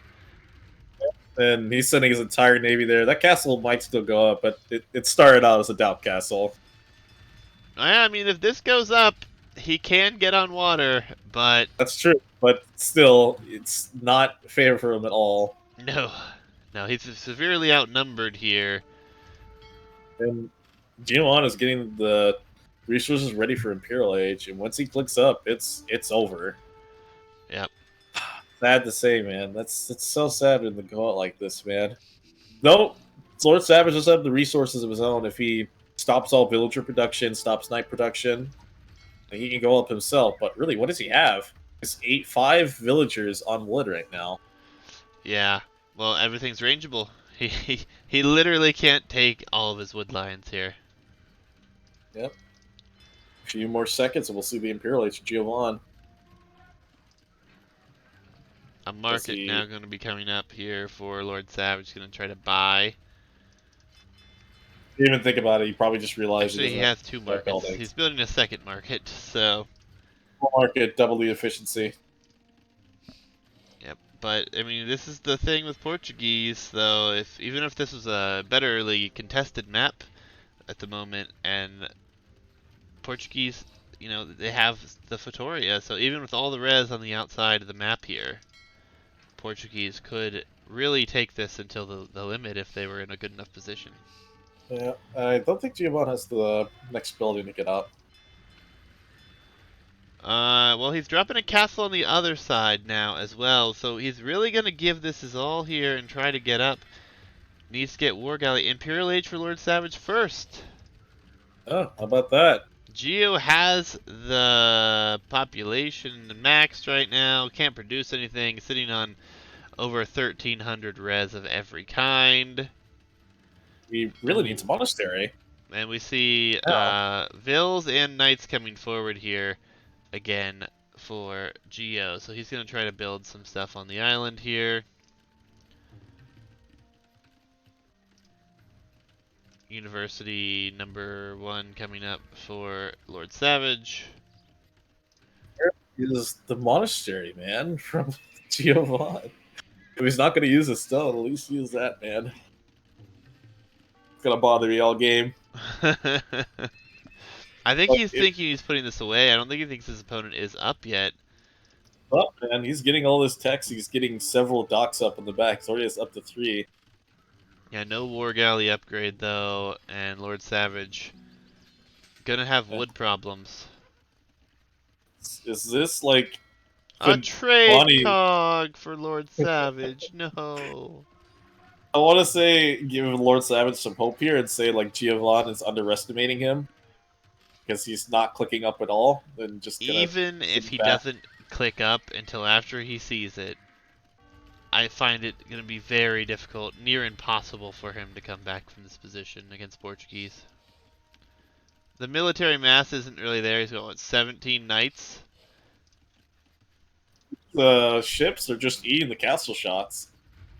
And he's sending his entire navy there. That castle might still go up, but it started out as a doubt castle. I mean, if this goes up, he can get on water, but That's true, but still, it's not fair for him at all. no, no, he's severely outnumbered here. And Giovanni is getting the resources ready for Imperial Age, and once he clicks up, it's over. Yep. Sad to say, man. That's so sad when they go out like this, man. No, Lord Savage does have the resources of his own. If he stops all villager production, stops knight production, he can go up himself. But really, what does he have? It's 5 villagers on wood right now. Yeah. Well, everything's rangeable. He literally can't take all of his wood lines here. Yep. A few more seconds, and we'll see the Imperial Age of Giovanni. A Does market he? now going to be coming up here for Lord Savage. Going to try to buy. Didn't even think about it. He probably just realized he Actually, he doesn't have has to two start markets. building. He's building a second market, so Full market, double the efficiency. yep. But I mean, this is the thing with Portuguese, though. If even if this was a betterly contested map at the moment, and Portuguese, they have the Fatoria, so even with all the res on the outside of the map here, Portuguese could really take this until the limit if they were in a good enough position. Yeah, I don't think Giovanni has the next building to get up. Well, he's dropping a castle on the other side now as well, so he's really going to give this his all here and try to get up. Needs to get War Galley. Imperial Age for Lord Savage first. Oh, how about that? Geo has the population maxed right now, can't produce anything, sitting on over 1,300 res of every kind. He really needs a Ooh. monastery. And we see Yeah. Vils and Knights coming forward here again for Geo. So he's going to try to build some stuff on the island here. University number 1 coming up for Lord Savage. Is the monastery, man, from Giovanni. If he's not going to use a stone, at least use that, man. It's going to bother me all game. I think But he's thinking he's putting this away. I don't think he thinks his opponent is up yet. But, man, he's getting all this text. He's getting several docks up in the back. He's already has up to 3. Yeah, no War Galley upgrade though, and Lord Savage gonna have wood problems. Is this like A trade Giovanni? cog for Lord Savage. No. I want to say give Lord Savage some hope here and say like Giovanni is underestimating him because he's not clicking up at all and just gonna Even if sit he back. doesn't click up until after he sees it, I find it gonna be very difficult, near impossible for him to come back from this position against Portuguese. The military mass isn't really there. He's got what, 17 knights? The ships are just eating the castle shots.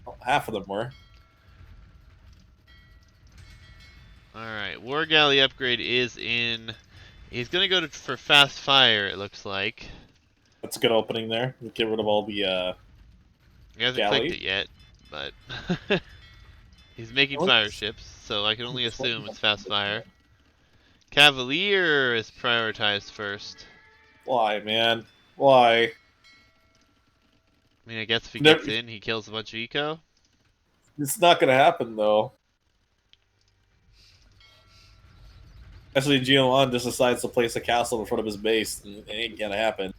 Well, half of them were. Alright, War Galley upgrade is in. He's gonna go for fast fire, it looks like. That's a good opening there. Get rid of all the He hasn't clicked galley. it yet, but he's making fire ships, so I can only assume it's fast fire. Cavalier is prioritized first. Why, man? Why? I mean, I guess if he Never, gets in, he kills a bunch of eco. it's not gonna happen though. Actually, Giovanni just decides to place a castle in front of his base, and it ain't gonna happen.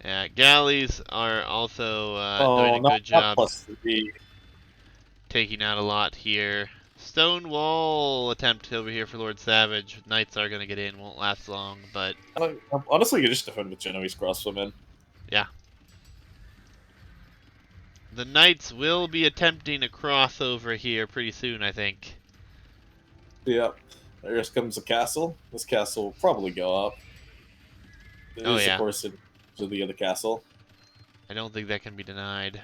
Yeah, galleys are also doing Oh, a good not job plus 3. taking out a lot here. Stone wall attempt over here for Lord Savage. Knights are going to get in, won't last long, but Honestly, you just defend with Genoese crossbowmen. yeah. The Knights will be attempting a crossover here pretty soon, I think. Yep. There comes a castle. This castle will probably go up. It Oh is, of yeah, course, in the other castle. I don't think that can be denied.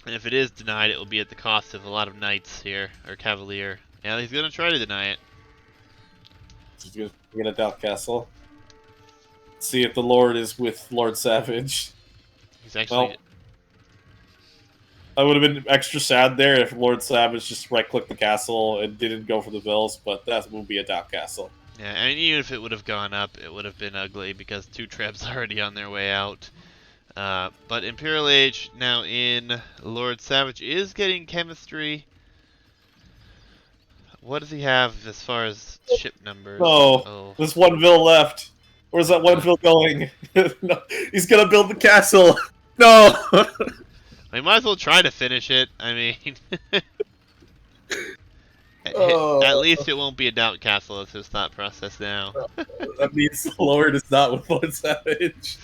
And if it is denied, it will be at the cost of a lot of knights here, or cavalier. Yeah, he's gonna try to deny it. She's going to get a doubt castle. See if the Lord is with Lord Savage. He's actually, Well, I would have been extra sad there if Lord Savage just right-clicked the castle and didn't go for the vills, but that would be a doubt castle. yeah, I mean, even if it would have gone up, it would have been ugly because two trebs already on their way out. But Imperial Age now in. Lord Savage is getting chemistry. What does he have as far as ship numbers? No, Oh, there's one vill left. Where's that one vill going? No, he's gonna build the castle. No. we might as well try to finish it. I mean, at Oh, least it won't be a doubt castle. That's his thought process now. that means the Lord is not with Lord Savage.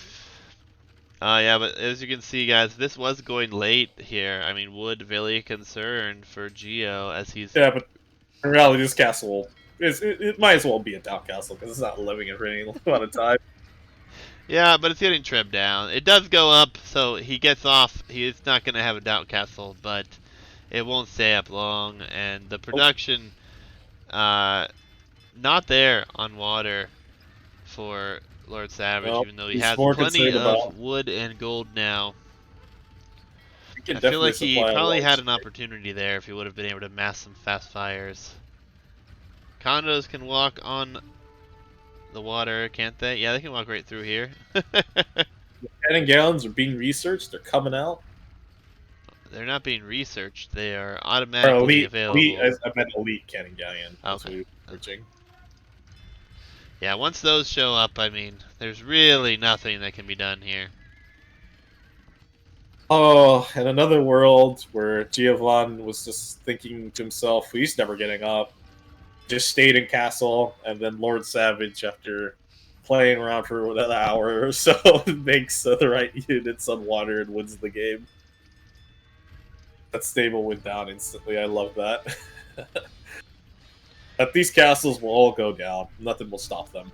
Yeah, but as you can see, guys, this was going late here. I mean, Wood really concerned for Geo as he's. Yeah, but in reality, this castle it might as well be a doubt castle because it's not living it for any amount of time. Yeah, but it's getting trimmed down. It does go up, so he gets off. He is not going to have a doubt castle, but it won't stay up long. And the Oh, production, not there on water for Lord Savage, well, even though he he's has more plenty concerned about. of wood and gold now. He can I feel definitely like he supply a probably had large. an opportunity there if he would have been able to mass some fast fires. Condos can walk on the water, can't they? Yeah, they can walk right through here. Cannon gallons are being researched. They're coming out. They're not being researched. They are Or automatically elite. available. I meant elite cannon galleon. That's Okay. what we were Okay. researching. Yeah, once those show up, I mean, there's really nothing that can be done here. Oh, in another world where Giovanni was just thinking to himself, he's never getting up. Just stayed in castle, and then Lord Savage, after playing around for an hour or so, makes the right units on water and wins the game. That stable went down instantly. I love that. That these castles will all go down. Nothing will stop them.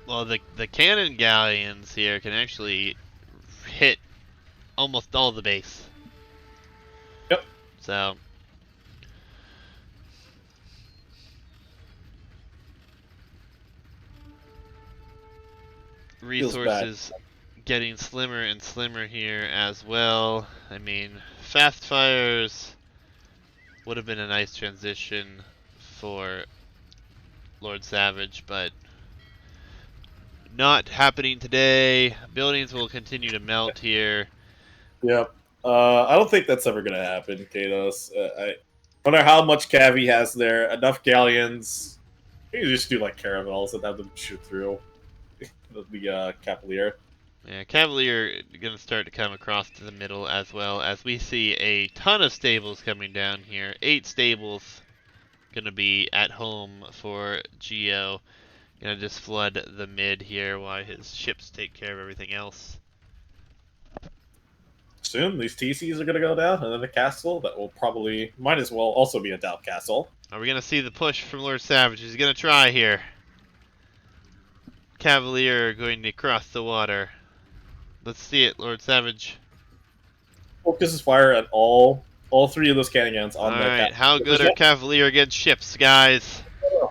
Well, the cannon galleons here can actually hit almost all the base. Yep. So Feels bad. resources getting slimmer and slimmer here as well. I mean, fast fires would have been a nice transition for Lord Savage, but not happening today. Buildings will continue to melt here. Yep. I don't think that's ever gonna happen, Katos. No matter how much cav he has there, enough galleons. You can just do like caravels and have them shoot through the Cavalier. Yeah, Cavalier gonna start to come across to the middle as well as we see a ton of stables coming down here. 8 stables gonna be at home for Geo. Gonna just flood the mid here while his ships take care of everything else. Soon, these TCs are gonna go down, and then the castle that will probably might as well also be a doubt castle. Are we gonna see the push from Lord Savage? He's gonna try here. Cavalier going to cross the water. Let's see it, Lord Savage. Focus his fire at all three of those cannon guns on the Alright, castle. how good are Cavalier against ships, guys?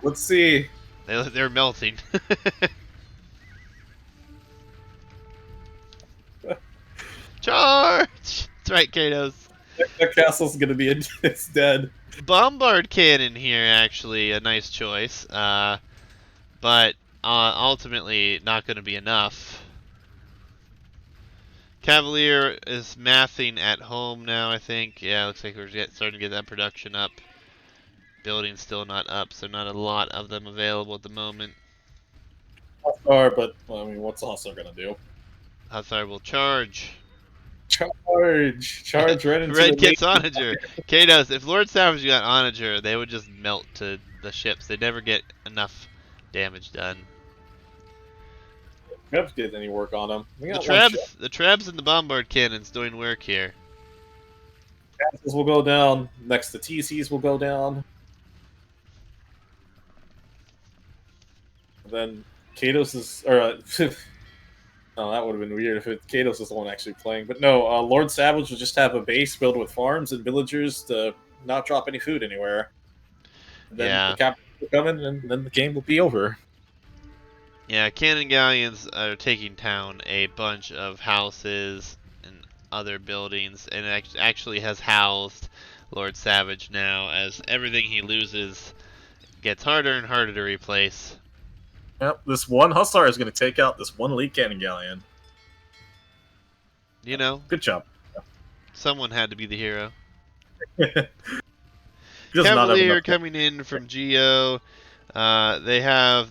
Let's see. They're melting. Charge! That's right, Katos. That castle's gonna be it's dead. Bombard cannon here, actually, a nice choice. But ultimately not going to be enough. Cavalier is mathing at home now, I think. Yeah, looks like we're starting to get that production up. Building's still not up, so not a lot of them available at the moment. Hussar, but I mean, what's the Hussar gonna do? Hussar will charge. Charge right into Red the main. gets Onager. Kados, if Lord Savage got Onager, they would just melt to the ships. They'd never get enough damage done. Trebs did any work on him. We The got one ship. Trebs and the Bombard Cannon's doing work here. Castles will go down. Next, the TCs will go down. And then Kados is, or no, that would have been weird if Kados is the one actually playing. But no, Lord Savage will just have a base filled with farms and villagers to not drop any food anywhere. And then the Yeah. captains will come in, and then the game will be over. Yeah, cannon galleons are taking down a bunch of houses and other buildings, and it actually has housed Lord Savage now, as everything he loses gets harder and harder to replace. Yep, this one Hussar is going to take out this one elite cannon galleon. You know, Good job. someone had to be the hero. He does not have Cavalier enough. coming in from Geo. They have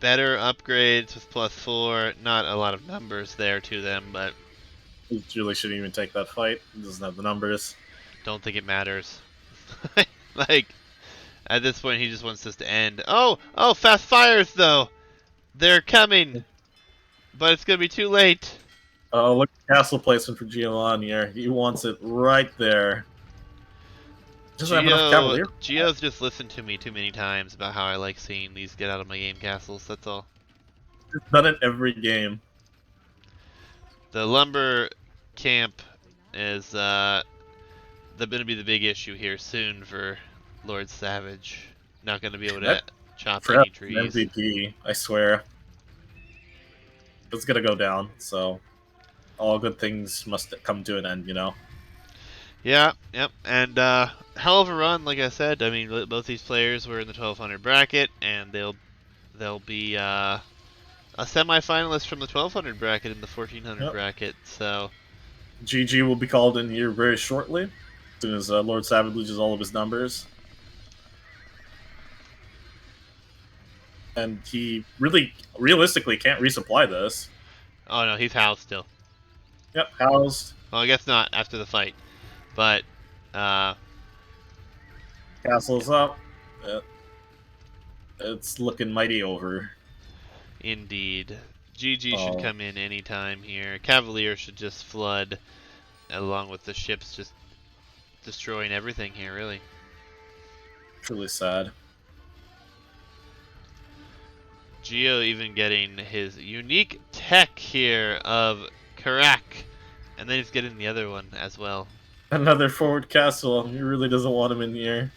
better upgrades with +4. Not a lot of numbers there to them, but He really shouldn't even take that fight. He doesn't have the numbers. don't think it matters. Like, at this point, he just wants this to end. Oh, fast fires, though. They're coming, but it's going to be too late. Oh, look at castle placement for Giovanni here. He wants it right there. Doesn't have enough cavalier. Geo's just listened to me too many times about how I like seeing these get out of my game castles. That's all. He's done it every game. The lumber camp is going to be the big issue here soon for Lord Savage. Not going to be able to chop any trees. MVP, I swear. It's gonna go down, so all good things must come to an end, you know? Yeah, yep, and hell of a run, like I said. I mean, both these players were in the 1200 bracket, and they'll be a semifinalist from the 1200 bracket in the 1400 bracket. So GG will be called in here very shortly, as soon as Lord Savage loses all of his numbers. And he really, realistically, can't resupply this. oh no, he's housed still. Yep, housed. Well, I guess not after the fight, but Castle's up. It's looking mighty over. indeed, GG should come in anytime here. Cavalier should just flood, along with the ships just destroying everything here, really. Truly sad. Geo even getting his unique tech here of Karak, and then he's getting the other one as well. Another forward castle. He really doesn't want him in here.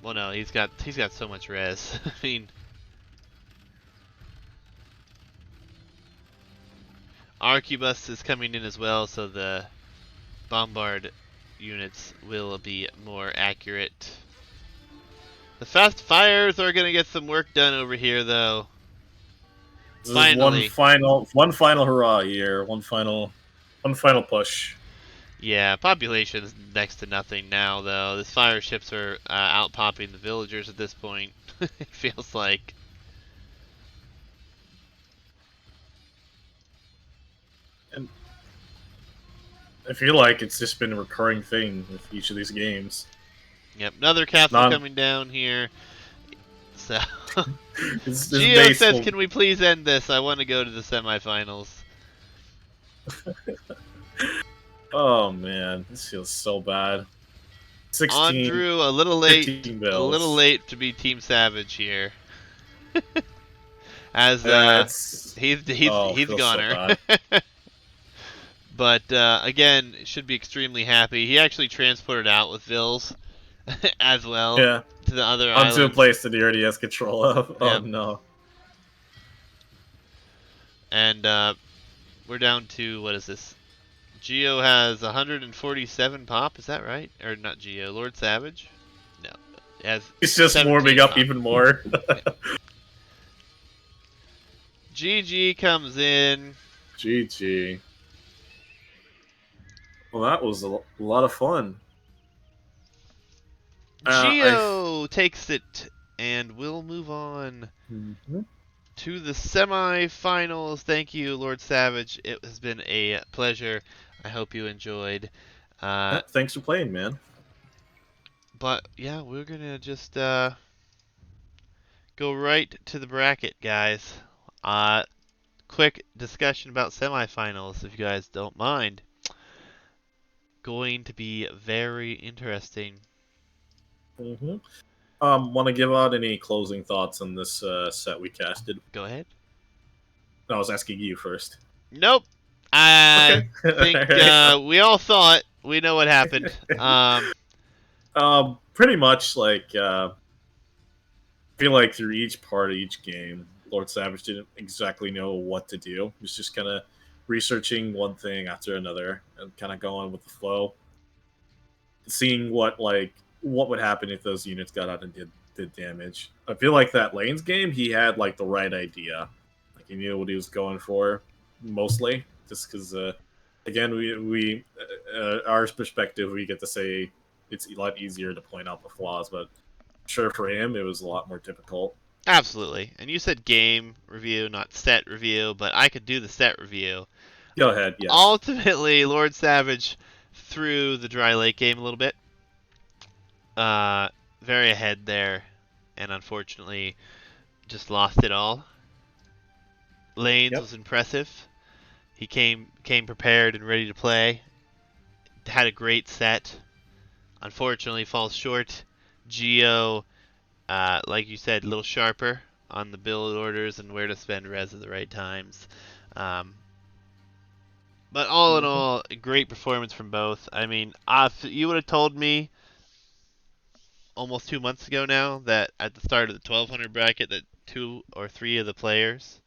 Well, no, he's got so much res. I mean, Arquebus is coming in as well, so the bombard units will be more accurate. The fast fires are gonna get some work done over here, though. This Finally, is one final hurrah here. One final push. yeah, population's next to nothing now, though. The fire ships are out popping the villagers at this point. It feels like. And I feel like it's just been a recurring thing with each of these games. Yep, another castle coming down here. So, Geo says, "Can we please end this? I want to go to the semifinals." Oh man, this feels so bad. 16. Andrew, a little late to be Team Savage here. As he's goner. So but again, should be extremely happy. He actually transported out with Vils as well. Yeah. To the other onto islands. a place that he already has control of. Oh no. And we're down to, what is this? Geo has 147 pop, is that right? Or not Geo, Lord Savage? No. He's just warming up even more. GG comes in. GG. Well, that was a lot of fun. Geo takes it, and we'll move on to the semi-finals. Thank you, Lord Savage. It has been a pleasure. I hope you enjoyed. Thanks for playing, man. But yeah, we're gonna just go right to the bracket, guys. Quick discussion about semifinals, if you guys don't mind. going to be very interesting. Mm-hmm. Want to give out any closing thoughts on this set we casted? Go ahead. No, I was asking you first. Nope. I Okay. All think right. we all thought we know what happened. Pretty much like I feel like through each part of each game, Lord Savage didn't exactly know what to do. He was just kind of researching one thing after another and kind of going with the flow, seeing what would happen if those units got out and did damage. I feel like that lanes game, he had like the right idea, like he knew what he was going for, mostly. Just because, again, we our perspective, we get to say it's a lot easier to point out the flaws, but sure for him, it was a lot more difficult. Absolutely. And you said game review, not set review, but I could do the set review. Go ahead. Yes. Ultimately, Lord Savage threw the dry lake game a little bit. Uh, very ahead there, and unfortunately, just lost it all. Lanes Yep. was impressive. He came prepared and ready to play. Had a great set. Unfortunately, falls short. Geo, like you said, a little sharper on the build orders and where to spend res at the right times. Um, but all in Mm-hmm. all, a great performance from both. I mean, if you would have told me almost 2 months ago now that at the start of the 1200 bracket that two or three of the players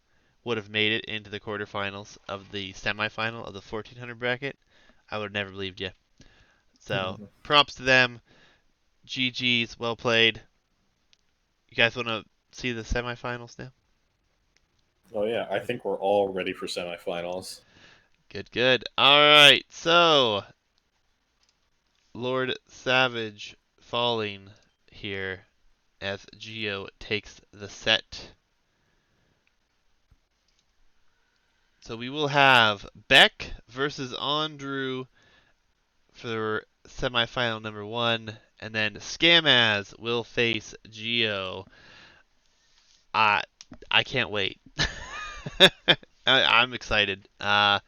would have made it into the quarterfinals of the semifinal of the 1400 bracket, I would have never believed you. So Mm-hmm. props to them. GG's, well played. You guys want to see the semifinals now? Oh yeah, I think we're all ready for semifinals. Good, good. All right, so Lord Savage falling here as Geo takes the set. So we will have Beck versus Andrew for semifinal number one, and then Scamaz will face Geo. I I can't wait. I'm excited. No,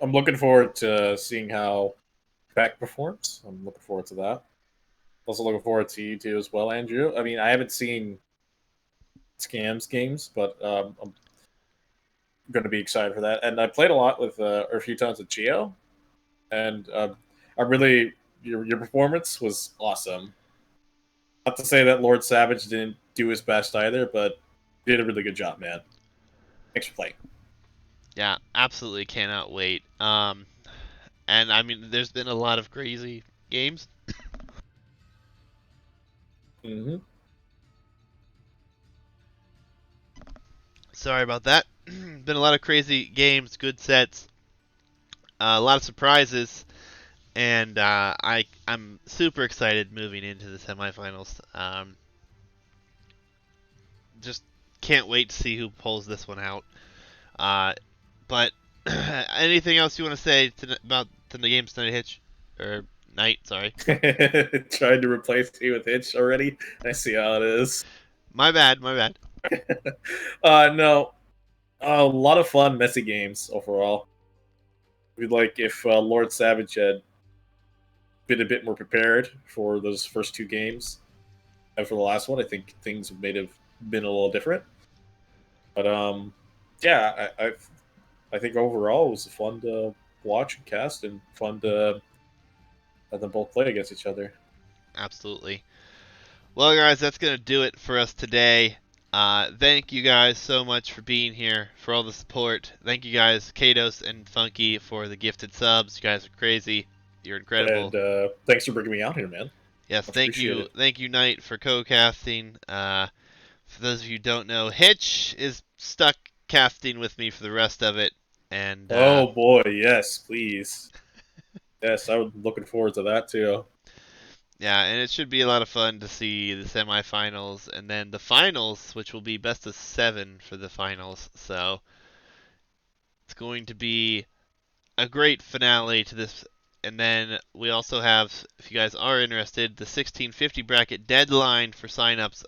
I'm looking forward to seeing how Beck performs. I'm looking forward to that. Also looking forward to you too as well, Andrew. I mean, I haven't seen Scams games, but I'm going to be excited for that. And I played a lot with, or a few times with Geo, and I really your performance was awesome. Not to say that Lord Savage didn't do his best either, but did a really good job, man. Thanks for playing. yeah, absolutely cannot wait. And I mean, there's been a lot of crazy games. Mm-hmm. Sorry about that. Been a lot of crazy games, good sets, a lot of surprises, and I'm super excited moving into the semifinals. Just can't wait to see who pulls this one out. Uh, but anything else you want to say about the games tonight, Hitch or night? Sorry, Tried to replace T with Hitch already. I see how it is. my bad, my bad. No, a lot of fun, messy games overall. We'd like if Lord Savage had been a bit more prepared for those first two games, and for the last one, I think things may have been a little different. But yeah, I think overall it was fun to watch and cast, and fun to have them both play against each other. Absolutely. Well, guys, that's gonna do it for us today. Thank you guys so much for being here, for all the support. Thank you guys, Kados and Funky, for the gifted subs. You guys are crazy. You're incredible. And thanks for bringing me out here, man. Yes, Much appreciated. thank you, Knight, for co-casting. For those of you who don't know, Hitch is stuck casting with me for the rest of it, and Oh boy, yes, please. Yes, I was looking forward to that too. yeah, and it should be a lot of fun to see the semifinals and then the finals, which will be best of 7 for the finals. So it's going to be a great finale to this. And then we also have, if you guys are interested, the 1650 bracket deadline for signups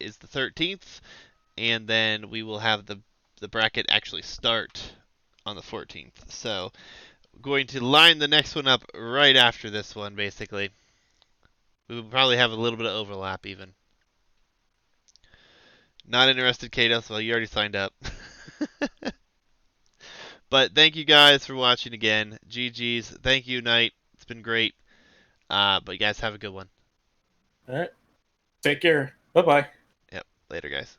is the 13th, and then we will have the bracket actually start on the 14th. So going to line the next one up right after this one, basically. We will probably have a little bit of overlap, even. Not interested, Kados? Well, you already signed up. But thank you guys for watching again. GG's. Thank you, Knight. It's been great. But you guys have a good one. All right. Take care. Bye bye. Yep. Later, guys.